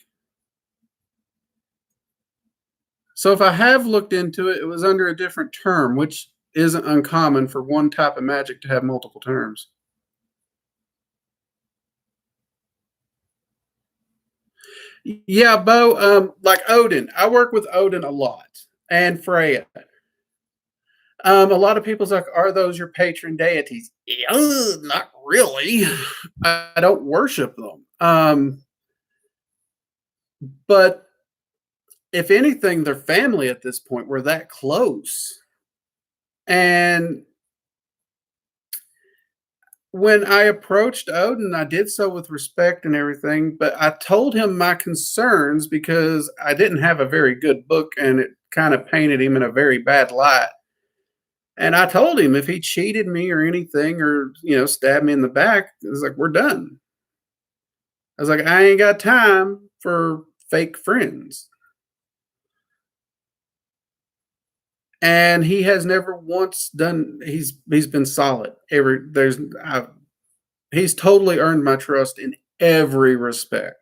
A: So if I have looked into it, it was under a different term, which isn't uncommon for one type of magic to have multiple terms. Yeah, Bo, like Odin. I work with Odin a lot and Freya. A lot of people's like, are those your patron deities? Not really. I don't worship them. But if anything, they're family at this point. We're that close. And when I approached Odin, I did so with respect and everything, but I told him my concerns because I didn't have a very good book and it kind of painted him in a very bad light. And I told him if he cheated me or anything or, stabbed me in the back, it was like, we're done. I was like, I ain't got time for fake friends. And he has never once done. He's been solid. He's totally earned my trust in every respect.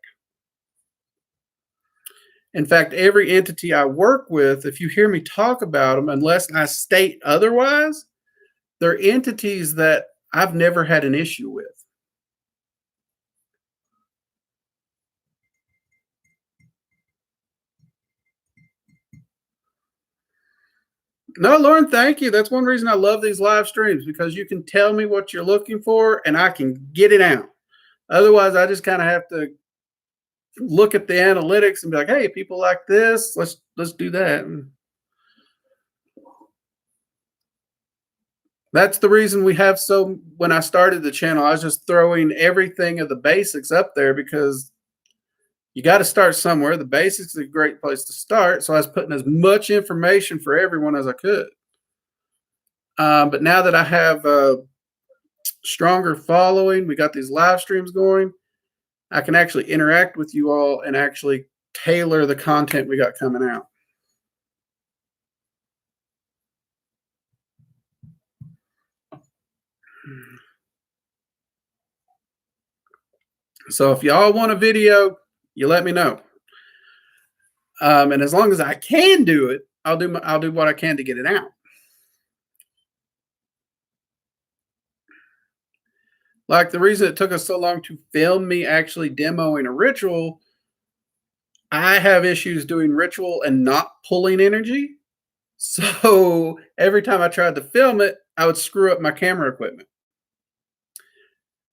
A: In fact, every entity I work with, if you hear me talk about them, unless I state otherwise, they're entities that I've never had an issue with. No, Lauren, thank you. That's one reason I love these live streams, because you can tell me what you're looking for and I can get it out. Otherwise, I just kind of have to look at the analytics and be like, hey, people like this, let's do that. That's the reason we have when I started the channel, I was just throwing everything of the basics up there because you got to start somewhere. The basics is a great place to start. So I was putting as much information for everyone as I could. But now that I have a stronger following, we got these live streams going, I can actually interact with you all and actually tailor the content we got coming out. So if y'all want a video, you let me know. And as long as I can do it, I'll do what I can to get it out. Like the reason it took us so long to film me actually demoing a ritual, I have issues doing ritual and not pulling energy. So every time I tried to film it, I would screw up my camera equipment.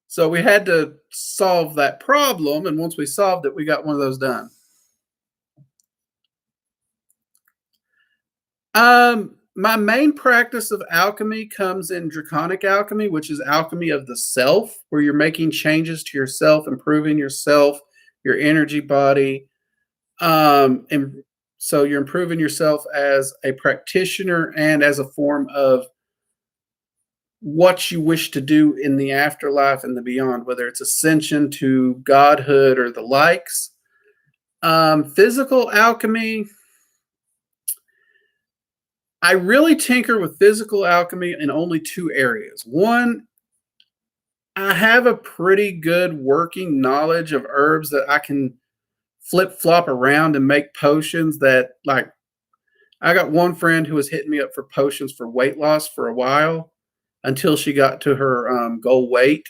A: So we had to solve that problem. And once we solved it, we got one of those done. My main practice of alchemy comes in draconic alchemy, which is alchemy of the self, where you're making changes to yourself, improving yourself, your energy body. And so you're improving yourself as a practitioner and as a form of what you wish to do in the afterlife and the beyond, whether it's ascension to godhood or the likes. Physical alchemy, I really tinker with physical alchemy in only two areas. One, I have a pretty good working knowledge of herbs that I can flip flop around and make potions that, like, I got one friend who was hitting me up for potions for weight loss for a while until she got to her goal weight.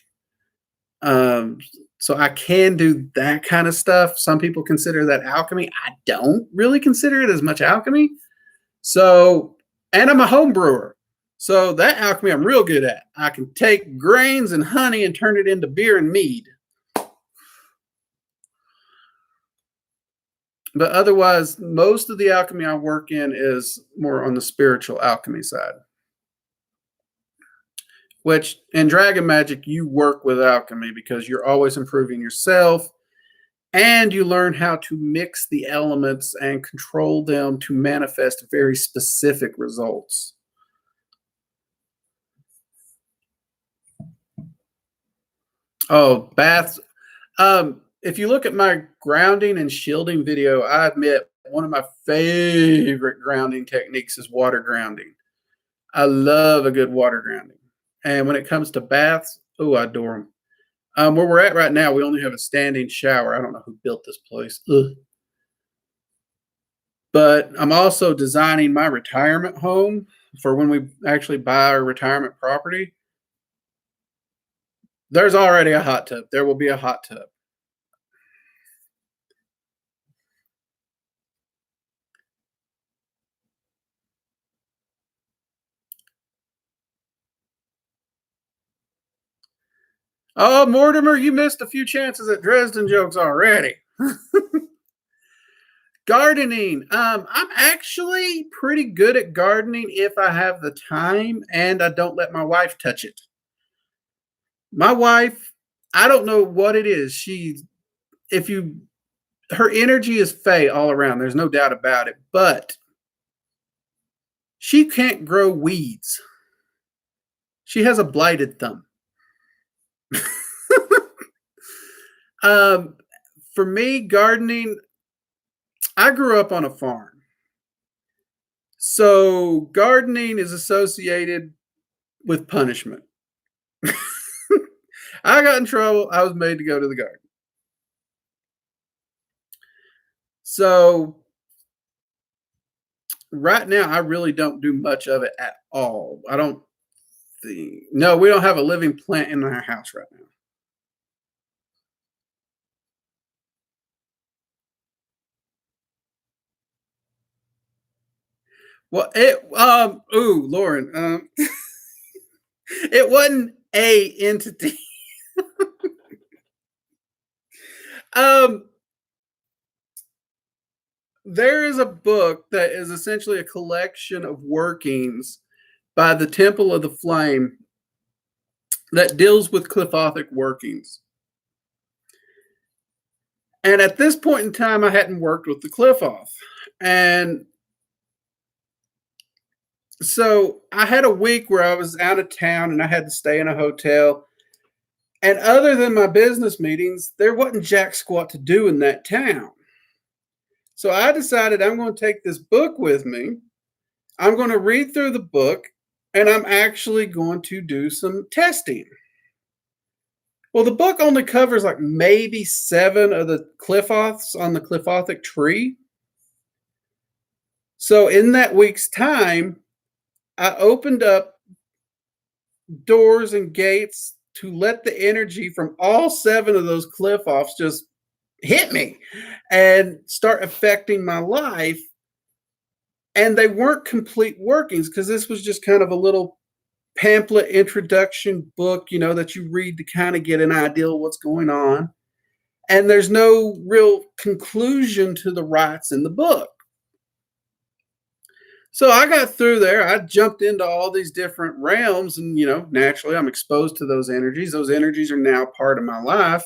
A: So I can do that kind of stuff. Some people consider that alchemy. I don't really consider it as much alchemy. So, and I'm a home brewer. So that alchemy I'm real good at. I can take grains and honey and turn it into beer and mead. But otherwise, most of the alchemy I work in is more on the spiritual alchemy side. Which in Dragon Magic, you work with alchemy because you're always improving yourself and you learn how to mix the elements and control them to manifest very specific results. Oh, baths. If you look at my grounding and shielding video, I admit one of my favorite grounding techniques is water grounding. I love a good water grounding. And when it comes to baths, oh, I adore them. Where we're at right now, we only have a standing shower. I don't know who built this place. Ugh. But I'm also designing my retirement home for when we actually buy our retirement property. There's already a hot tub. There will be a hot tub. Oh, Mortimer, you missed a few chances at Dresden jokes already. Gardening. I'm actually pretty good at gardening if I have the time and I don't let my wife touch it. My wife, I don't know what it is. If you, her energy is fey all around. There's no doubt about it. But she can't grow weeds. She has a blighted thumb. um, for me, gardening, I grew up on a farm. So gardening is associated with punishment. I got in trouble. I was made to go to the garden. So right now, I really don't do much of it at all. I don't think, no, we don't have a living plant in our house right now. Well, Lauren, it wasn't a entity. um, there is a book that is essentially a collection of workings by the Temple of the Flame that deals with Qliphothic workings. And at this point in time, I hadn't worked with the Qliphoth. And so I had a week where I was out of town and I had to stay in a hotel. And other than my business meetings, there wasn't jack squat to do in that town. So I decided I'm going to take this book with me. I'm going to read through the book and I'm actually going to do some testing. Well, the book only covers like maybe 7 of the Qliphoths on the Qliphothic tree. So in that week's time, I opened up doors and gates to let the energy from all 7 of those Qliphoths just hit me and start affecting my life. And they weren't complete workings because this was just kind of a little pamphlet introduction book, that you read to kind of get an idea of what's going on. And there's no real conclusion to the rites in the book. So I got through there. I jumped into all these different realms and, naturally I'm exposed to those energies. Those energies are now part of my life.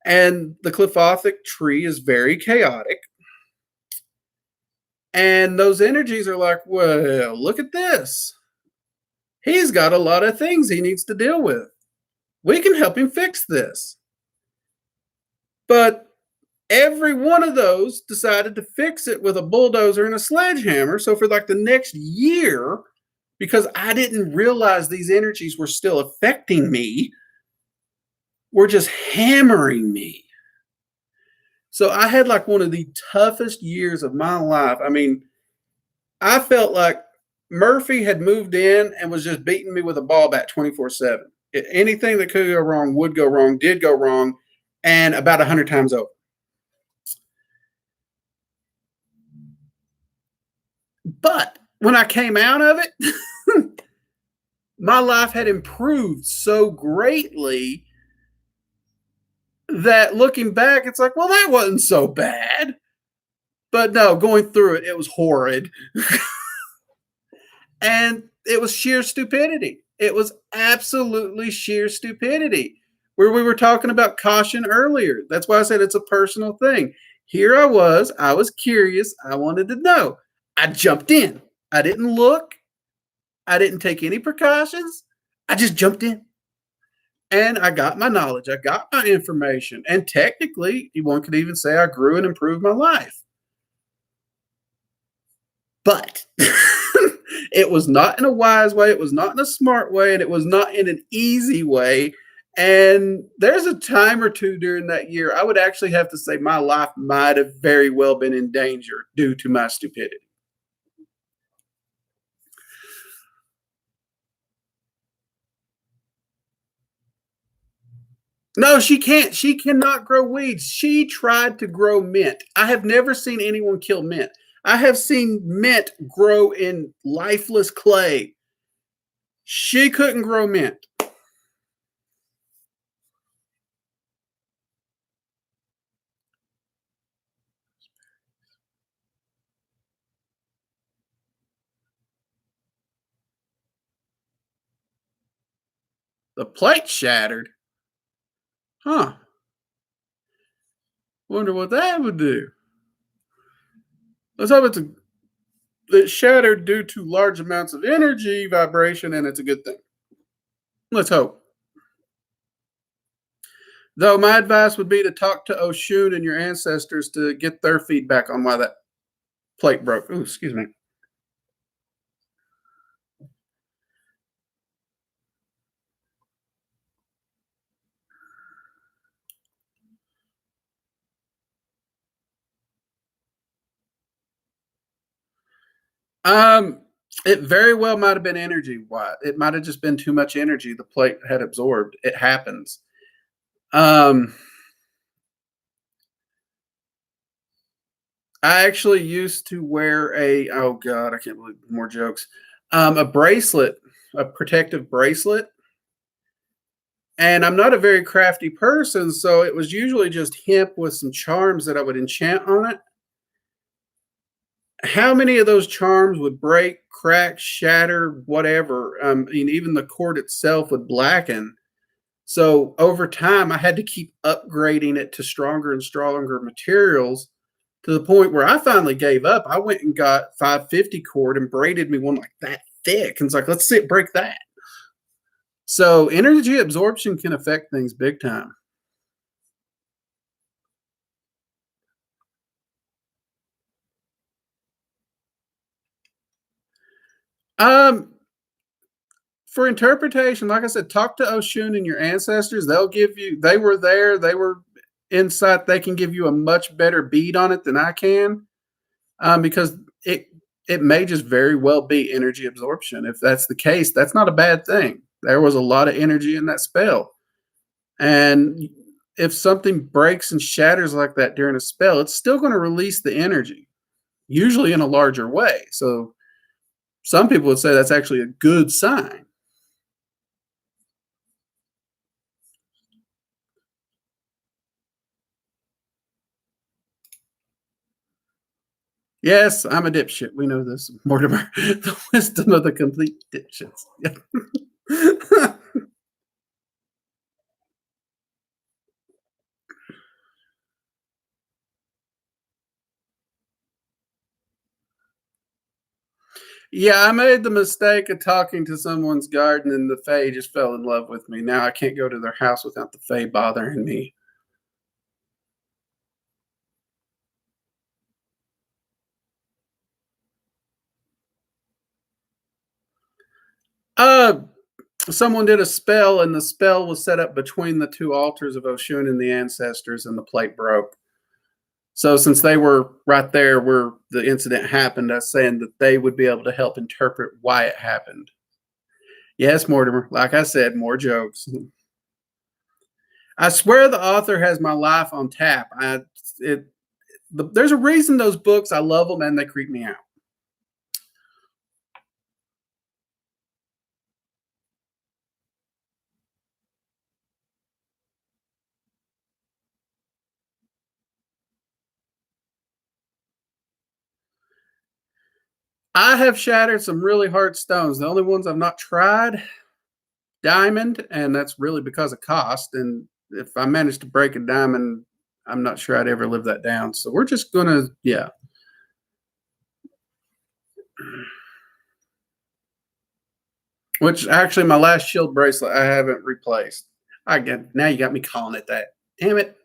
A: And the Qliphothic tree is very chaotic. And those energies are like, well, look at this. He's got a lot of things he needs to deal with. We can help him fix this. But every one of those decided to fix it with a bulldozer and a sledgehammer. So for like the next year, because I didn't realize these energies were still affecting me, were just hammering me. So I had like one of the toughest years of my life. I mean, I felt like Murphy had moved in and was just beating me with a ball bat 24/7. Anything that could go wrong would go wrong, did go wrong, and about 100 times over. But when I came out of it, my life had improved so greatly that looking back, it's like, well, that wasn't so bad. But no, going through it, it was horrid. And it was sheer stupidity. It was absolutely sheer stupidity. Where we were talking about caution earlier. That's why I said it's a personal thing. Here I was curious, I wanted to know. I jumped in. I didn't look. I didn't take any precautions. I just jumped in. And I got my knowledge. I got my information. And technically, one could even say I grew and improved my life. But it was not in a wise way. It was not in a smart way. And it was not in an easy way. And there's a time or two during that year, I would actually have to say my life might have very well been in danger due to my stupidity. No, she can't. She cannot grow weeds. She tried to grow mint. I have never seen anyone kill mint. I have seen mint grow in lifeless clay. She couldn't grow mint. The plate shattered. Huh. Wonder what that would do. Let's hope it's shattered due to large amounts of energy vibration, and it's a good thing. Let's hope. Though my advice would be to talk to Oshun and your ancestors to get their feedback on why that plate broke. Ooh, excuse me. Um, it very well might have been energy. Why? It might have just been too much energy the plate had absorbed. It happens. Um, I actually used to wear a oh god, I can't believe more jokes. A bracelet, a protective bracelet. And I'm not a very crafty person, so it was usually just hemp with some charms that I would enchant on it. How many of those charms would break, crack, shatter, whatever? I mean, even the cord itself would blacken. So over time, I had to keep upgrading it to stronger and stronger materials to the point where I finally gave up. I went and got 550 cord and braided me one like that thick. And it's like, let's see it break that. So energy absorption can affect things big time. Um, for interpretation, like I said, talk to Oshun and your ancestors. They'll give you, they were there, they were insight. They can give you a much better bead on it than I can, because it may just very well be energy absorption. If that's the case, that's not a bad thing. There was a lot of energy in that spell. And if something breaks and shatters like that during a spell, it's still going to release the energy, usually in a larger way. So some people would say that's actually a good sign. Yes, I'm a dipshit. We know this, Mortimer. The wisdom of the complete dipshits. Yeah. Yeah, I made the mistake of talking to someone's garden and the Fae just fell in love with me. Now I can't go to their house without the Fae bothering me. Uh, Someone did a spell, and the spell was set up between the two altars of Oshun and the ancestors, and the plate broke. So since they were right there where the incident happened, I was saying that they would be able to help interpret why it happened. Yes, Mortimer. Like I said, more jokes. I swear the author has my life on tap. It, there's a reason those books, I love them and they creep me out. I have shattered some really hard stones. The only ones I've not tried, diamond, and that's really because of cost. And if I manage to break a diamond, I'm not sure I'd ever live that down. So we're just gonna, yeah. Which actually, my last shield bracelet I haven't replaced. Again, now you got me calling it that. Damn it.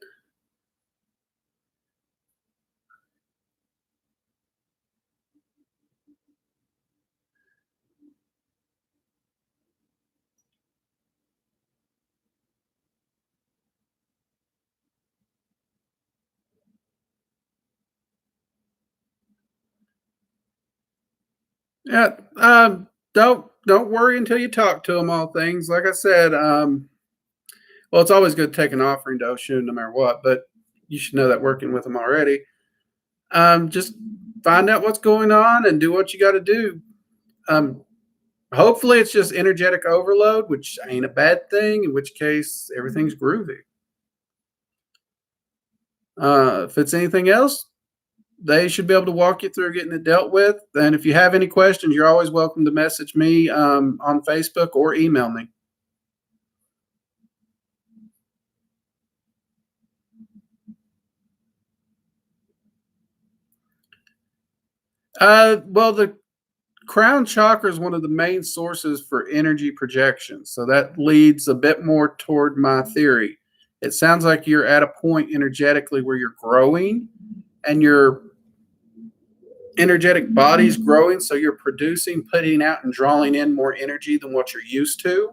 A: Yeah. Don't worry until you talk to them. All things like I said. Well, it's always good to take an offering to Oshun, no matter what. But you should know that working with them already. Just find out what's going on and do what you got to do. Um, Hopefully, it's just energetic overload, which ain't a bad thing. In which case, everything's groovy. If it's anything else, they should be able to walk you through getting it dealt with. And if you have any questions, you're always welcome to message me on Facebook or email me. Well, the crown chakra is one of the main sources for energy projection. So that leads a bit more toward my theory. It sounds like you're at a point energetically where you're growing and your energetic body's growing. So you're producing, putting out, and drawing in more energy than what you're used to.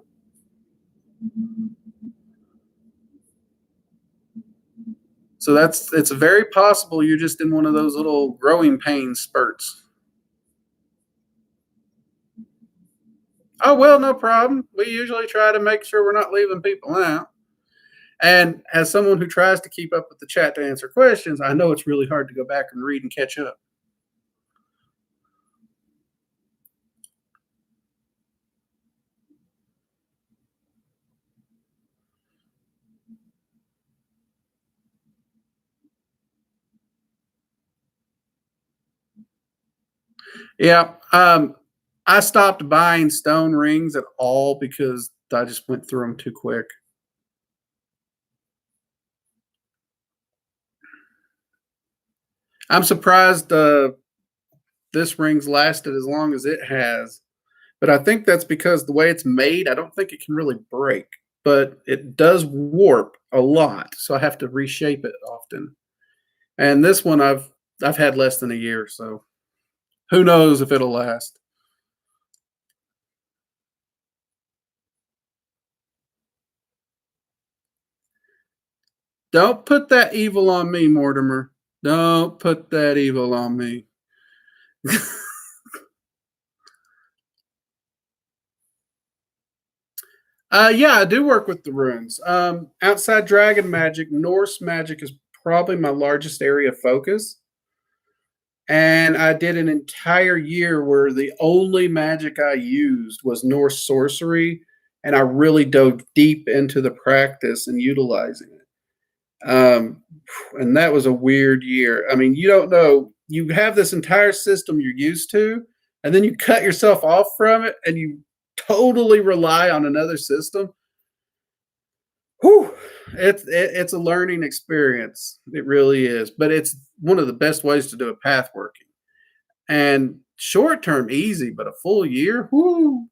A: So it's very possible you're just in one of those little growing pain spurts. Oh, well, no problem. We usually try to make sure we're not leaving people out. And as someone who tries to keep up with the chat to answer questions, I know it's really hard to go back and read and catch up. Yeah. I stopped buying stone rings at all because I just went through them too quick. I'm surprised this ring's lasted as long as it has. But I think that's because the way it's made, I don't think it can really break, but it does warp a lot. So I have to reshape it often. And this one I've had less than a year, so who knows if it'll last. Don't put that evil on me, Mortimer. Don't put that evil on me. Yeah, I do work with the runes. Outside dragon magic, Norse magic is probably my largest area of focus. And I did an entire year where the only magic I used was Norse sorcery, and I really dove deep into the practice and utilizing it. And that was a weird year. I mean, you don't know. You have this entire system you're used to, and then you cut yourself off from it, and you totally rely on another system. Whew, it's a learning experience. It really is, but it's one of the best ways to do a path working. And short term, easy, but a full year, whoo.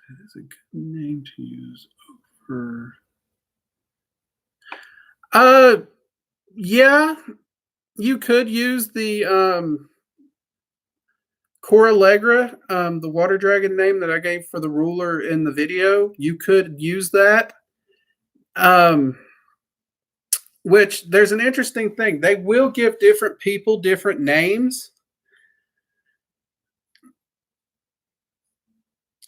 A: That is a good name to use over. Uh, yeah, you could use the Coralegra, the water dragon name that I gave for the ruler in the video. You could use that. Um, which there's an interesting thing. They will give different people different names.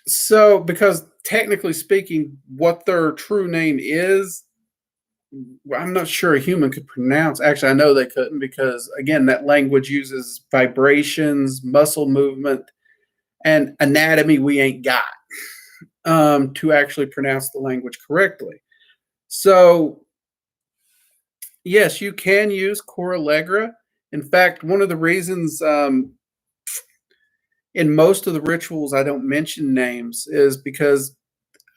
A: So, because technically speaking, what their true name is, I'm not sure a human could pronounce. Actually, I know they couldn't because, again, that language uses vibrations, muscle movement, and anatomy we ain't got to actually pronounce the language correctly. So, yes, you can use Cor Allegra. In fact, one of the reasons in most of the rituals I don't mention names is because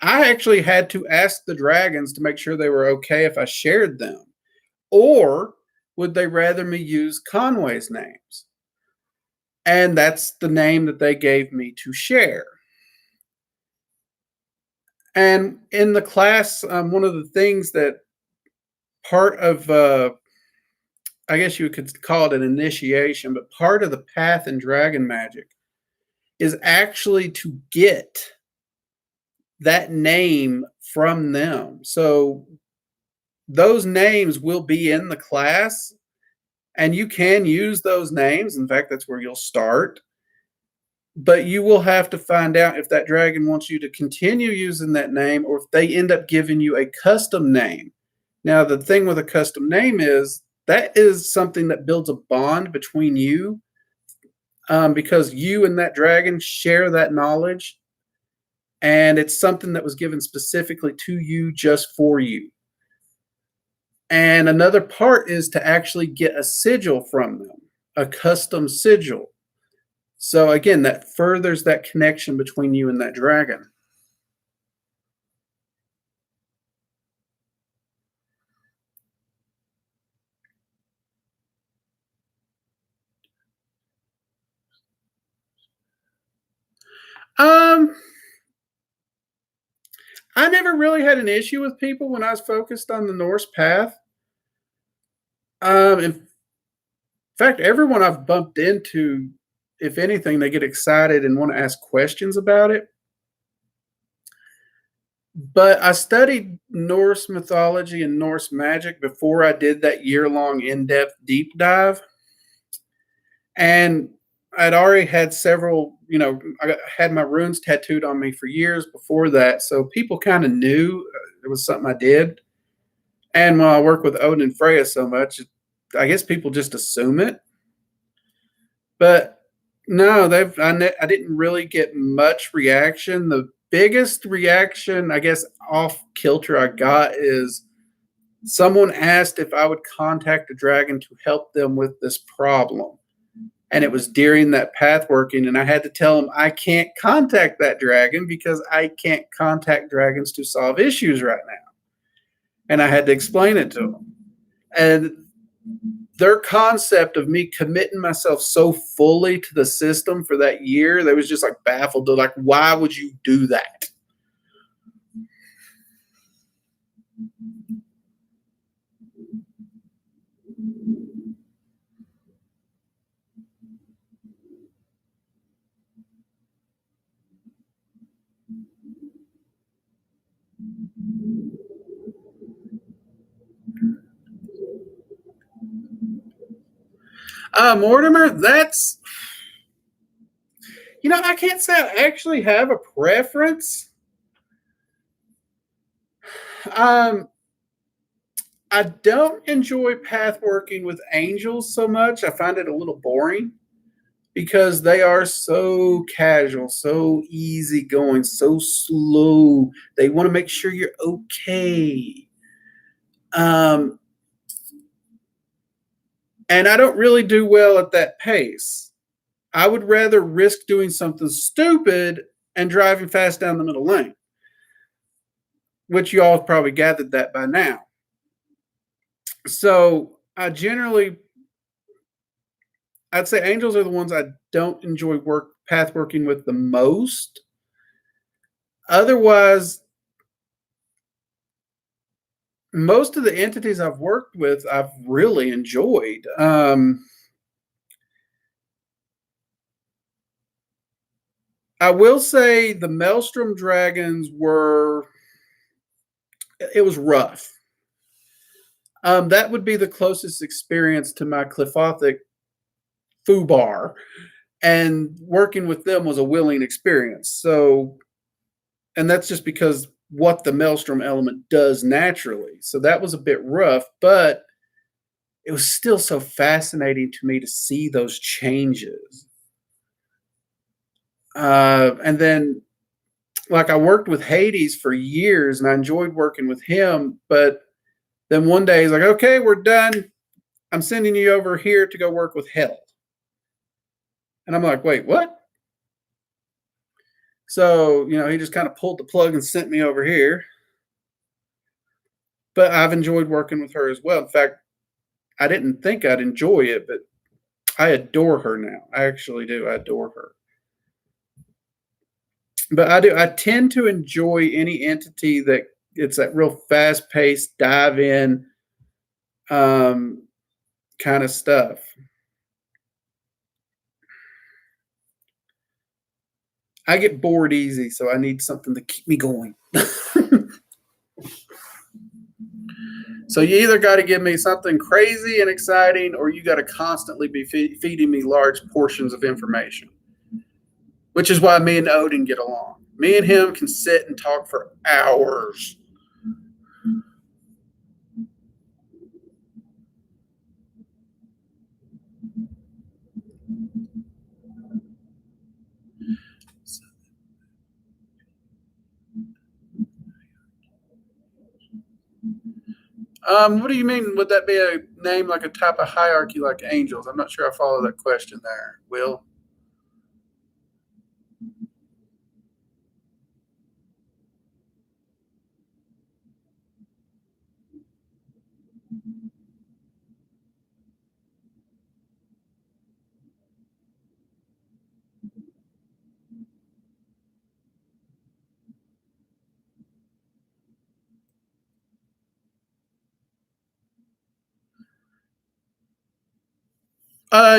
A: I actually had to ask the dragons to make sure they were okay if I shared them. Or would they rather me use Conway's names? And that's the name that they gave me to share. And in the class, one of the things that part of, I guess you could call it an initiation, but part of the path in dragon magic is actually to get that name from them. So those names will be in the class, and you can use those names. In fact, that's where you'll start. But you will have to find out if that dragon wants you to continue using that name or if they end up giving you a custom name. Now, the thing with a custom name is that is something that builds a bond between you, because you and that dragon share that knowledge, and it's something that was given specifically to you just for you. And another part is to actually get a sigil from them, a custom sigil. So again, that furthers that connection between you and that dragon. Um, I never really had an issue with people when I was focused on the Norse path. In fact, everyone I've bumped into, if anything, they get excited and want to ask questions about it. But I studied Norse mythology and Norse magic before I did that year-long in-depth deep dive. And I'd already had several, I had my runes tattooed on me for years before that. So people kind of knew it was something I did. And while I work with Odin and Freya so much, I guess people just assume it. But no, I didn't really get much reaction. The biggest reaction, I guess, off kilter I got is someone asked if I would contact a dragon to help them with this problem. And it was during that path working, and I had to tell them I can't contact that dragon because I can't contact dragons to solve issues right now. And I had to explain it to them. And their concept of me committing myself so fully to the system for that year, they was just like baffled. They're like, why would you do that? Mortimer, I can't say I actually have a preference. Um, I don't enjoy path working with angels so much. I find it a little boring because they are so casual, so easygoing, so slow. They want to make sure you're okay. Um, and I don't really do well at that pace. I would rather risk doing something stupid and driving fast down the middle lane, which you all have probably gathered that by now. So I'd say angels are the ones I don't enjoy path working with the most. Otherwise, most of the entities I've worked with, I've really enjoyed. I will say the Maelstrom dragons it was rough. That would be the closest experience to my Clifothic Fubar, and working with them was a willing experience. So, and that's just because what the Maelstrom element does naturally. So that was a bit rough, but it was still so fascinating to me to see those changes. And then, like, I worked with Hades for years and I enjoyed working with him, but then one day he's like, okay, we're done. I'm sending you over here to go work with Hell. And I'm like, wait, what? So, he just kind of pulled the plug and sent me over here. But I've enjoyed working with her as well. In fact, I didn't think I'd enjoy it, but I adore her now. I actually do. I adore her. But I do. I tend to enjoy any entity that it's that real fast paced dive in um, kind of stuff. I get bored easy, so I need something to keep me going. So you either got to give me something crazy and exciting, or you got to constantly be feeding me large portions of information, which is why me and Odin get along. Me and him can sit and talk for hours. What do you mean? Would that be a name like a type of hierarchy like angels? I'm not sure I follow that question there, Will.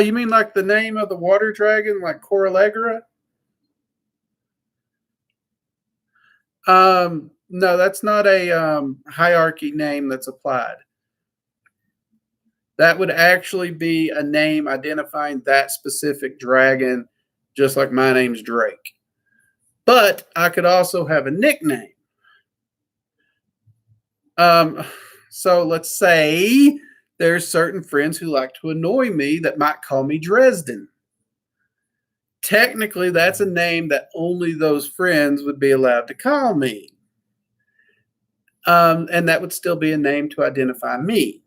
A: You mean like the name of the water dragon, like Coralegra? No, that's not a hierarchy name that's applied. That would actually be a name identifying that specific dragon, just like my name's Drake. But I could also have a nickname. So let's say there's certain friends who like to annoy me that might call me Dresden. Technically, that's a name that only those friends would be allowed to call me. And that would still be a name to identify me.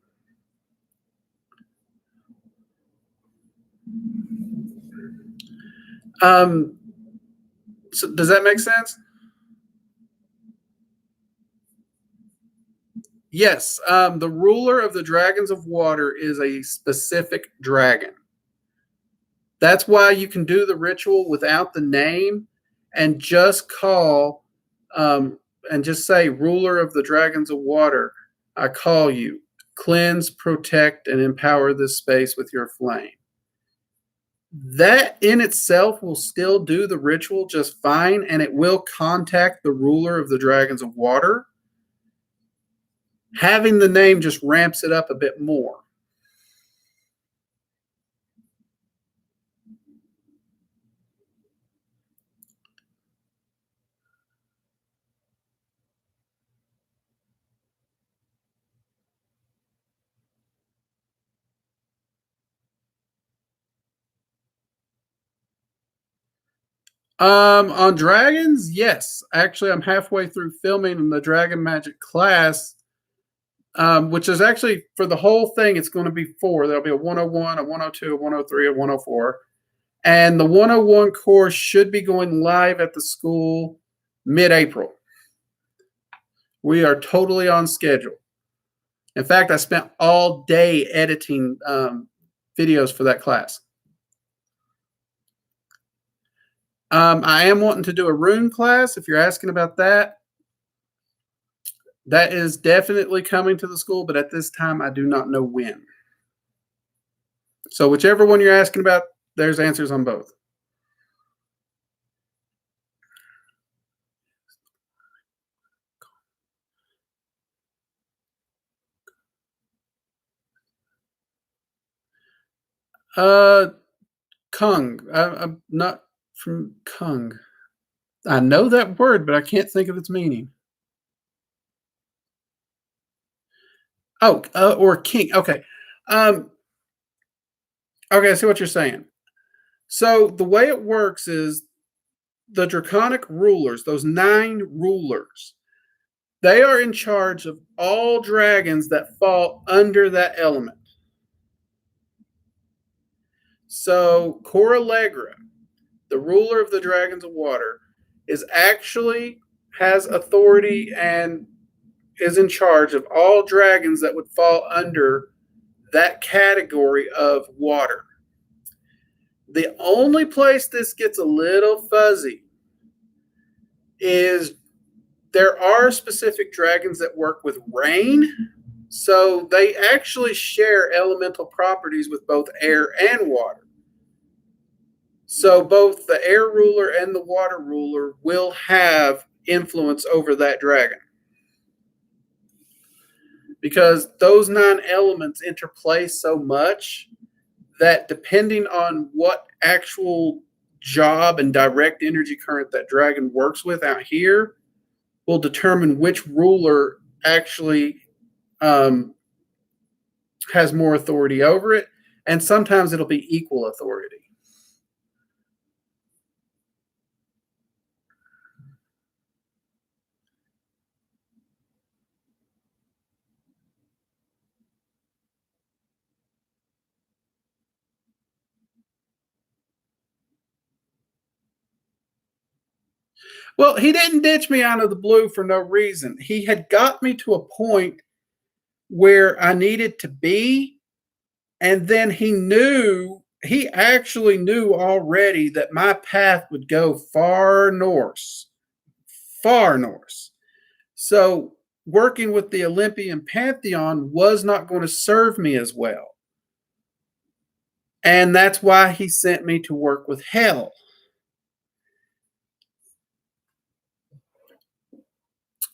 A: So does that make sense? Yes. The ruler of the dragons of water is a specific dragon. That's why you can do the ritual without the name and just call and just say, ruler of the dragons of water, I call you. Cleanse, protect, and empower this space with your flame. That in itself will still do the ritual just fine, and it will contact the ruler of the dragons of water. Having the name just ramps it up a bit more. On dragons, yes. Actually, I'm halfway through filming the Dragon Magic class, which is actually for the whole thing, it's going to be four. There'll be a 101, a 102, a 103, a 104. And the 101 course should be going live at the school mid-April. We are totally on schedule. In fact, I spent all day editing videos for that class. I am wanting to do a rune class. If you're asking about that, that is definitely coming to the school, but at this time, I do not know when. So whichever one you're asking about, there's answers on both. Kung. I'm not from Kung. I know that word, but I can't think of its meaning. Oh, or king. Okay. Okay, I see what you're saying. So the way it works is the draconic rulers, those 9 rulers, they are in charge of all dragons that fall under that element. So Coralegra, the ruler of the dragons of water, is actually has authority and is in charge of all dragons that would fall under that category of water. The only place this gets a little fuzzy is there are specific dragons that work with rain. So they actually share elemental properties with both air and water. So both the air ruler and the water ruler will have influence over that dragon. Because those 9 elements interplay so much that depending on what actual job and direct energy current that dragon works with out here will determine which ruler actually has more authority over it. And sometimes it'll be equal authority. Well, he didn't ditch me out of the blue for no reason. He had got me to a point where I needed to be, and then he actually knew already that my path would go far Norse. Far Norse. So working with the Olympian pantheon was not going to serve me as well. And that's why he sent me to work with hell.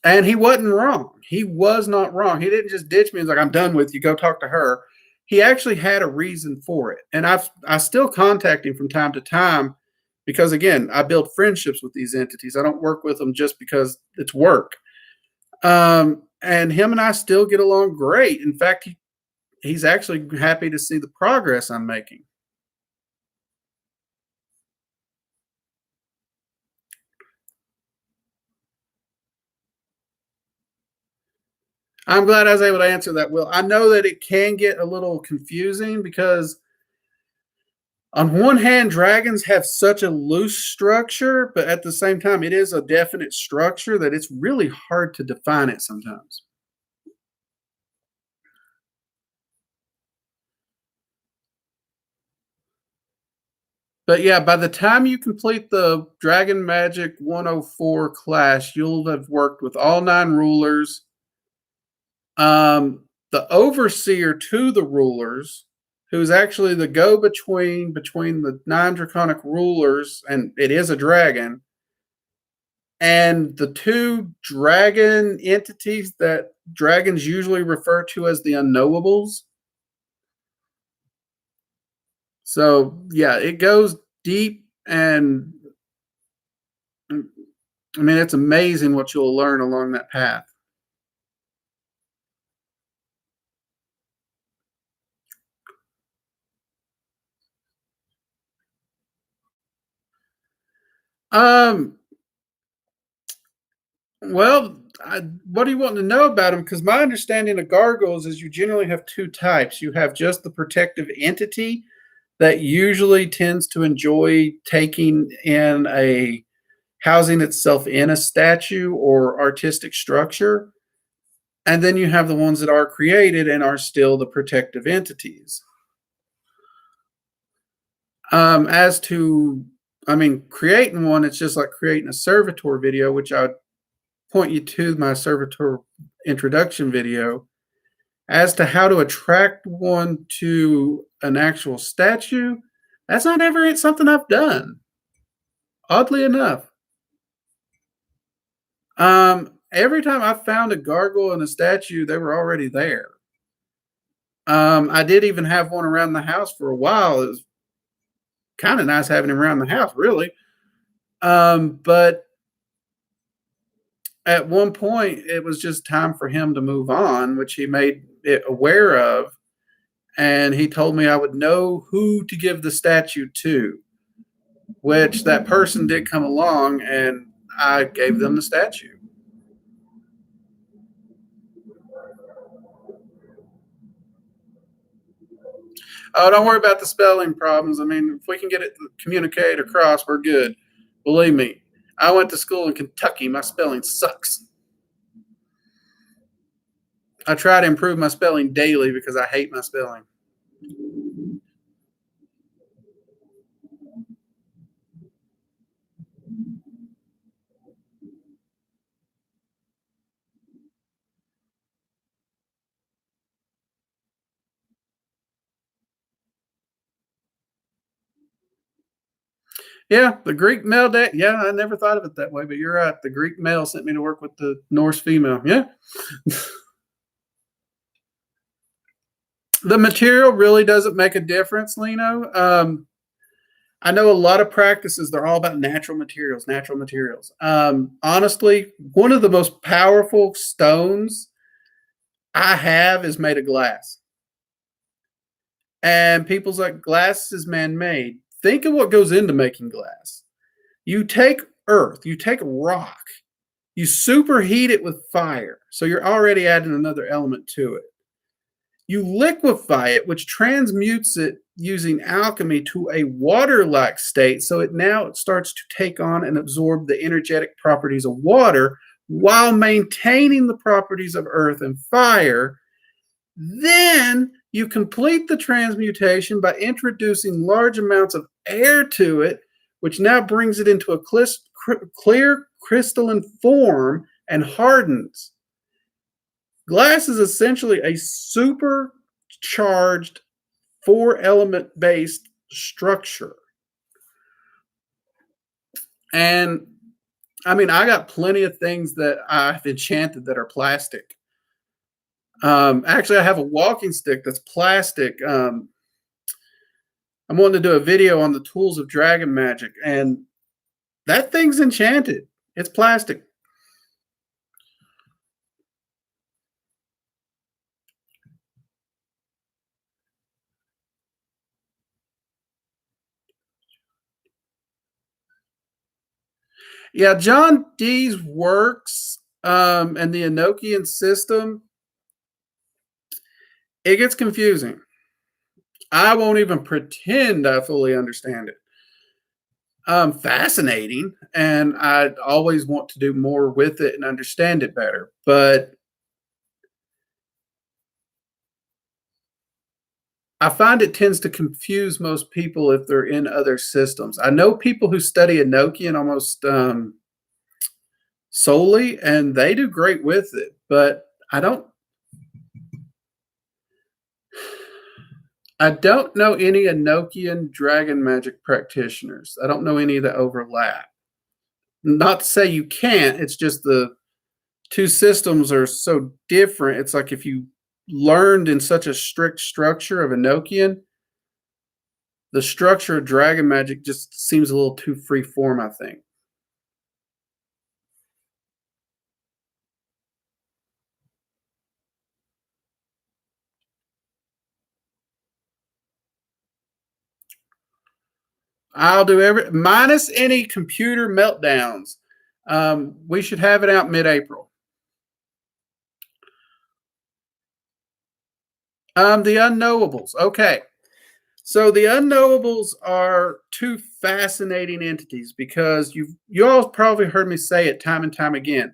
A: And he wasn't wrong. He was not wrong. He didn't just ditch me and was like, I'm done with you. Go talk to her. He actually had a reason for it. And I still contact him from time to time because, again, I build friendships with these entities. I don't work with them just because it's work. And him and I still get along great. In fact, he's actually happy to see the progress I'm making. I'm glad I was able to answer that, Will. I know that it can get a little confusing because on one hand, dragons have such a loose structure, but at the same time, it is a definite structure that it's really hard to define it sometimes. But yeah, by the time you complete the Dragon Magic 104 class, you'll have worked with all 9 rulers. The overseer to the rulers, who's actually the go-between between the 9 draconic rulers, and it is a dragon, and the 2 dragon entities that dragons usually refer to as the unknowables. So yeah, it goes deep, and I mean, it's amazing what you'll learn along that path. Um, well, what do you want to know about them? Because my understanding of gargoyles is you generally have 2 types. You have just the protective entity that usually tends to enjoy taking in housing itself in a statue or artistic structure. And then you have the ones that are created and are still the protective entities. As to, I mean, creating one, it's just like creating a servitor video, which I would point you to my servitor introduction video. As to how to attract one to an actual statue, that's not ever something I've done, oddly enough. Every time I found a gargoyle and a statue, they were already there. I did even have one around the house for a while. It was kind of nice having him around the house, really. But at one point, it was just time for him to move on, which he made it aware of. And he told me I would know who to give the statue to, which that person did come along, and I gave them the statue. Oh, don't worry about the spelling problems. I mean, if we can get it communicated across, we're good. Believe me, I went to school in Kentucky. My spelling sucks. I try to improve my spelling daily because I hate my spelling. Yeah, the Greek male deck. Yeah, I never thought of it that way, but you're right. The Greek male sent me to work with the Norse female. Yeah. The material really doesn't make a difference, Lino. I know a lot of practices, they're all about natural materials, natural materials. Honestly, one of the most powerful stones I have is made of glass. And people's like, glass is man made. Think of what goes into making glass. You take earth, you take rock, you superheat it with fire. So you're already adding another element to it. You liquefy it, which transmutes it using alchemy to a water-like state. So it starts to take on and absorb the energetic properties of water while maintaining the properties of earth and fire. Then you complete the transmutation by introducing large amounts of air to it, which now brings it into a clear crystalline form and hardens. Glass is essentially a supercharged 4-element based structure. And I mean, I got plenty of things that I've enchanted that are plastic. Actually, I have a walking stick that's plastic. I'm wanting to do a video on the tools of dragon magic, and that thing's enchanted. It's plastic. Yeah, John Dee's works and the Enochian system, it gets confusing. I won't even pretend I fully understand it. Fascinating, and I always want to do more with it and understand it better. But I find it tends to confuse most people if they're in other systems. I know people who study Enochian almost solely, and they do great with it. But I don't know any Enochian dragon magic practitioners. I don't know any that overlap. Not to say you can't, it's just the two systems are so different. It's like if you learned in such a strict structure of Enochian, the structure of dragon magic just seems a little too free form, I think. I'll do minus any computer meltdowns. We should have it out mid-April. The unknowables. Okay. So the unknowables are two fascinating entities because you all probably heard me say it time and time again.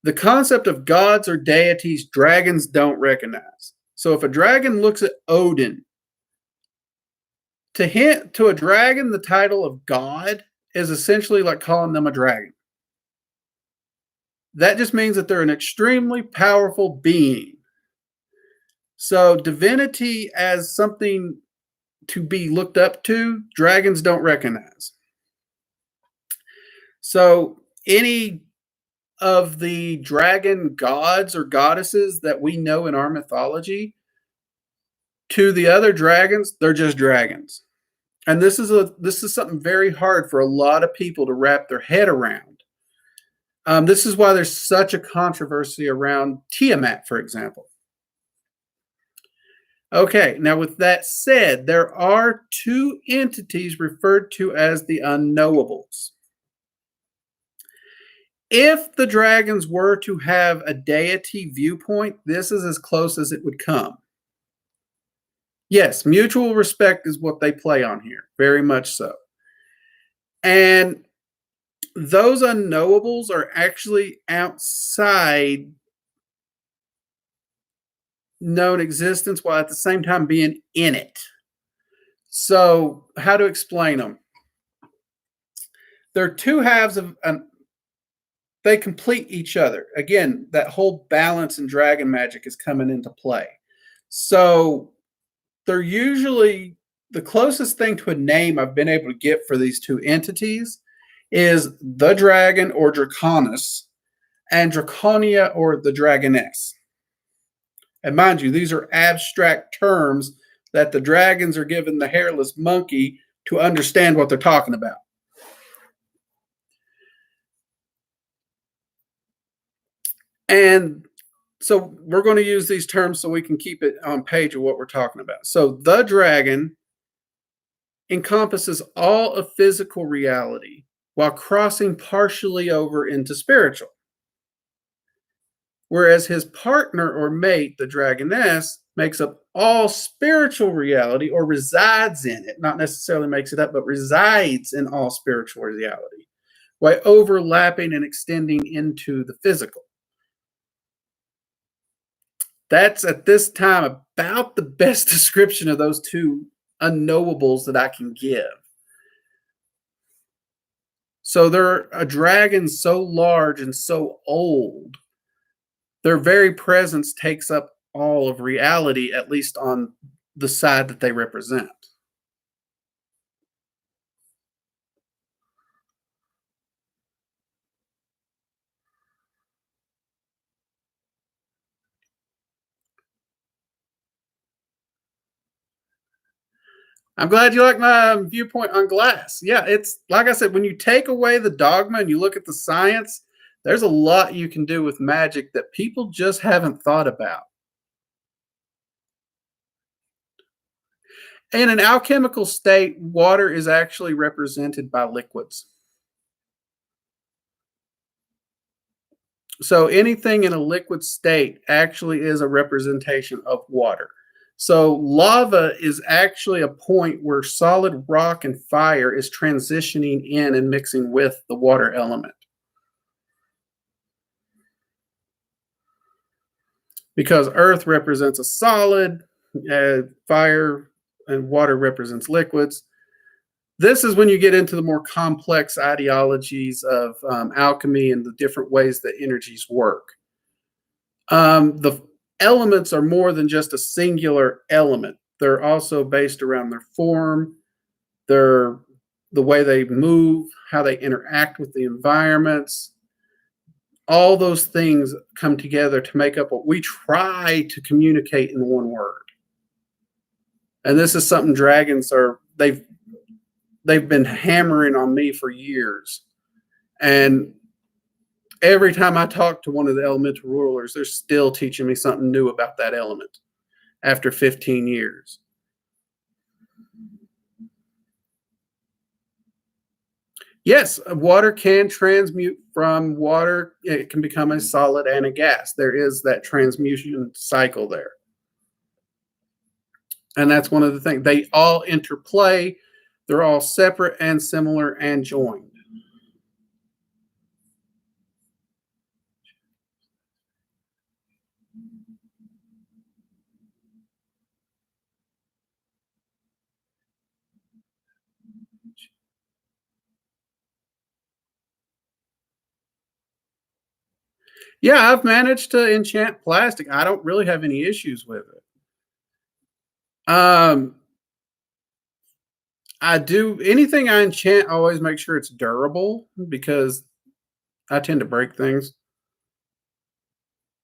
A: The concept of gods or deities dragons don't recognize. So if a dragon looks at Odin, to hint to a dragon the title of god is essentially like calling them a dragon. That just means that they're an extremely powerful being. So divinity as something to be looked up to, dragons don't recognize. So any of the dragon gods or goddesses that we know in our mythology, to the other dragons, they're just dragons. And this is something very hard for a lot of people to wrap their head around. This is why there's such a controversy around Tiamat, for example. Okay, now with that said, there are two entities referred to as the unknowables. If the dragons were to have a deity viewpoint, this is as close as it would come. Yes, mutual respect is what they play on here, very much so. And those unknowables are actually outside known existence while at the same time being in it. So, how to explain them? They're two halves of they complete each other. Again, that whole balance in dragon magic is coming into play. So, they're usually the closest thing to a name I've been able to get for these two entities is the dragon or Draconis and Draconia or the dragoness. And mind you, these are abstract terms that the dragons are given the hairless monkey to understand what they're talking about. And so we're going to use these terms so we can keep it on page of what we're talking about. So the dragon encompasses all of physical reality while crossing partially over into spiritual. Whereas his partner or mate, the dragoness, makes up all spiritual reality or resides in it, not necessarily makes it up, but resides in all spiritual reality, while overlapping and extending into the physical. That's at this time about the best description of those two unknowables that I can give. So they're a dragon so large and so old, their very presence takes up all of reality, at least on the side that they represent. I'm glad you like my viewpoint on glass. Yeah, it's like I said, when you take away the dogma and you look at the science, there's a lot you can do with magic that people just haven't thought about. In an alchemical state, water is actually represented by liquids. So anything in a liquid state actually is a representation of water. So lava is actually a point where solid rock and fire is transitioning in and mixing with the water element. Because earth represents a solid, fire and water represents liquids. This is when you get into the more complex ideologies of alchemy and the different ways that energies work. The elements are more than just a singular element. They're also based around their form, the way they move, how they interact with the environments. All those things come together to make up what we try to communicate in one word. And this is something dragons they've been hammering on me for years. And every time I talk to one of the elemental rulers, they're still teaching me something new about that element after 15 years. Yes, water can transmute from water. It can become a solid and a gas. There is that transmutation cycle there. And that's one of the things. They all interplay. They're all separate and similar and joined. Yeah, I've managed to enchant plastic. I don't really have any issues with it. I do anything I enchant, I always make sure it's durable because I tend to break things.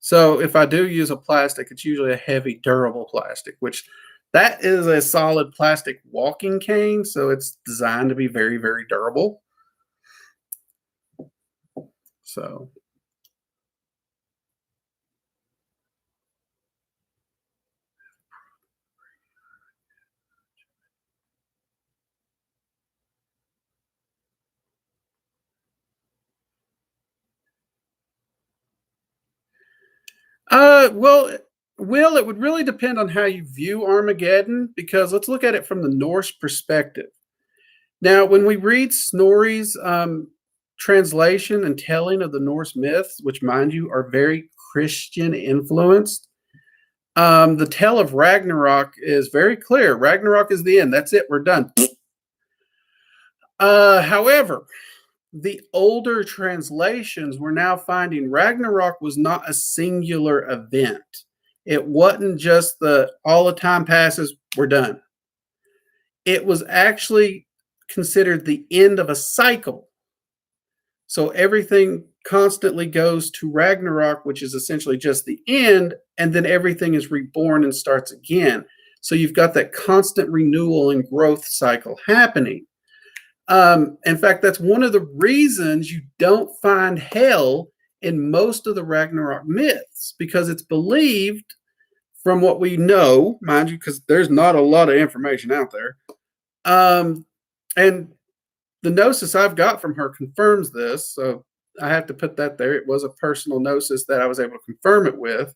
A: So if I do use a plastic, it's usually a heavy, durable plastic, which that is a solid plastic walking cane. So it's designed to be very, very durable. So. Well, it would really depend on how you view Armageddon because let's look at it from the Norse perspective. Now, when we read Snorri's translation and telling of the Norse myths, which, mind you, are very Christian influenced, the tale of Ragnarok is very clear. Ragnarok is the end. That's it. We're done. However, the older translations, we're now finding Ragnarok was not a singular event. It wasn't just all the time passes, we're done. it was actually considered the end of a cycle. So everything constantly goes to Ragnarok, which is essentially just the end, and then everything is reborn and starts again. So you've got that constant renewal and growth cycle happening. In fact, that's one of the reasons you don't find hell in most of the Ragnarok myths, because it's believed, from what we know, mind you, because there's not a lot of information out there. And the gnosis I've got from her confirms this, so I have to put that there. It was a personal gnosis that I was able to confirm it with,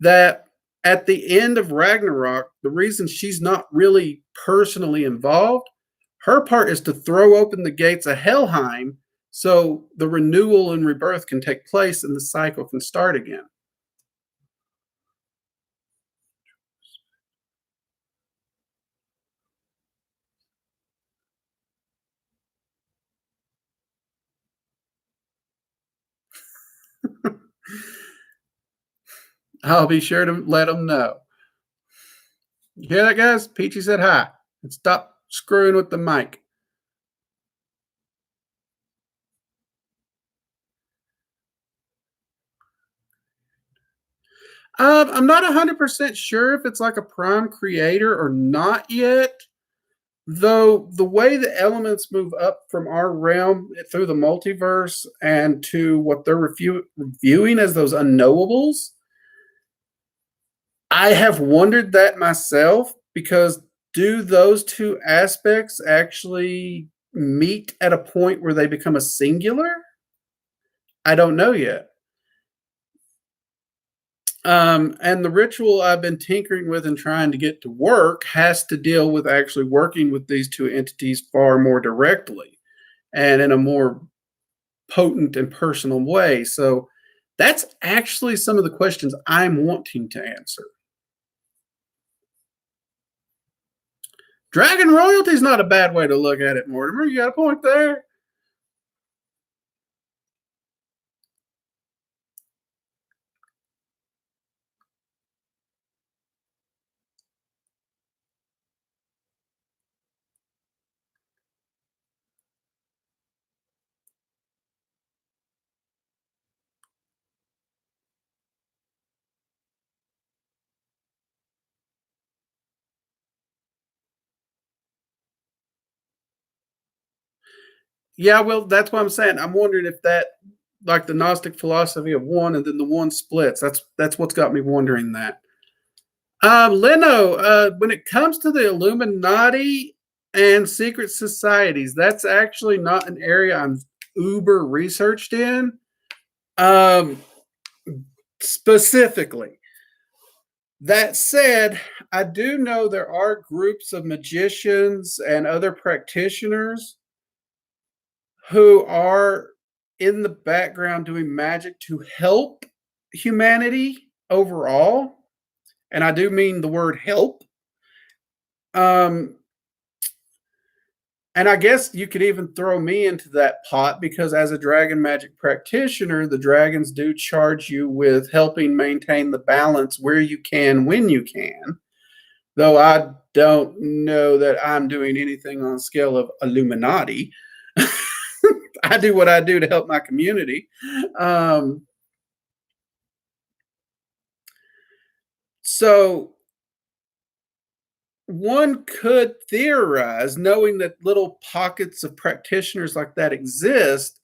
A: that at the end of Ragnarok, the reason she's not really personally involved, her part is to throw open the gates of Helheim so the renewal and rebirth can take place and the cycle can start again. I'll be sure to let them know. You hear that, guys? Peachy said hi. And stop screwing with the mic. I'm not 100% sure if it's like a prime creator or not yet. Though the way the elements move up from our realm through the multiverse and to what they're reviewing as those unknowables, I have wondered that myself, because do those two aspects actually meet at a point where they become a singular? I don't know yet. And the ritual I've been tinkering with and trying to get to work has to deal with actually working with these two entities far more directly and in a more potent and personal way. So that's actually some of the questions I'm wanting to answer. Dragon royalty is not a bad way to look at it, Mortimer. You got a point there. Yeah, well, that's what I'm saying. I'm wondering if that, like the Gnostic philosophy of one, and then the one splits. That's what's got me wondering that. Leno, when it comes to the Illuminati and secret societies, that's actually not an area I'm uber researched in. Specifically. That said, I do know there are groups of magicians and other practitioners who are in the background doing magic to help humanity overall. And I do mean the word help. Um, and I guess you could even throw me into that pot, because as a dragon magic practitioner, the dragons do charge you with helping maintain the balance where you can, when you can. Though I don't know that I'm doing anything on the scale of Illuminati. I do what I do to help my community. So one could theorize, knowing that little pockets of practitioners like that exist,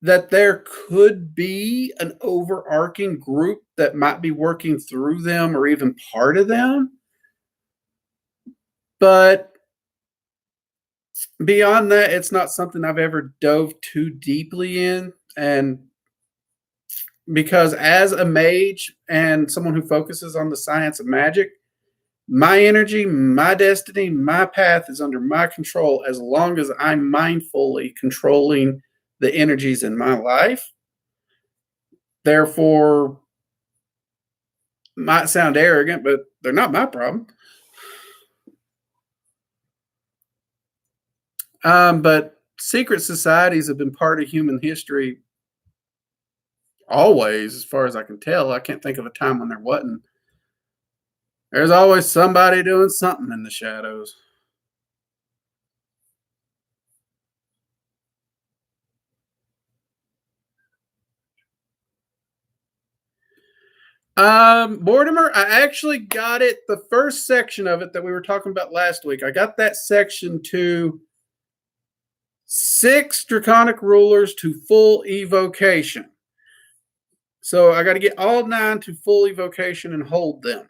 A: that there could be an overarching group that might be working through them or even part of them. But beyond that, it's not something I've ever dove too deeply in. And because as a mage and someone who focuses on the science of magic, my energy, my destiny, my path is under my control as long as I'm mindfully controlling the energies in my life. Therefore, might sound arrogant, but they're not my problem. But secret societies have been part of human history always, as far as I can tell. I can't think of a time when there wasn't. There's always somebody doing something in the shadows. Mortimer, I actually got it, the first section of it that we were talking about last week. I got that section to 6 draconic rulers to full evocation. So I got to get all 9 to full evocation and hold them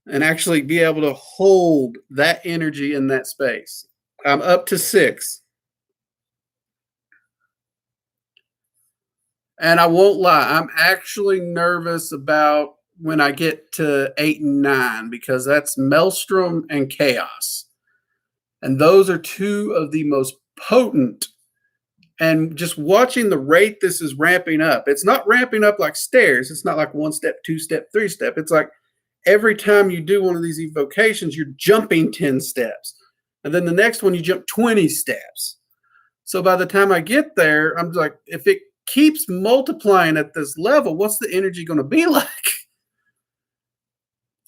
A: and actually be able to hold that energy in that space. I'm up to 6. And I won't lie, I'm actually nervous about when I get to 8 and 9 because that's Maelstrom and Chaos. And those are 2 of the most potent. And just watching the rate this is ramping up, it's not ramping up like stairs. It's not like 1 step, 2 step, 3 step. It's like every time you do one of these evocations, you're jumping 10 steps. And then the next one, you jump 20 steps. So by the time I get there, I'm like, if it keeps multiplying at this level, what's the energy going to be like?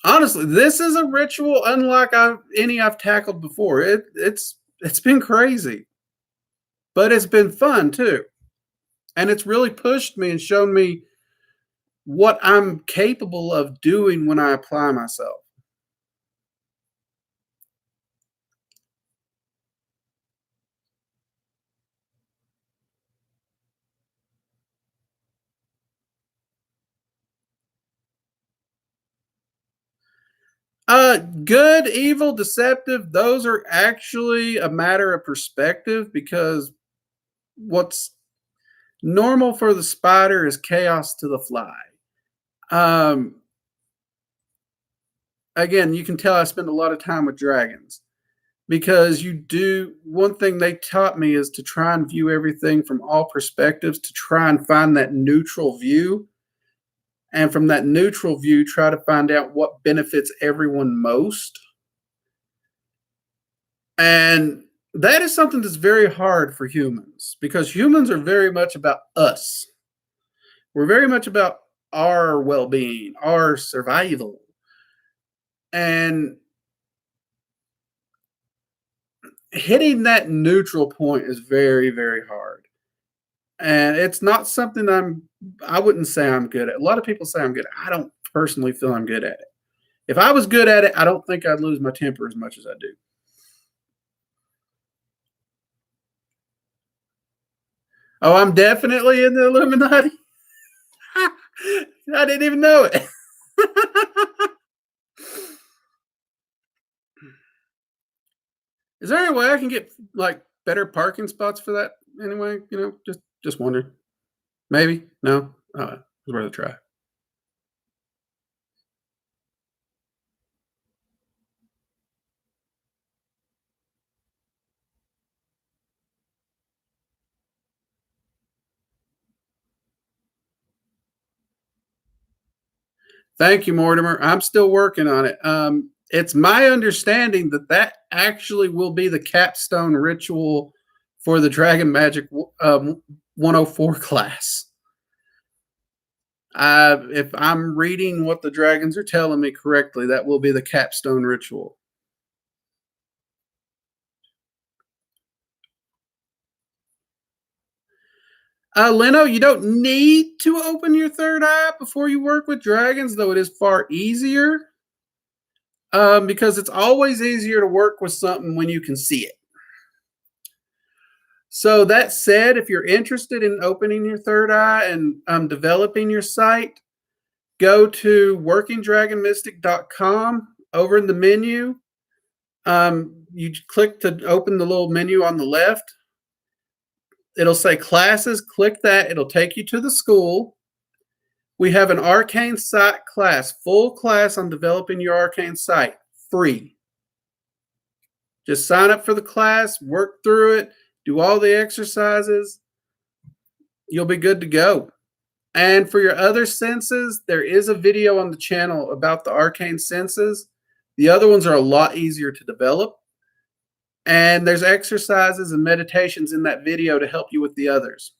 A: Honestly, this is a ritual unlike any I've tackled before. It's been crazy, but it's been fun too, and it's really pushed me and shown me what I'm capable of doing when I apply myself. Good, evil, deceptive, those are actually a matter of perspective because what's normal for the spider is chaos to the fly. Um, Again, you can tell I spend a lot of time with dragons because one thing they taught me is to try and view everything from all perspectives, to try and find that neutral view. And from that neutral view, try to find out what benefits everyone most. And that is something that's very hard for humans because humans are very much about us. We're very much about our well being, our survival. And hitting that neutral point is very, very hard. And it's not something I wouldn't say I'm good at. A lot of people say I'm good. I don't personally feel I'm good at it. If I was good at it, I don't think I'd lose my temper as much as I do. Oh, I'm definitely in the Illuminati. I didn't even know it. Is there any way I can get like better parking spots for that? Anyway, just wondering. Maybe no. It's worth a try. Thank you, Mortimer. I'm still working on it. It's my understanding that actually will be the capstone ritual for the Dragon Magic 104 class. If I'm reading what the dragons are telling me correctly, that will be the capstone ritual. Leno, you don't need to open your third eye before you work with dragons, though it is far easier. Because it's always easier to work with something when you can see it. So that said, if you're interested in opening your third eye and developing your site, go to workingdragonmystic.com. Over in the menu, you click to open the little menu on the left. It'll say classes. Click that. It'll take you to the school. We have an arcane site class, full class on developing your arcane site, free. Just sign up for the class, work through it, do all the exercises. You'll be good to go. And for your other senses, there is a video on the channel about the arcane senses. The other ones are a lot easier to develop. And there's exercises and meditations in that video to help you with the others.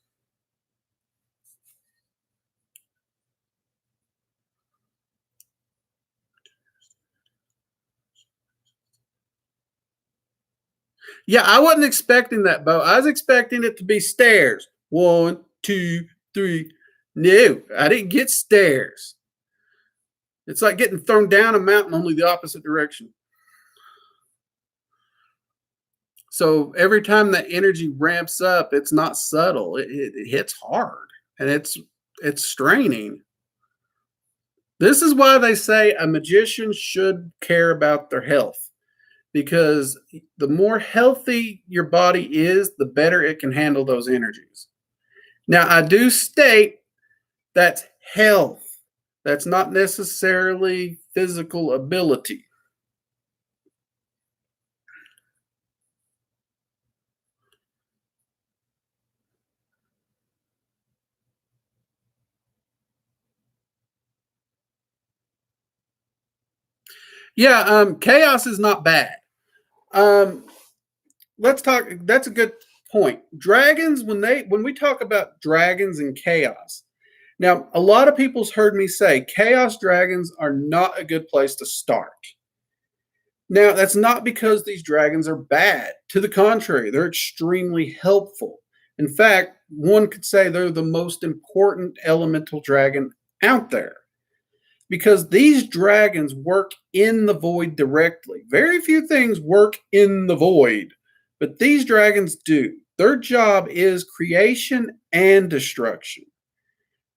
A: Yeah, I wasn't expecting that, Bo. I was expecting it to be stairs. 1, 2, 3. No, I didn't get stairs. It's like getting thrown down a mountain, only the opposite direction. So every time that energy ramps up, it's not subtle. It hits hard, and it's straining. This is why they say a magician should care about their health, because the more healthy your body is, the better it can handle those energies. Now, I do state that's health. That's not necessarily physical ability. Yeah, chaos is not bad. Um, let's talk. That's a good point. Dragons, when we talk about dragons and chaos, now a lot of people's heard me say chaos dragons are not a good place to start. Now, that's not because these dragons are bad. To the contrary, they're extremely helpful. In fact, one could say they're the most important elemental dragon out there, because these dragons work in the void directly. Very few things work in the void, but these dragons do. Their job is creation and destruction.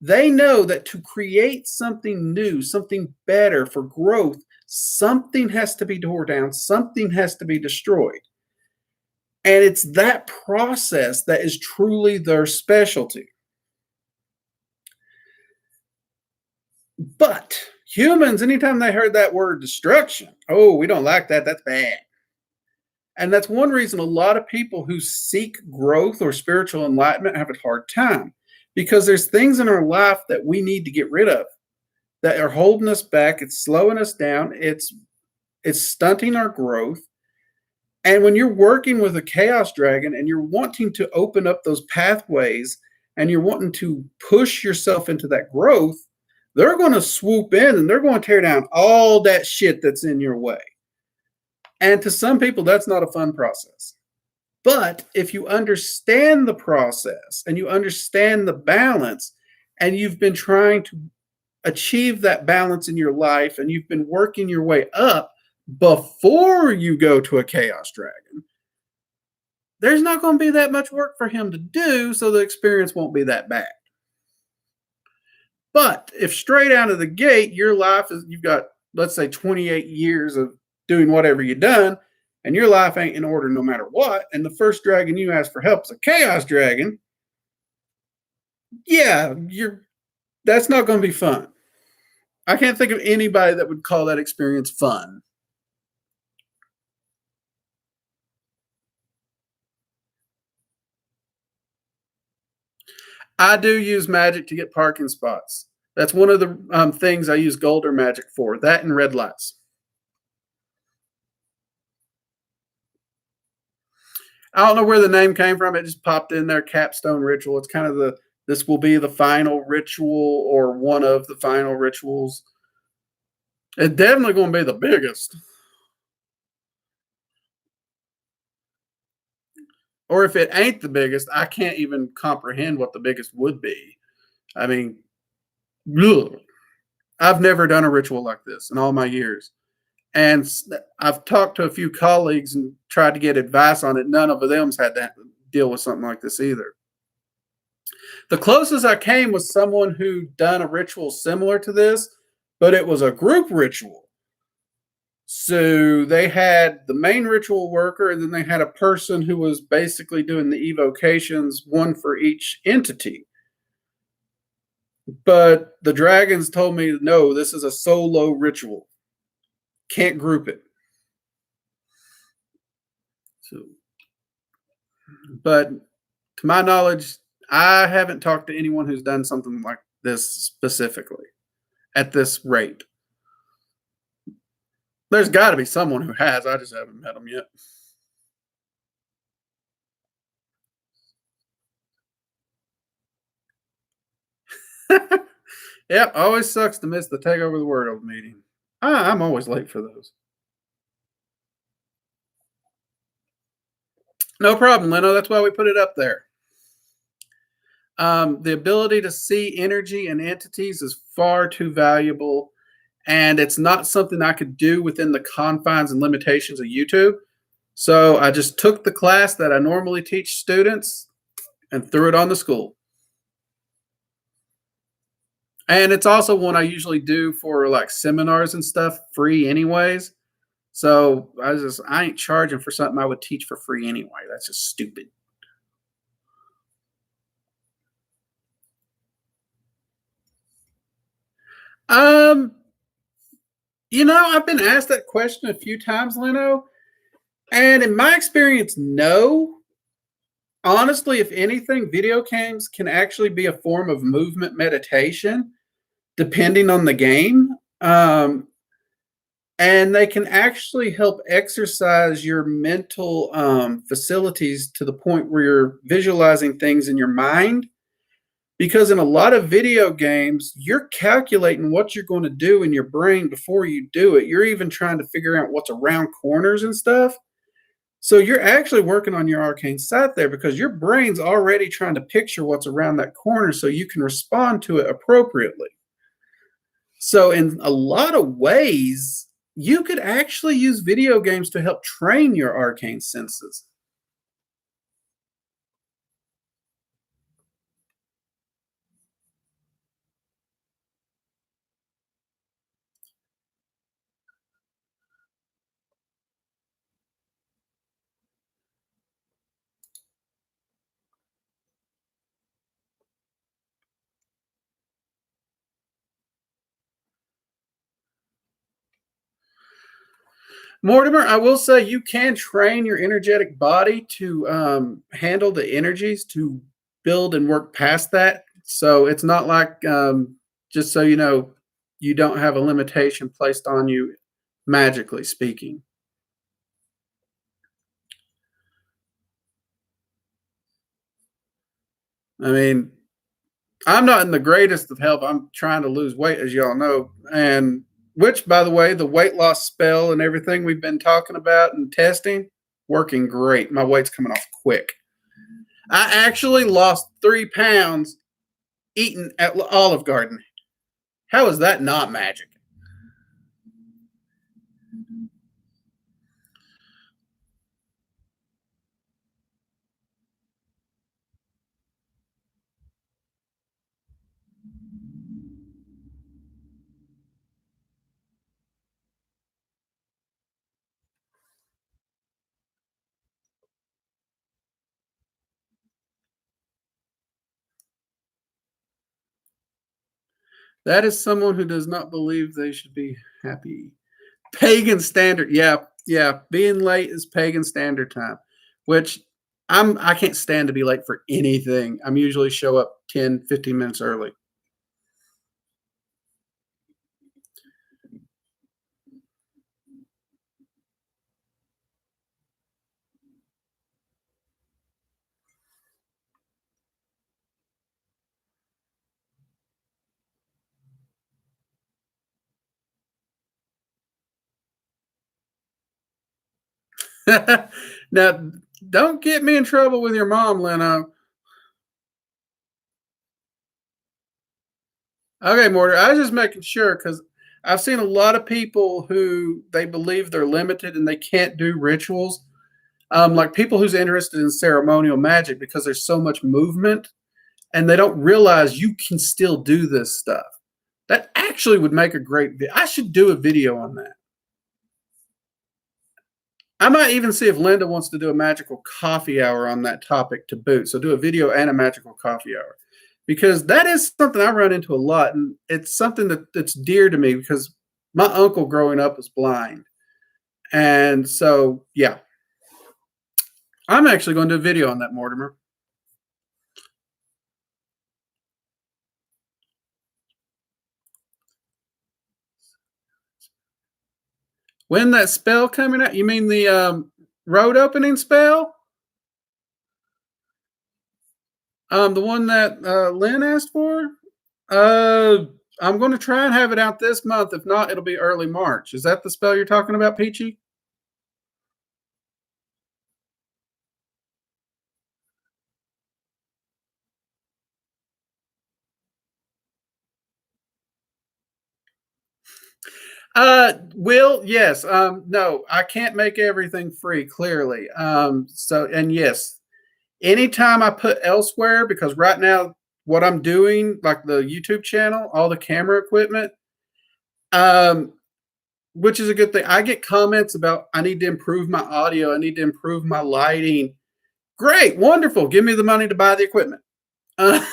A: They know that to create something new, something better for growth, something has to be torn down, something has to be destroyed. And it's that process that is truly their specialty. But humans, anytime they heard that word destruction, oh, we don't like that, that's bad. And that's one reason a lot of people who seek growth or spiritual enlightenment have a hard time, because there's things in our life that we need to get rid of that are holding us back. It's slowing us down. It's stunting our growth. And when you're working with a chaos dragon and you're wanting to open up those pathways and you're wanting to push yourself into that growth, they're going to swoop in and they're going to tear down all that shit that's in your way. And to some people, that's not a fun process. But if you understand the process and you understand the balance, and you've been trying to achieve that balance in your life and you've been working your way up before you go to a chaos dragon, there's not going to be that much work for him to do, so the experience won't be that bad. But if straight out of the gate, your life is, you've got, let's say, 28 years of doing whatever you've done, and your life ain't in order no matter what, and the first dragon you ask for help is a chaos dragon, yeah, that's not going to be fun. I can't think of anybody that would call that experience fun. I do use magic to get parking spots. That's one of the things I use gold or magic for. That and red lights. I don't know where the name came from. It just popped in there. Capstone ritual. It's kind of this will be the final ritual or one of the final rituals. It's definitely going to be the biggest. Or if it ain't the biggest, I can't even comprehend what the biggest would be. I mean, ugh. I've never done a ritual like this in all my years. And I've talked to a few colleagues and tried to get advice on it. None of them's had to deal with something like this either. The closest I came was someone who done a ritual similar to this, but it was a group ritual. So they had the main ritual worker, and then they had a person who was basically doing the evocations, one for each entity. But the dragons told me, no, this is a solo ritual. Can't group it. So, but to my knowledge, I haven't talked to anyone who's done something like this specifically at this rate. There's got to be someone who has. I just haven't met them yet. Yep, always sucks to miss the Take Over the World meeting. I'm always late for those. No problem, Leno. That's why we put it up there. The ability to see energy and entities is far too valuable. and it's not something I could do within the confines and limitations of YouTube. So I just took the class that I normally teach students and threw it on the school. And it's also one I usually do for like seminars and stuff free anyways. So I ain't charging for something I would teach for free anyway. That's just stupid. Um, I've been asked that question a few times, Leno, and in my experience, no. Honestly, if anything, video games can actually be a form of movement meditation, depending on the game. And they can actually help exercise your mental facilities to the point where you're visualizing things in your mind. Because in a lot of video games, you're calculating what you're going to do in your brain before you do it. You're even trying to figure out what's around corners and stuff. So you're actually working on your arcane side there because your brain's already trying to picture what's around that corner so you can respond to it appropriately. So in a lot of ways, you could actually use video games to help train your arcane senses. Mortimer, I will say you can train your energetic body to handle the energies to build and work past that. So it's not like, just so you know, you don't have a limitation placed on you, magically speaking. I mean, I'm not in the greatest of health. I'm trying to lose weight, as y'all know. And which, by the way, the weight loss spell and everything we've been talking about and testing, working great. My weight's coming off quick. I actually lost 3 pounds eating at Olive Garden. How is that not magic? That is someone who does not believe they should be happy. Pagan standard. Yeah, yeah. Being late is pagan standard time, which I can't stand to be late for anything. I'm usually show up 10, 15 minutes early. Now, don't get me in trouble with your mom, Leno. Okay, Mortar. I was just making sure because I've seen a lot of people who they believe they're limited and they can't do rituals. Like people who's interested in ceremonial magic because there's so much movement and they don't realize you can still do this stuff. That actually would make a great video. I should do a video on that. I might even see if Linda wants to do a magical coffee hour on that topic to boot. So do a video and a magical coffee hour. Because that is something I run into a lot. And it's something that's dear to me because my uncle growing up was blind. And so, yeah, I'm actually going to do a video on that, Mortimer. When that spell coming out? You mean the road opening spell? The one that Lynn asked for? Uh, I'm going to try and have it out this month. If not, it'll be early March. Is that the spell you're talking about, Peachy? Will, yes. No, I can't make everything free, clearly. And yes, anytime I put elsewhere, because right now what I'm doing, like the YouTube channel, all the camera equipment, um, which is a good thing. I get comments about I need to improve my audio, I need to improve my lighting. Great, wonderful. Give me the money to buy the equipment. Uh,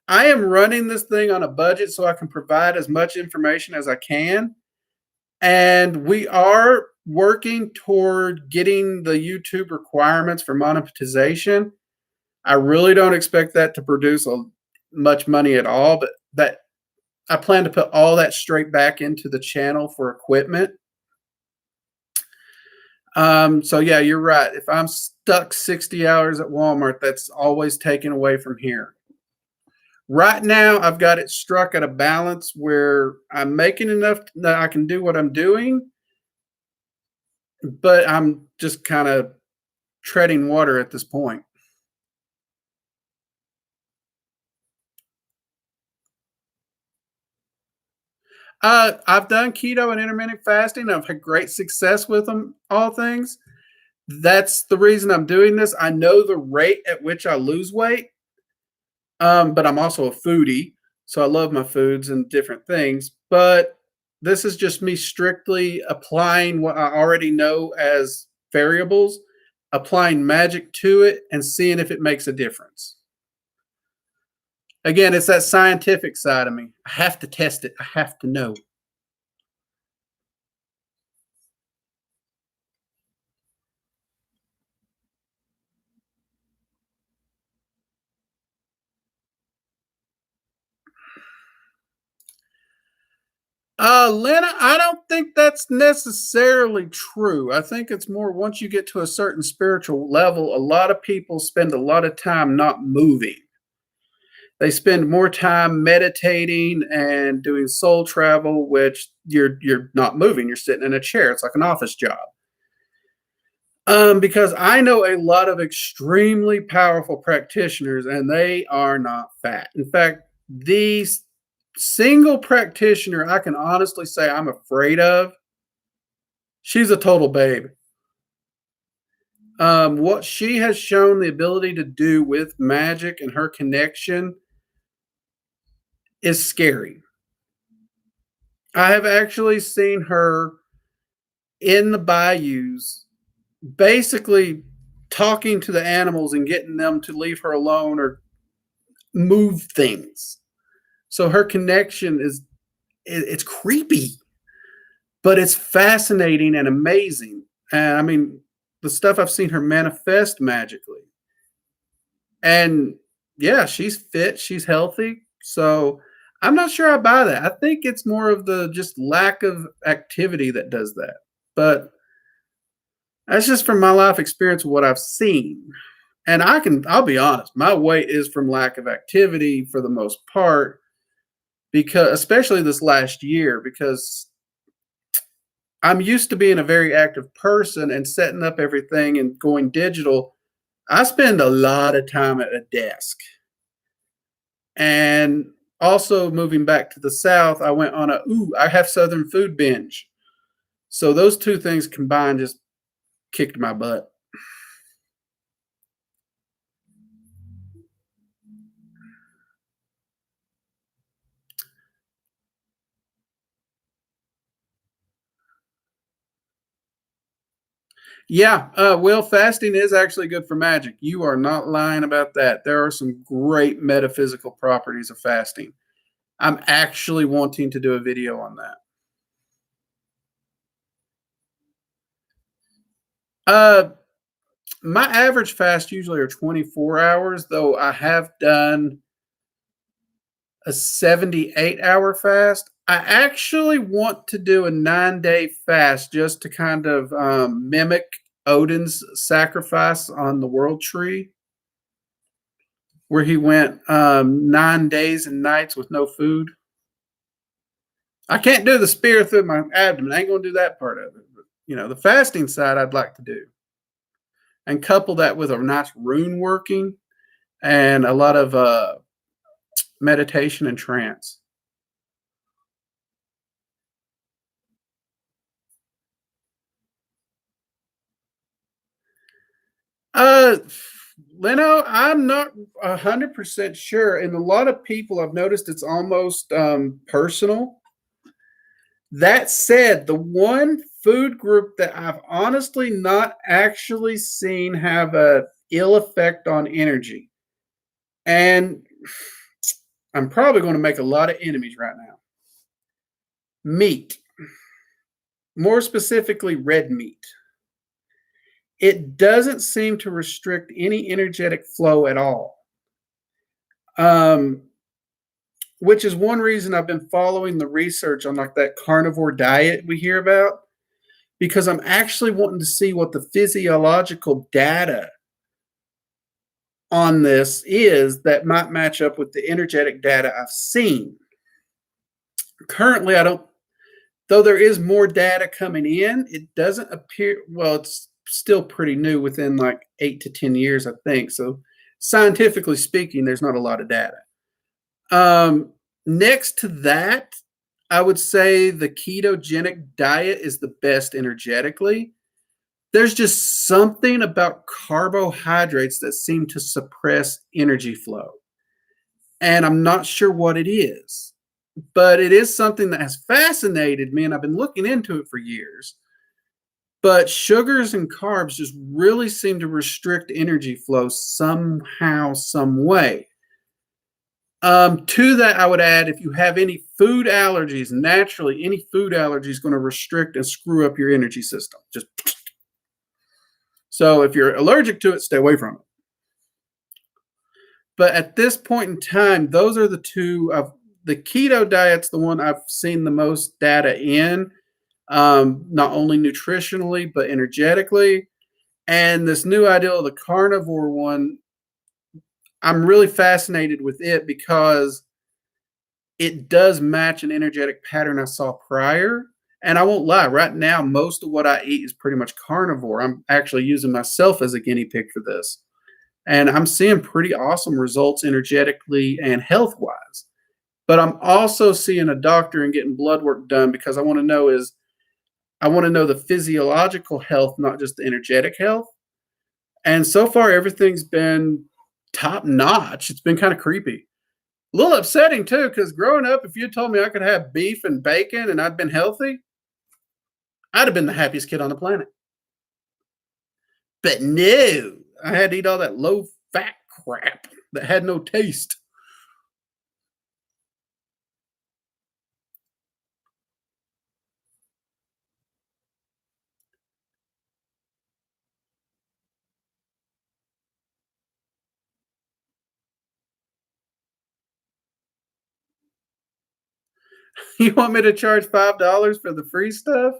A: I am running this thing on a budget so I can provide as much information as I can. And we are working toward getting the YouTube requirements for monetization. I really don't expect that to produce much money at all, but that I plan to put all that straight back into the channel for equipment. So yeah, you're right. If I'm stuck 60 hours at Walmart, that's always taken away from here. Right now, I've got it struck at a balance where I'm making enough that I can do what I'm doing, but I'm just kind of treading water at this point. I've done keto and intermittent fasting. I've had great success with them, all things. That's the reason I'm doing this. I know the rate at which I lose weight, but I'm also a foodie, so I love my foods and different things. But this is just me strictly applying what I already know as variables, applying magic to it, and seeing if it makes a difference. Again, it's that scientific side of me. I have to test it. I have to know. Lena, I don't think that's necessarily true. I think it's more once you get to a certain spiritual level, a lot of people spend a lot of time not moving. They spend more time meditating and doing soul travel, which you're not moving. You're sitting in a chair. It's like an office job. Because I know a lot of extremely powerful practitioners, and they are not fat. In fact, these single practitioner I can honestly say I'm afraid of, she's a total babe. What she has shown the ability to do with magic and her connection is scary. I have actually seen her in the bayous basically talking to the animals and getting them to leave her alone or move things. So her connection is it's creepy, but it's fascinating and amazing. And I mean, the stuff I've seen her manifest magically. And yeah, she's fit, she's healthy. So I'm not sure I buy that. I think it's more of the just lack of activity that does that. But that's just from my life experience of what I've seen. And I'll be honest, my weight is from lack of activity for the most part, because especially this last year, because I'm used to being a very active person and setting up everything and going digital. I spend a lot of time at a desk. And also moving back to the South, I went on I have Southern food binge. So those two things combined just kicked my butt. Yeah, well, fasting is actually good for magic. You are not lying about that. There are some great metaphysical properties of fasting. I'm actually wanting to do a video on that. Uh, my average fast usually are 24 hours, though I have done a 78-hour fast. I actually want to do a 9-day fast just to kind of mimic Odin's sacrifice on the world tree, where he went 9 days and nights with no food. I can't do the spear through my abdomen. I ain't going to do that part of it. But, the fasting side I'd like to do. And couple that with a nice rune working and a lot of meditation and trance. Uh, Leno, I'm not 100% sure, and a lot of people I've noticed it's almost personal. That said, the one food group that I've honestly not actually seen have a ill effect on energy, and I'm probably going to make a lot of enemies right now. Meat, more specifically red meat. It doesn't seem to restrict any energetic flow at all. Which is one reason I've been following the research on like that carnivore diet we hear about, because I'm actually wanting to see what the physiological data on this is that might match up with the energetic data I've seen. Currently, I don't, though there is more data coming in, it doesn't appear, well, it's still pretty new within like 8 to 10 years, I think. So, scientifically speaking, there's not a lot of data. Next to that, I would say the ketogenic diet is the best energetically. There's just something about carbohydrates that seem to suppress energy flow. And I'm not sure what it is, but it is something that has fascinated me, and I've been looking into it for years. But sugars and carbs just really seem to restrict energy flow somehow, some way. To that, I would add if you have any food allergies, naturally, any food allergy is going to restrict and screw up your energy system. Just so if you're allergic to it, stay away from it. But at this point in time, those are the two of the keto diet's the one I've seen the most data in, not only nutritionally but energetically. And this new idea of the carnivore one, I'm really fascinated with it because it does match an energetic pattern I saw prior. And I won't lie, right now, most of what I eat is pretty much carnivore. I'm actually using myself as a guinea pig for this. And I'm seeing pretty awesome results energetically and health wise. But I'm also seeing a doctor and getting blood work done because I want to know the physiological health, not just the energetic health. And so far, everything's been top notch. It's been kind of creepy. A little upsetting too, because growing up, if you told me I could have beef and bacon and I'd been healthy, I'd have been the happiest kid on the planet. But no, I had to eat all that low fat crap that had no taste. You want me to charge $5 for the free stuff?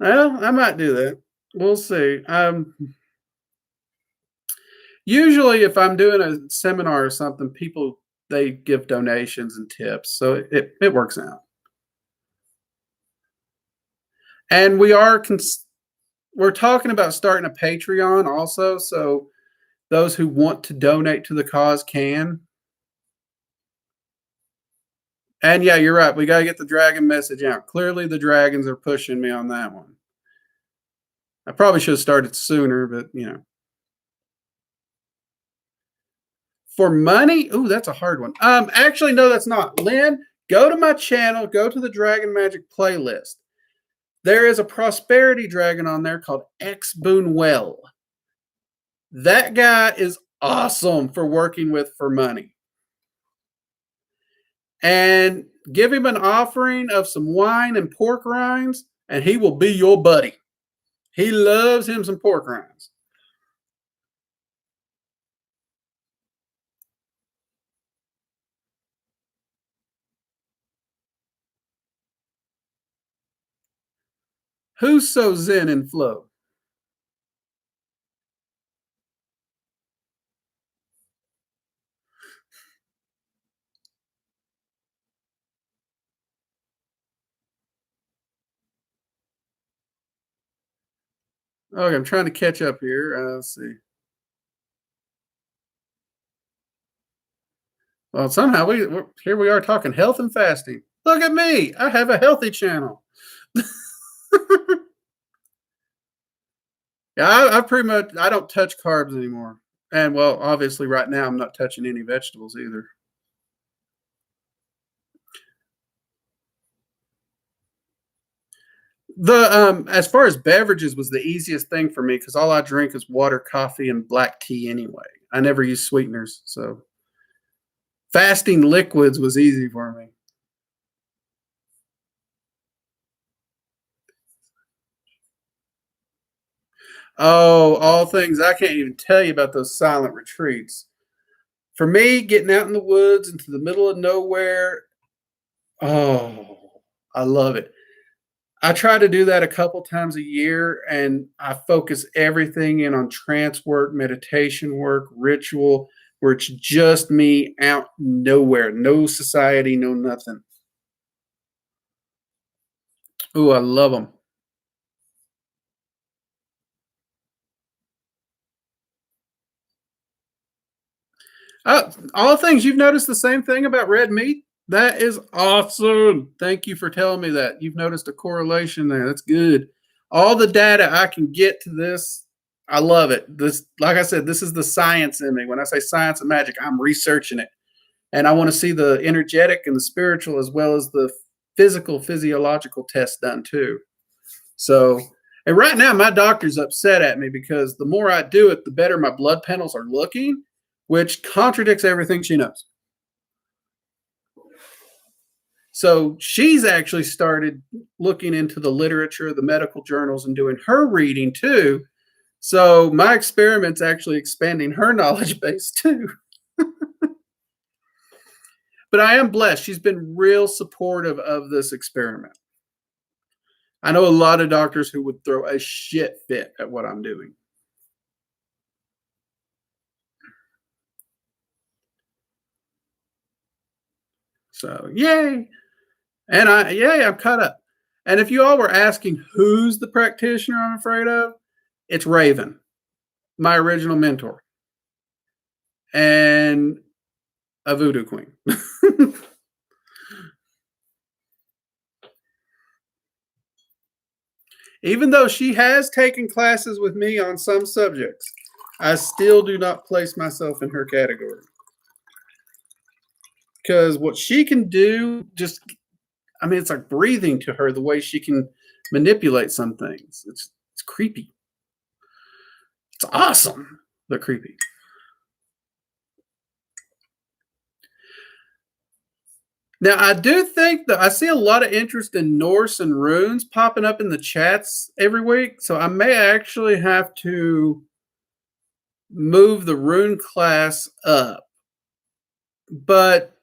A: Well, I might do that. We'll see. Usually, if I'm doing a seminar or something, people they give donations and tips, so it works out. And we're talking about starting a Patreon also, so those who want to donate to the cause can. And yeah, you're right. We got to get the dragon message out. Clearly, the dragons are pushing me on that one. I probably should have started sooner, but you know. For money, ooh, that's a hard one. Actually, no, that's not. Lynn, go to my channel, go to the Dragon Magic playlist. There is a prosperity dragon on there called X Boonwell. That guy is awesome for working with for money. And give him an offering of some wine and pork rinds, and he will be your buddy. He loves him some pork rinds. Who's so zen and flow? Okay, I'm trying to catch up here. Let's see. Well, somehow here we are talking health and fasting. Look at me. I have a healthy channel. Yeah, I pretty much I don't touch carbs anymore. And well, obviously right now I'm not touching any vegetables either. The as far as beverages was the easiest thing for me because all I drink is water, coffee, and black tea anyway. I never use sweeteners, so fasting liquids was easy for me. Oh, all things I can't even tell you about those silent retreats. For me, getting out in the woods into the middle of nowhere, oh, I love it. I try to do that a couple times a year, and I focus everything in on trance work, meditation work, ritual, where it's just me out nowhere, no society, no nothing. Ooh, I love them. All things you've noticed the same thing about red meat? That is awesome. Thank you for telling me that. You've noticed a correlation there. That's good. All the data I can get to this, I love it. This, like I said, this is the science in me. When I say science and magic, I'm researching it. And I want to see the energetic and the spiritual as well as the physical, physiological test done too. So, and right now my doctor's upset at me because the more I do it, the better my blood panels are looking, which contradicts everything she knows. So she's actually started looking into the literature, the medical journals, and doing her reading too. So my experiment's actually expanding her knowledge base too. But I am blessed. She's been real supportive of this experiment. I know a lot of doctors who would throw a shit fit at what I'm doing. So yay. And I'm caught up. And if you all were asking who's the practitioner I'm afraid of, it's Raven, my original mentor, and a voodoo queen. Even though she has taken classes with me on some subjects, I still do not place myself in her category. Because what she can do, just, I mean, it's like breathing to her the way she can manipulate some things. It's creepy. It's awesome, but creepy. Now, I do think that I see a lot of interest in Norse and runes popping up in the chats every week. So I may actually have to move the rune class up. But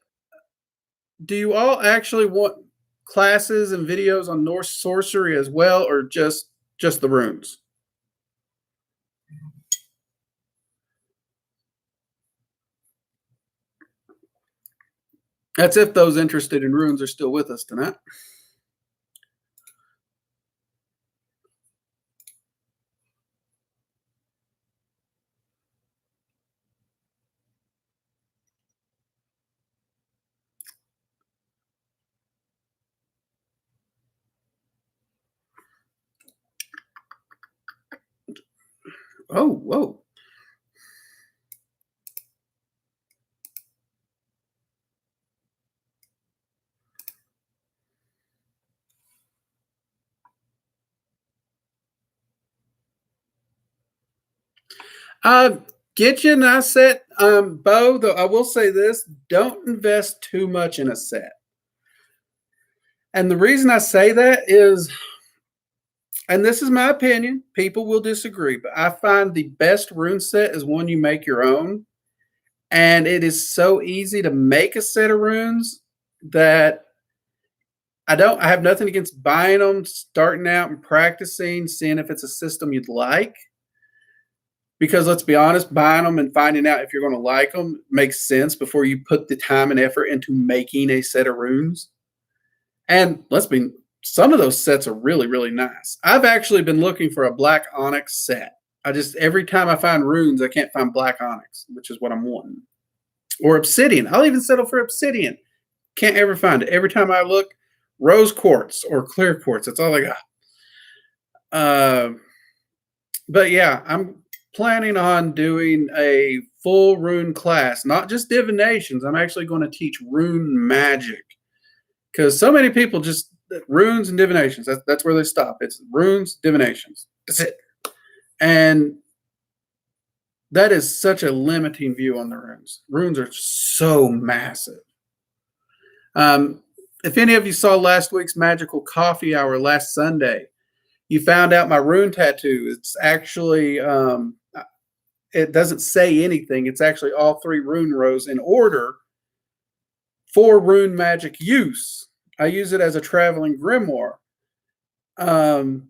A: do you all actually want classes and videos on Norse sorcery as well, or just the runes? That's if those interested in runes are still with us tonight. Oh, whoa. Uh, get you an asset, Bo. Though I will say this: don't invest too much in a set. And the reason I say that is, and this is my opinion, people will disagree, but I find the best rune set is one you make your own. And it is so easy to make a set of runes that I have nothing against buying them, starting out and practicing, seeing if it's a system you'd like. Because let's be honest, buying them and finding out if you're going to like them makes sense before you put the time and effort into making a set of runes. And let's be, some of those sets are really, really nice. I've actually been looking for a black onyx set. I just, every time I find runes, I can't find black onyx, which is what I'm wanting. Or obsidian. I'll even settle for obsidian. Can't ever find it. Every time I look, rose quartz or clear quartz. That's all I got. Uh, But yeah, I'm planning on doing a full rune class, not just divinations. I'm actually going to teach rune magic because so many people just runes and divinations. That's where they stop. It's runes, divinations. That's it. And that is such a limiting view on the runes. Runes are so massive. Um, if any of you saw last week's magical coffee hour last Sunday, you found out my rune tattoo. It's actually it doesn't say anything. It's actually all 3 rune rows in order for rune magic use. I use it as a traveling grimoire um,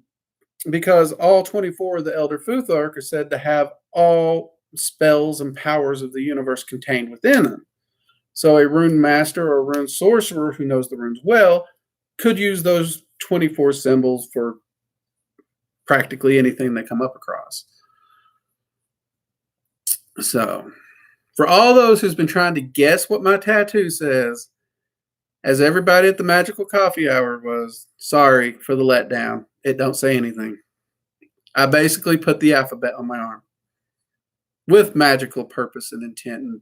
A: because all 24 of the Elder Futhark are said to have all spells and powers of the universe contained within them. So a rune master or a rune sorcerer who knows the runes well could use those 24 symbols for practically anything they come up across. So, for all those who's been trying to guess what my tattoo says, as everybody at the magical coffee hour was, sorry for the letdown. It don't say anything. I basically put the alphabet on my arm with magical purpose and intent and,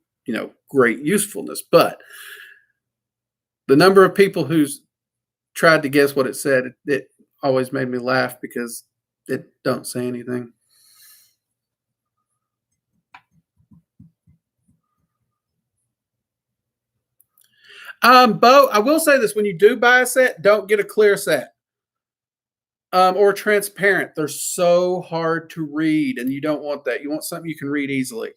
A: great usefulness. But the number of people who's tried to guess what it said, it always made me laugh because it don't say anything. Bo, I will say this: when you do buy a set, don't get a clear set or transparent. They're so hard to read, and you don't want that. You want something you can read easily.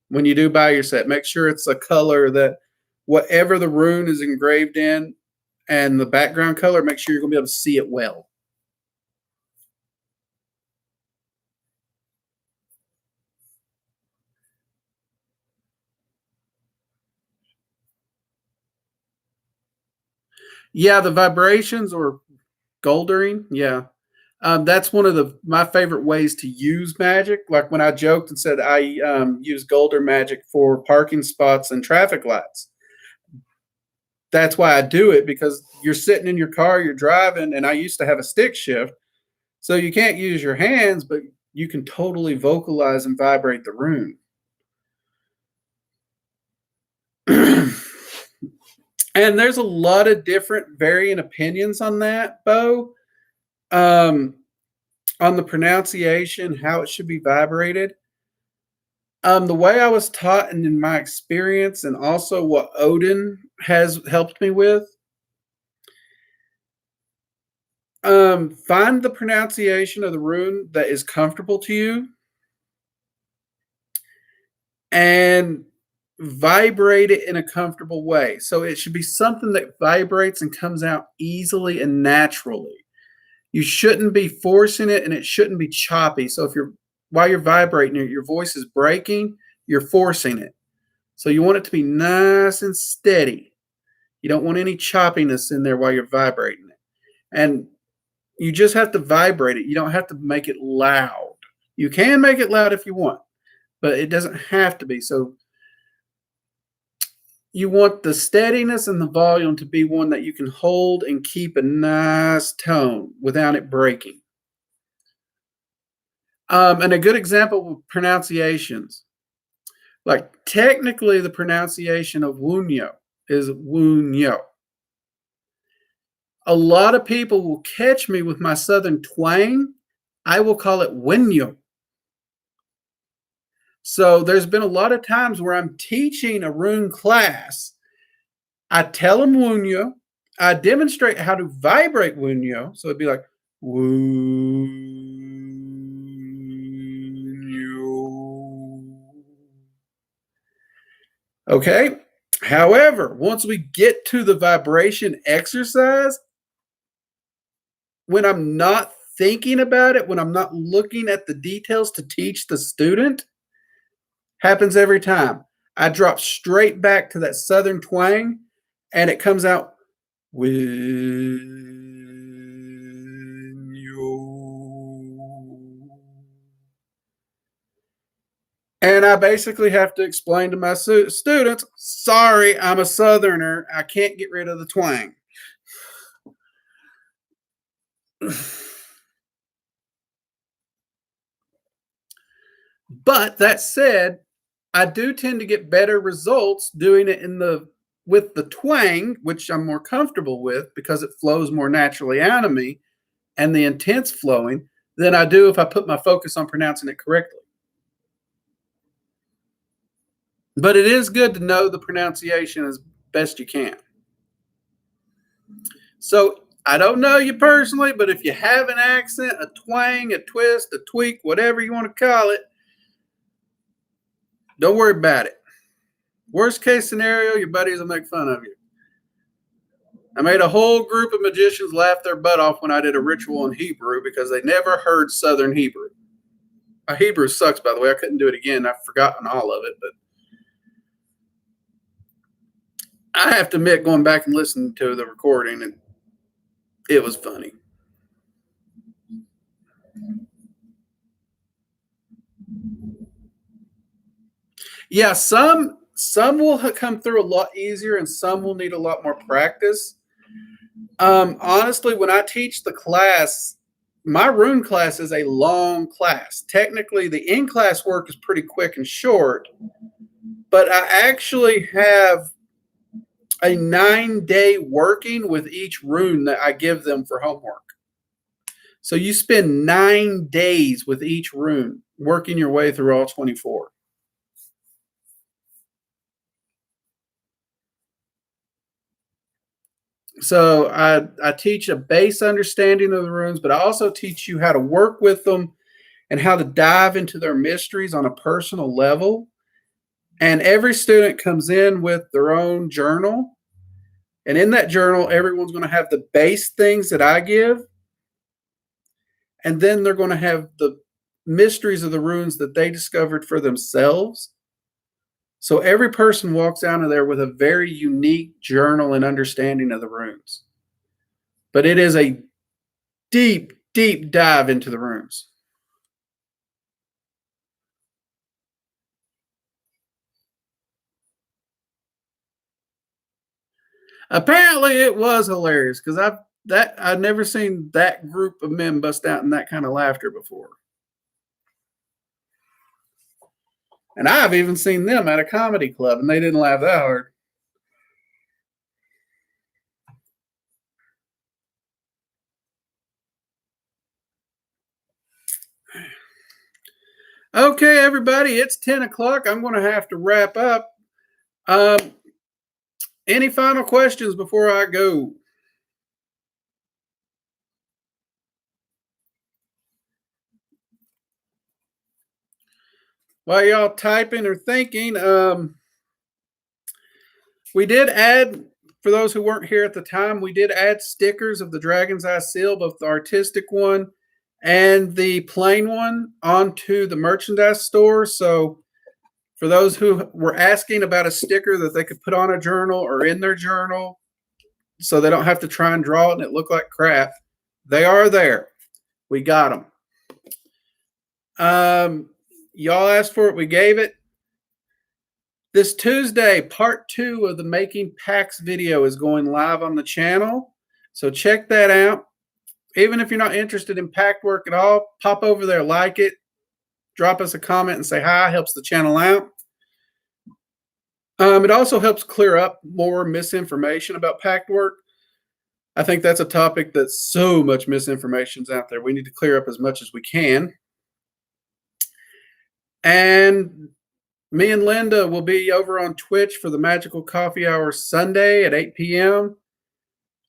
A: When you do buy your set, make sure it's a color that whatever the rune is engraved in and the background color, make sure you're going to be able to see it well. Yeah, the vibrations or goldering. Yeah. That's one of my favorite ways to use magic. Like when I joked and said I use golder magic for parking spots and traffic lights. That's why I do it, because you're sitting in your car, you're driving, and I used to have a stick shift. So you can't use your hands, but you can totally vocalize and vibrate the rune. And there's a lot of different varying opinions on that, Bo. On the pronunciation, how it should be vibrated. The way I was taught and in my experience, and also what Odin has helped me with, find the pronunciation of the rune that is comfortable to you and vibrate it in a comfortable way. So it should be something that vibrates and comes out easily and naturally. You shouldn't be forcing it, and it shouldn't be choppy. So while you're vibrating it, your voice is breaking, you're forcing it. So you want it to be nice and steady. You don't want any choppiness in there while you're vibrating it. And you just have to vibrate it. You don't have to make it loud. You can make it loud if you want, but it doesn't have to be. So you want the steadiness and the volume to be one that you can hold and keep a nice tone without it breaking. And a good example of pronunciations. Like technically the pronunciation of Wunyo is Wunyo. A lot of people will catch me with my southern twang. I will call it Wenyo. So there's been a lot of times where I'm teaching a rune class. I tell them Wunyo. I demonstrate how to vibrate Wunyo. So it'd be like Wunyo. Okay. However, once we get to the vibration exercise, when I'm not thinking about it, when I'm not looking at the details to teach the student, happens every time. I drop straight back to that southern twang, and it comes out with you. And I basically have to explain to my students, sorry, I'm a southerner. I can't get rid of the twang. But that said, I do tend to get better results doing it with the twang, which I'm more comfortable with because it flows more naturally out of me, and the intense flowing, than I do if I put my focus on pronouncing it correctly. But it is good to know the pronunciation as best you can. So I don't know you personally, but if you have an accent, a twang, a twist, a tweak, whatever you want to call it, don't worry about it. Worst case scenario, your buddies will make fun of you. I made a whole group of magicians laugh their butt off when I did a ritual in Hebrew because they never heard Southern Hebrew. My Hebrew sucks, by the way. I couldn't do it again. I've forgotten all of it, but I have to admit, going back and listening to the recording, and it was funny. Yeah, some will come through a lot easier, and some will need a lot more practice. Honestly, when I teach the class, my rune class is a long class. Technically, the in-class work is pretty quick and short, but I actually have a 9-day working with each rune that I give them for homework. So you spend 9 days with each rune, working your way through all 24. So I teach a base understanding of the runes, but I also teach you how to work with them and how to dive into their mysteries on a personal level. And every student comes in with their own journal. And in that journal, everyone's going to have the base things that I give. And then they're going to have the mysteries of the runes that they discovered for themselves. So every person walks out of there with a very unique journal and understanding of the runes. But it is a deep, deep dive into the runes. Apparently, it was hilarious because I've never seen that group of men bust out in that kind of laughter before. And I've even seen them at a comedy club, and they didn't laugh that hard. Okay, everybody, it's 10 o'clock. I'm going to have to wrap up. Any final questions before I go? While y'all typing or thinking, we did add, for those who weren't here at the time, we did add stickers of the Dragon's Eye seal, both the artistic one and the plain one, onto the merchandise store. So for those who were asking about a sticker that they could put on a journal or in their journal so they don't have to try and draw it and it look like crap, they are there. We got them. Y'all asked for it. We gave it. This Tuesday, part 2 of the Making Packs video is going live on the channel. So check that out. Even if you're not interested in pack work at all, pop over there, like it, drop us a comment and say hi. Helps the channel out. It also helps clear up more misinformation about packed work. I think that's a topic that's so much misinformation's out there. We need to clear up as much as we can. And me and Linda will be over on Twitch for the Magical Coffee Hour Sunday at 8 p.m.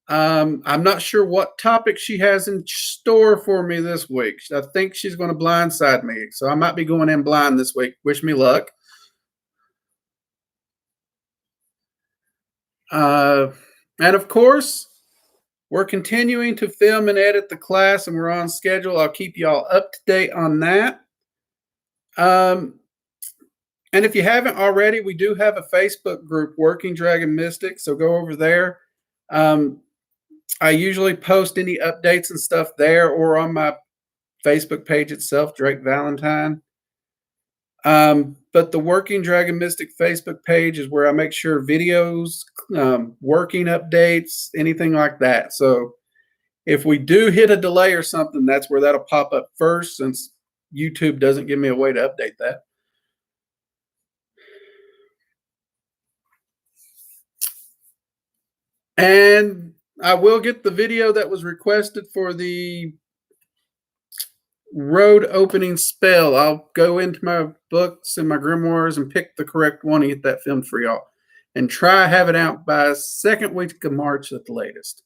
A: I'm not sure what topic she has in store for me this week. I think she's going to blindside me, so I might be going in blind this week. Wish me luck. And of course, we're continuing to film and edit the class, and we're on schedule. I'll keep y'all up to date on that. And if you haven't already, we do have a Facebook group, Working Dragon Mystic, so go over there. I usually post any updates and stuff there or on my Facebook page itself, Drake Valentine. But the Working Dragon Mystic Facebook page is where I make sure videos, working updates, anything like that. So if we do hit a delay or something, that's where that'll pop up first, since YouTube doesn't give me a way to update that. And I will get the video that was requested for the road opening spell. I'll go into my books and my grimoires and pick the correct one and get that filmed for y'all. And try have it out by second week of March at the latest.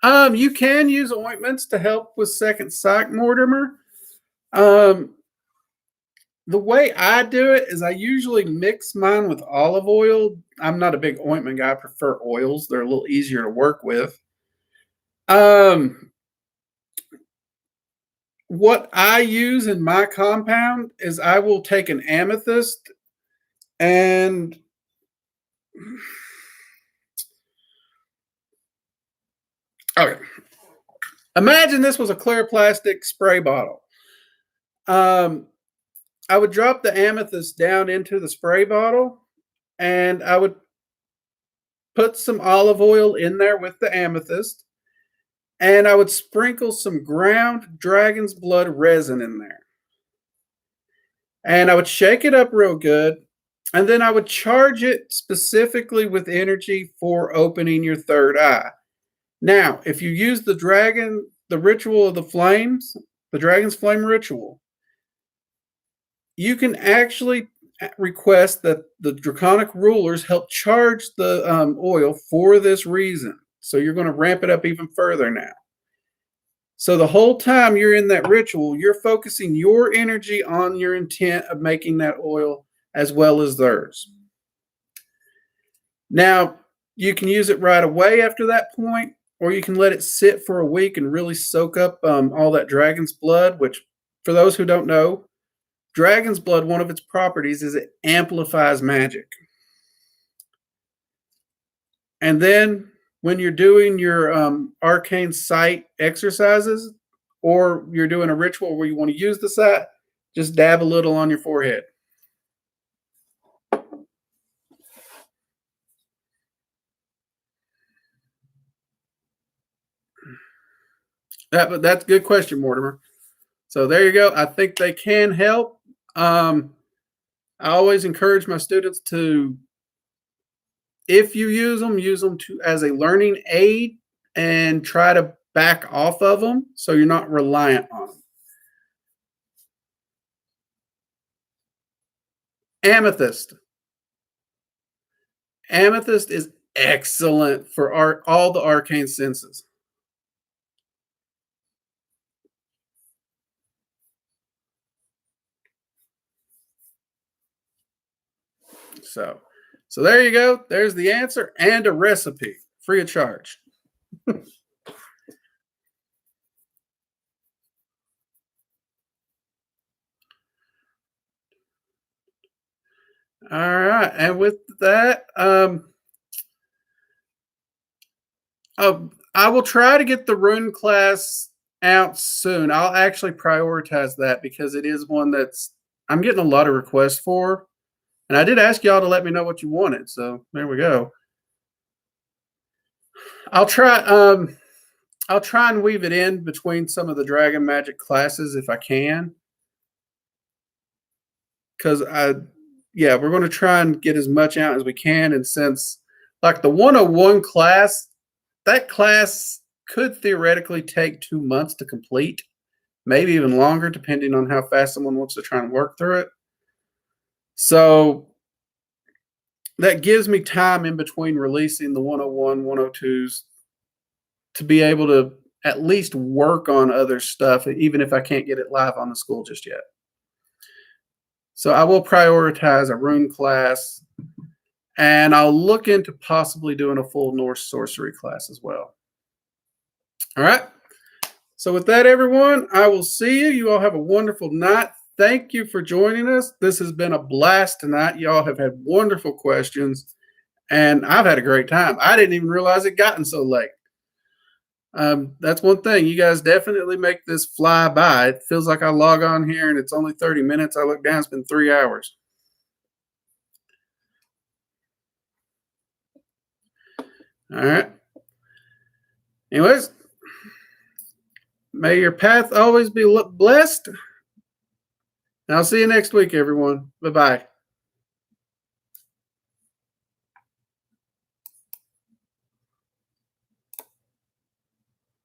A: You can use ointments to help with second sight, Mortimer. The way I do it is I usually mix mine with olive oil. I'm not a big ointment guy. I prefer oils. They're a little easier to work with. What I use in my compound is I will take an amethyst and okay. Imagine this was a clear plastic spray bottle. I would drop the amethyst down into the spray bottle and I would put some olive oil in there with the amethyst and I would sprinkle some ground dragon's blood resin in there. And I would shake it up real good. And then I would charge it specifically with energy for opening your third eye. Now, if you use the ritual of the flames, the dragon's flame ritual, you can actually request that the draconic rulers help charge the oil for this reason. So you're going to ramp it up even further now. So the whole time you're in that ritual, you're focusing your energy on your intent of making that oil as well as theirs. Now, you can use it right away after that point, or you can let it sit for a week and really soak up all that dragon's blood, which, for those who don't know, dragon's blood, one of its properties is it amplifies magic. And then when you're doing your arcane sight exercises, or you're doing a ritual where you want to use the sight, just dab a little on your forehead. That's a good question, Mortimer. So there you go. I think they can help. I always encourage my students to, if you use them as a learning aid and try to back off of them so you're not reliant on them. Amethyst. Amethyst is excellent for all the arcane senses. So there you go. There's the answer and a recipe, free of charge. All right, and with that, I will try to get the rune class out soon. I'll actually prioritize that because it is one I'm getting a lot of requests for. And I did ask y'all to let me know what you wanted, so there we go. I'll try and weave it in between some of the dragon magic classes if I can. Because we're going to try and get as much out as we can. And since like the 101 class, that class could theoretically take 2 months to complete, maybe even longer, depending on how fast someone wants to try and work through it. So that gives me time in between releasing the 101, 102s to be able to at least work on other stuff, even if I can't get it live on the school just yet. So I will prioritize a rune class, and I'll look into possibly doing a full Norse sorcery class as well. All right. So with that, everyone, I will see you. You all have a wonderful night. Thank you for joining us. This has been a blast tonight. Y'all have had wonderful questions, and I've had a great time. I didn't even realize it gotten so late. That's one thing. You guys definitely make this fly by. It feels like I log on here and it's only 30 minutes. I look down, it's been 3 hours. All right. Anyways, may your path always be blessed. And I'll see you next week, everyone. Bye-bye.